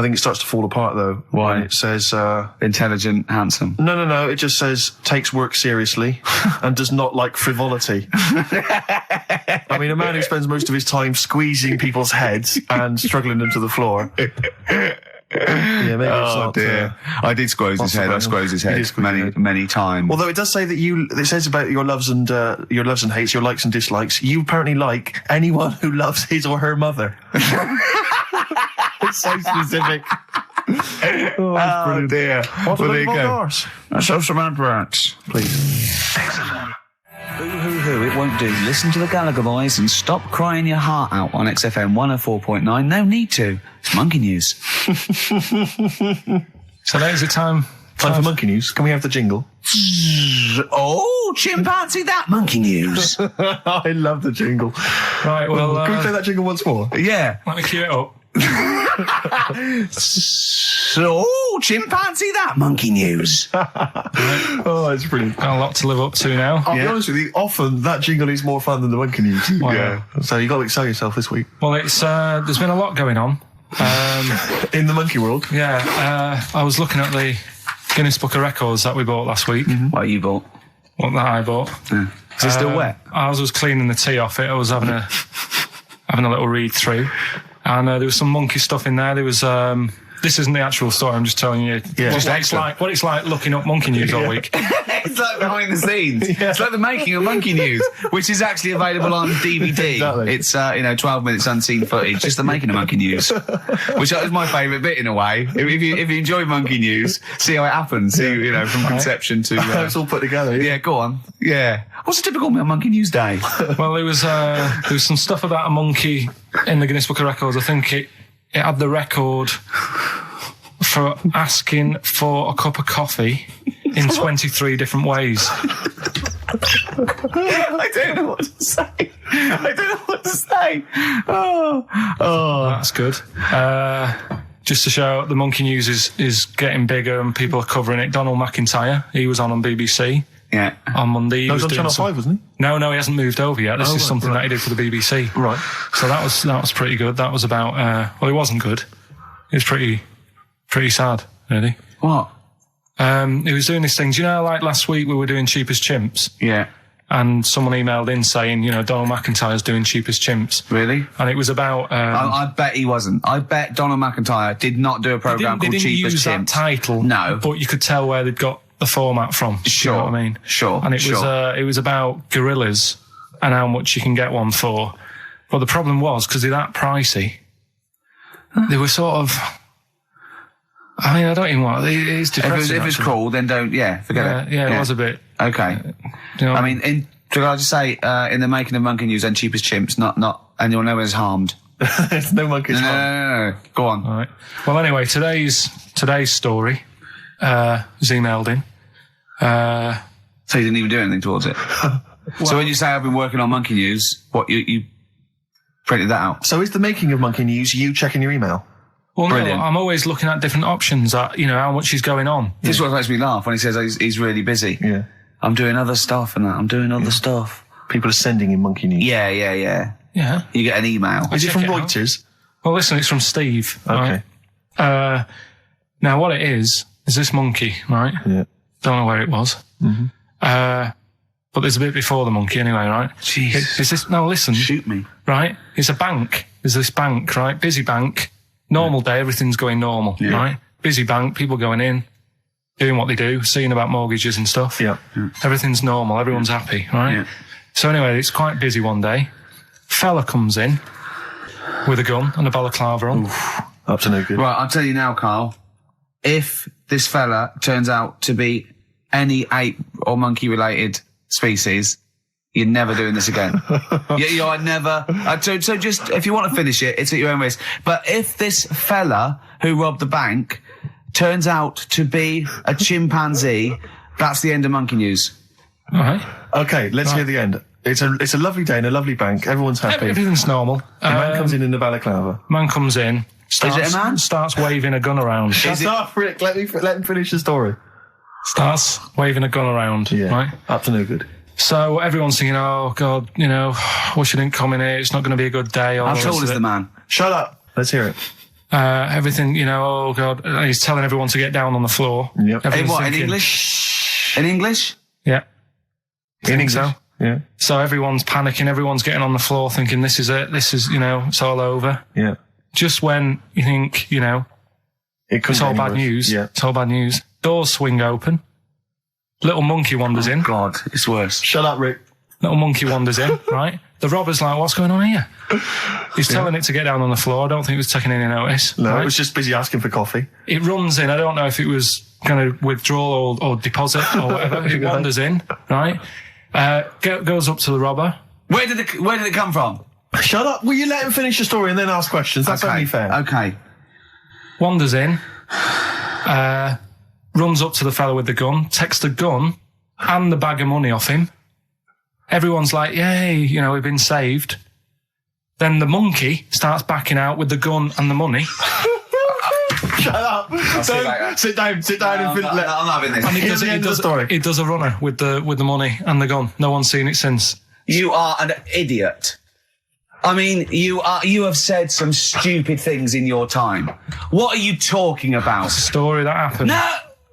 think it starts to fall apart, though. Why? When it says... Intelligent, handsome. No. It just says, takes work seriously and does not like frivolity. I mean, a man who spends most of his time squeezing people's heads and struggling them to the floor. Yeah, maybe it's not... dear. I did squoze his head. I squoze his head many times. Although it does say that it says about your loves and hates, your likes and dislikes. You apparently like anyone who loves his or her mother. It's so specific. Oh, dear. What Well, there you about go. yours? Let's have some adverts. Please. Boo hoo Who, it won't do. Listen to the Gallagher Boys and stop crying your heart out on XFM 104.9. No need to. It's Monkey News. So there's the time. Time for Monkey News. Can we have the jingle? Oh, chimpanzee, that Monkey News. I love the jingle. Right, well, Can we play that jingle once more? Yeah. let me cue it up. So, chimpanzee, that Monkey News. Oh, it's brilliant. Got a lot to live up to now. I'll be honest with you, often that jingle is more fun than the Monkey News. Wow. So you got to excel yourself this week. Well, it's there's been a lot going on. In the monkey world. Yeah, I was looking at the Guinness Book of Records that we bought last week. What you bought? What that I bought. Yeah. Is it still wet? As I was cleaning the tea off it, I was having a little read through, and there was some monkey stuff in there. There was this isn't the actual story. I'm just telling you what it's like looking up Monkey News all week. It's like behind the scenes. It's like the making of Monkey News, which is actually available on DVD. Exactly. It's 12 minutes unseen footage, just the making of Monkey News, which is my favourite bit in a way. If you enjoy Monkey News, see how it happens. See, from conception to It's all put together. yeah. Go on. Yeah. What's a typical Monkey News day? Well, there was some stuff about a monkey in the Guinness Book of Records. I think it had the record for asking for a cup of coffee in 23 different ways. I don't know what to say. Oh. That's good. Just to show the Monkey News is getting bigger and people are covering it. Donald McIntyre, he was on BBC. Yeah. On Monday. He That was on doing Channel 5, wasn't he? No, he hasn't moved over yet. This is something that he did for the BBC. Right. So that was pretty good. That was about, well, it wasn't good. It was pretty sad, really. What? He was doing these things, like last week we were doing Cheap as Chimps, Yeah. and someone emailed in saying, Donald McIntyre's doing Cheap as Chimps. Really? And it was about... I bet he wasn't. I bet Donald McIntyre did not do a programme called Cheap as use that Chimps. title. No. But you could tell where they'd got the format from. Sure. You know what I mean? Sure. And it sure. was about gorillas and how much you can get one for. But the problem was, because they're that pricey, they were sort of... I mean, I don't even want... It is depressing. If it's cruel, then don't... Yeah, forget it. Yeah, it was a bit... Okay. I mean, can I just say, in the making of Monkey News and Cheap as Chimps, not, and you'll know it's harmed. There's no monkeys. No. Go on. All right. Well, anyway, today's story was emailed in. So you didn't even do anything towards it? So when you say I've been working on Monkey News, what, you printed that out? So is the making of Monkey News you checking your email? Well, Brilliant. no, I'm always looking at different options at, how much is going on. This is what makes me laugh when he says he's really busy. Yeah. I'm doing other stuff and that. I'm doing other stuff. People are sending in Monkey News. Yeah. Yeah. You get an email. Is it check from it out. Reuters? Well, listen, it's from Steve. Okay. Right? Now, what it is this monkey, right? Yeah. Don't know where it was. Mm-hmm. But there's a bit before the monkey anyway, right? Jeez. It's this, now listen. Shoot me. Right? It's a bank. There's this bank, right? Busy bank. Normal day, everything's going normal, right? Busy bank, people going in, doing what they do, seeing about mortgages and stuff. Yeah. Everything's normal, everyone's happy, right? Yeah. So anyway, it's quite busy one day. Fella comes in with a gun and a balaclava on. Up to no good. Right, I'll tell you now, Carl. If this fella turns out to be any ape or monkey related species, you're never doing this again. you are never. So just, if you want to finish it, it's at your own risk. But if this fella who robbed the bank turns out to be a chimpanzee, that's the end of Monkey News. All right. Okay, let's hear the end. It's a lovely day in a lovely bank. Everyone's happy. Everything's normal. The man comes in the balaclava. Man comes in, it a man? starts waving a gun around. Shut up, Rick. Let him finish the story. Starts waving a gun around, right? Up to no good. So everyone's thinking, oh, God, wish I didn't come in here. It's not going to be a good day. How tall is the man? Shut up. Let's hear it. Everything, oh, God. And he's telling everyone to get down on the floor. Yep. In what, in English? In English? Yeah. In English? So. Yeah. So everyone's panicking. Everyone's getting on the floor thinking, this is it. This is, it's all over. Yeah. Just when you think, it's all bad news. Yeah. It's all bad news. Doors swing open. Little monkey wanders in. God, it's worse. Shut up, Rick. Little monkey wanders in, right? The robber's like, what's going on here? He's telling it to get down on the floor. I don't think it was taking any notice. No, right? it was just busy asking for coffee. It runs in. I don't know if it was going to withdraw or deposit or whatever. It wanders in, right? Goes up to the robber. Where did it come from? Shut up. Will you let him finish the story and then ask questions? That's only fair. Okay. Wanders in. Runs up to the fella with the gun. Takes the gun and the bag of money off him. Everyone's like, yay, we've been saved. Then the monkey starts backing out with the gun and the money. Shut up. Sit down and I'm having this. And he does a runner with the money and the gun. No one's seen it since. You are an idiot. I mean, you have said some stupid things in your time. What are you talking about? It's a story that happened. No!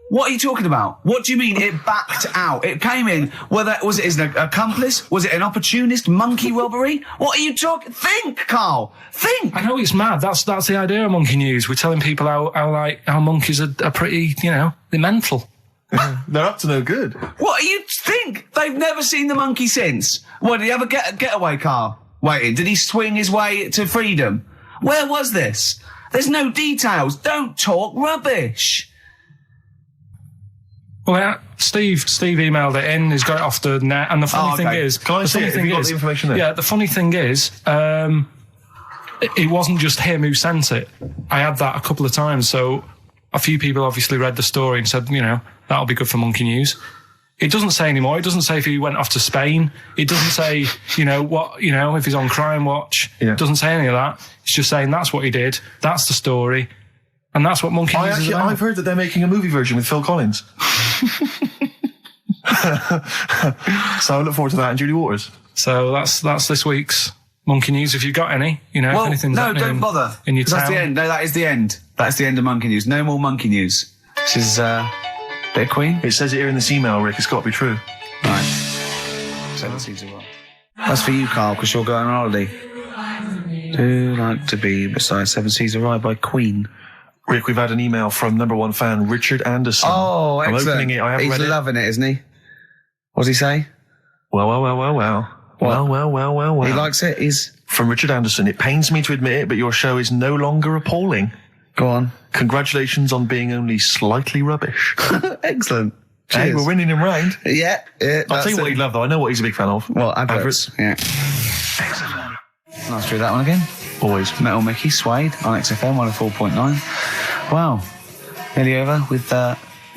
What are you talking about? What do you mean it backed out? It came in, was it an accomplice? Was it an opportunist monkey robbery? What are you talking? Think, Carl! Think! I know it's mad. That's the idea of Monkey News. We're telling people how monkeys are pretty, they're mental. They're up to no good. What do you think? They've never seen the monkey since. What, did he have a getaway car waiting? Did he swing his way to freedom? Where was this? There's no details. Don't talk rubbish. Well, yeah, Steve emailed it in. He's got it off the net. And the funny thing is, can I see it? Have you got the information there? Yeah, the funny thing is, it wasn't just him who sent it. I had that a couple of times. So a few people obviously read the story and said, that'll be good for Monkey News. It doesn't say anymore. It doesn't say if he went off to Spain. It doesn't say, if he's on Crime Watch. Yeah. It doesn't say any of that. It's just saying that's what he did. That's the story. And that's what Monkey News is about. I've heard that they're making a movie version with Phil Collins. So I look forward to that and Julie Waters. So that's this week's Monkey News. If you've got any, if anything's happening don't bother. in your town. That's the end. No, that is the end. That's the end of Monkey News. No more Monkey News. This is, bit of Queen. It says it here in this email, Rick. It's got to be true. Right. 7 Seas of Rye. That's for you, Carl, because you're going on holiday. Do like to be beside 7 Seas of Rye by Queen. Rick, we've had an email from number one fan, Richard Anderson. Oh, excellent. I'm opening it. I haven't read it. He's loving it, isn't he? What does he say? Well. What? Well. He likes it? From Richard Anderson. It pains me to admit it, but your show is no longer appalling. Go on. Congratulations on being only slightly rubbish. Excellent. Hey, Cheers. we're winning him round. Yeah. I'll tell you what he'd love, though. I know what he's a big fan of. Well, adverts. Yeah. Nice to do that one again. Always. Metal Mickey, Suede on XFM 104.9. Wow. Nearly over with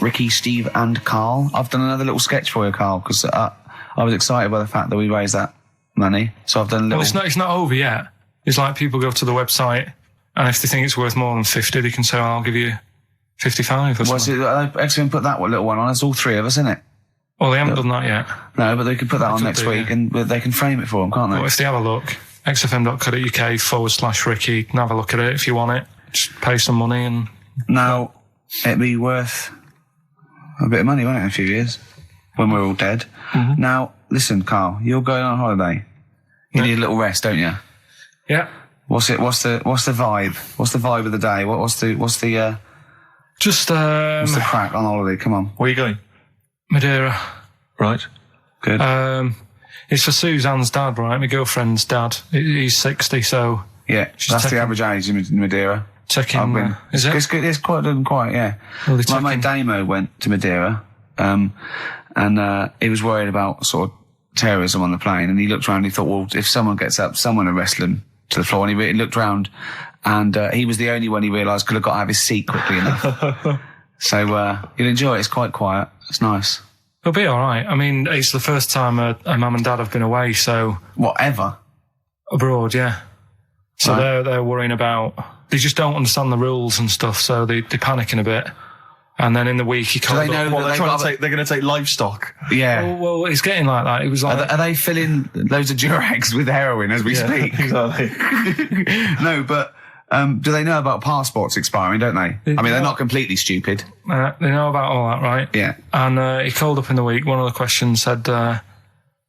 Ricky, Steve and Carl. I've done another little sketch for you, Carl, because I was excited by the fact that we raised that money. So I've done a little... Well, it's not over yet. It's like people go to the website and if they think it's worth more than 50, they can say, I'll give you 55 or something. XFM put that little one on. It's all three of us, isn't it? Well, they haven't done that yet. No, but they could put that on next week and they can frame it for them, can't they? Well, if they have a look, xfm.co.uk/Ricky, and have a look at it if you want it. Just pay some money and... Now, it'd be worth a bit of money, won't it, in a few years? When we're all dead. Mm-hmm. Now, listen, Carl, you're going on holiday. You need a little rest, don't you? Yeah. What's the vibe? What's the vibe of the day? What's the crack on holiday? Come on. Where are you going? Madeira. Right. Good. It's for Suzanne's dad, right? My girlfriend's dad. He's 60, so... Yeah, that's the average age in Madeira. Is it? It's quite, yeah. Well, my mate Damo went to Madeira, and he was worried about sort of terrorism on the plane, and he looked around and he thought, well, if someone gets up, someone will wrestle him to the floor, and he looked around, and he was the only one he realised could have got out of his seat quickly enough. So you'll enjoy it. It's quite quiet. It's nice. It'll be all right. I mean, it's the first time a mum and dad have been away, so... Whatever? Abroad, yeah. So right. they're worrying about... They just don't understand the rules and stuff, so they're panicking a bit. And then in the week he called up... they're going to take livestock? Yeah. Well, it's getting like that. It was like... Are they filling loads of Durags with heroin as we speak? Exactly. No, but... do they know about passports expiring, don't they? I mean, they're not completely stupid. They know about all that, right? Yeah. And he called up in the week, one of the questions said,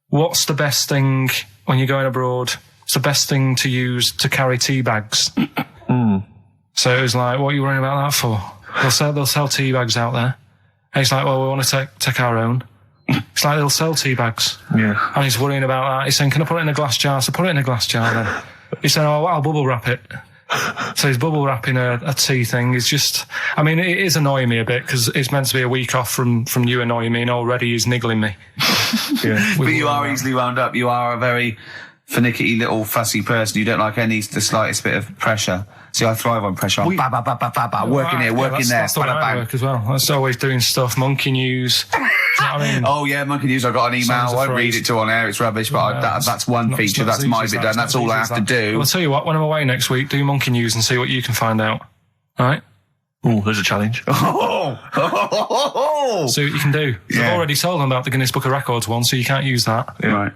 what's the best thing when you're going abroad? What's the best thing to use to carry tea bags? So it was like, what are you worrying about that for? They'll sell tea bags out there. And he's like, well, we want to take our own. It's like they'll sell tea bags. Yeah. And he's worrying about that. He's saying, can I put it in a glass jar? So put it in a glass jar then. He said, oh, I'll bubble wrap it. So he's bubble wrapping a tea thing. It's just, I mean, it is annoying me a bit because it's meant to be a week off from you annoying me, and already he's niggling me. But you are easily wound up. You are a very finicky little fussy person. You don't like the slightest bit of pressure. See, I thrive on pressure. I'm working here, working there. That's the way I work as well. That's always doing stuff. Monkey news. You know what I mean? Oh yeah, Monkey News. I got an email. I won't read it to on air. It's rubbish, but that's one feature. That's my bit done. That's all I have to do. Well, I'll tell you what. When I'm away next week, do Monkey News and see what you can find out. All right? Oh, there's a challenge. See what you can do. Yeah. I've already told them about the Guinness Book of Records one, so you can't use that. Yeah. Right.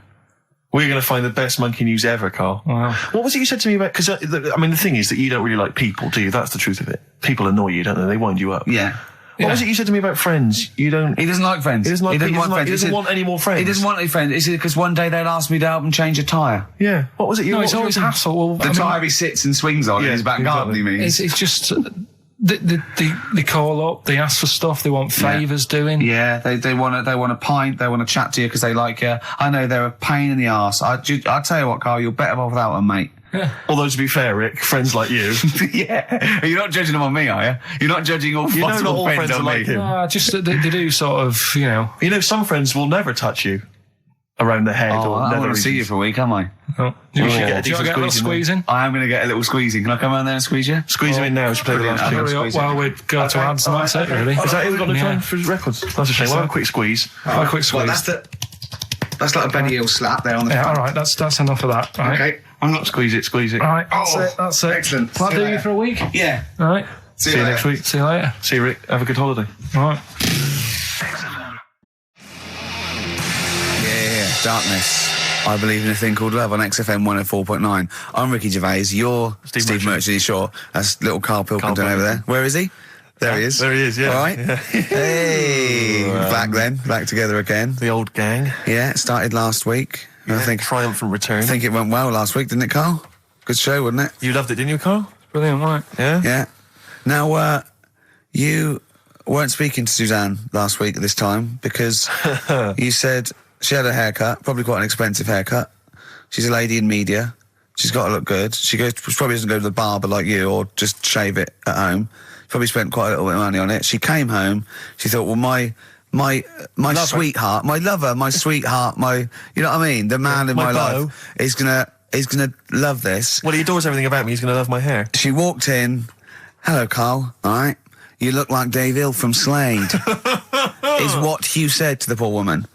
We're going to find the best Monkey News ever, Carl. Wow. What was it you said to me about? Because I mean, the thing is that you don't really like people, do you? That's the truth of it. People annoy you, don't they? They wind you up. Yeah. What was it you said to me about friends? You don't. He doesn't like friends. He doesn't like. He doesn't want any more friends. He doesn't want any friends. Is it because one day they'll ask me to help him change a tyre? Yeah. What was it? No, it's always hassle. Well, The tyre he sits and swings on in his back garden. He means. It's just they call up, they ask for stuff, they want favours doing. Yeah, they want a pint, they want to chat to you because they like you. I know they're a pain in the arse. I tell you what, Carl, you're better off without them, mate. Yeah. Although to be fair, Rick, friends like you, Yeah, you're not judging them on me, are you? You're not judging all not possible all friends on are me. like him. Just they do sort of, you know. You know, some friends will never touch you around the head Oh, or I nether want to see you regions. for a week, am I? Oh, You should do get a you decent get a little squeeze in. squeezing? I am going to get a little squeezing. Can I come around there and squeeze you? Squeeze him in now. We should play the last Brilliant. tune. Hurry up while we go to ads, and that's it, really. Is that it? We've got no Yeah. time for records. That's a shame. We'll have a quick squeeze. A quick squeeze. That's like a Benny Hill slap there on the Yeah, front. all right, that's enough of that. Right. Okay. I'm not squeeze it. All right, that's it. Excellent. Will that do you for a week? Yeah. All right. See you next week. See you later. See you, Rick. Have a good holiday. All right. Yeah. Darkness. I believe in a thing called love on XFM 104.9. I'm Ricky Gervais. You're Steve Merchant. Sure. That's little Carl Pilkington over there. Where is he? There he is. There he is, yeah. All right. Yeah. Hey. Back together again. The old gang. Yeah, it started last week. Yeah, I think triumphant return. I think it went well last week, didn't it, Carl? Good show, wasn't it? You loved it, didn't you, Carl? Brilliant, right? Yeah? Yeah. Now, you weren't speaking to Suzanne last week at this time because you said she had a haircut, probably quite an expensive haircut. She's a lady in media. She's got to look good. She probably doesn't go to the barber like you or just shave it at home. She probably spent quite a little bit of money on it. She came home. She thought, well, my sweetheart, my lover, my sweetheart, you know what I mean? The man in my life is gonna love this. Well, he adores everything about me. He's going to love my hair. She walked in. Hello, Carl. All right. You look like Dave Hill from Slade. Is what Hugh said to the poor woman.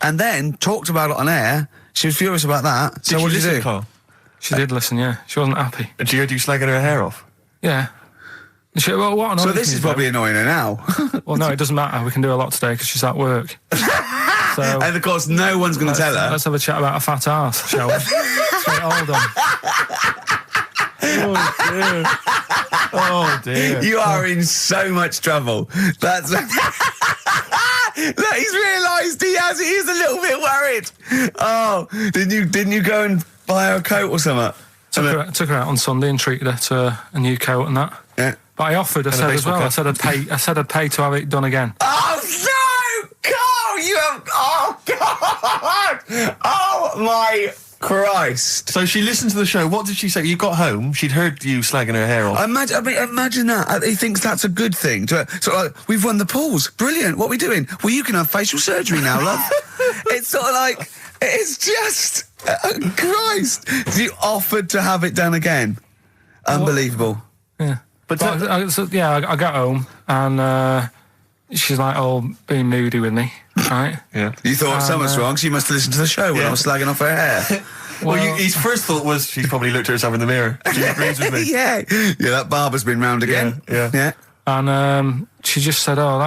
And then talked about it on air. She was furious about that. So what did you do? Carl? She did listen, yeah. She wasn't happy. And she heard you slagging her hair off? Yeah. Well, what So this is probably annoying her now. Well, no, it doesn't matter. We can do a lot today because she's at work. So And of course, no one's going to tell her. let's have a chat about a fat arse, shall we? Straight hold on. Oh, dear. You are in so much trouble. That's. Look, he's realised he's a little bit worried. Oh, didn't you go and buy her a coat or something? Took her out on Sunday and treated her to a new coat and that. Yeah. But I offered, I said as well, I said I'd pay to have it done again. Oh no, Carl! You have. Oh God! Oh my Christ! So she listened to the show. What did she say? You got home. She'd heard you slagging her hair off. Imagine that. He thinks that's a good thing. So like, we've won the polls. Brilliant. What are we doing? Well, you can have facial surgery now, love. It's sort of like, it's just, Christ. You offered to have it done again. Unbelievable. Yeah. But I got home and she's like all being moody with me, right? yeah. You thought something's wrong, so you must have listened to the show when I was slagging off her hair. Well, his first thought was she's probably looked at herself in the mirror. She agrees with me. Yeah, that barber's been round again. Yeah. And she just said, oh,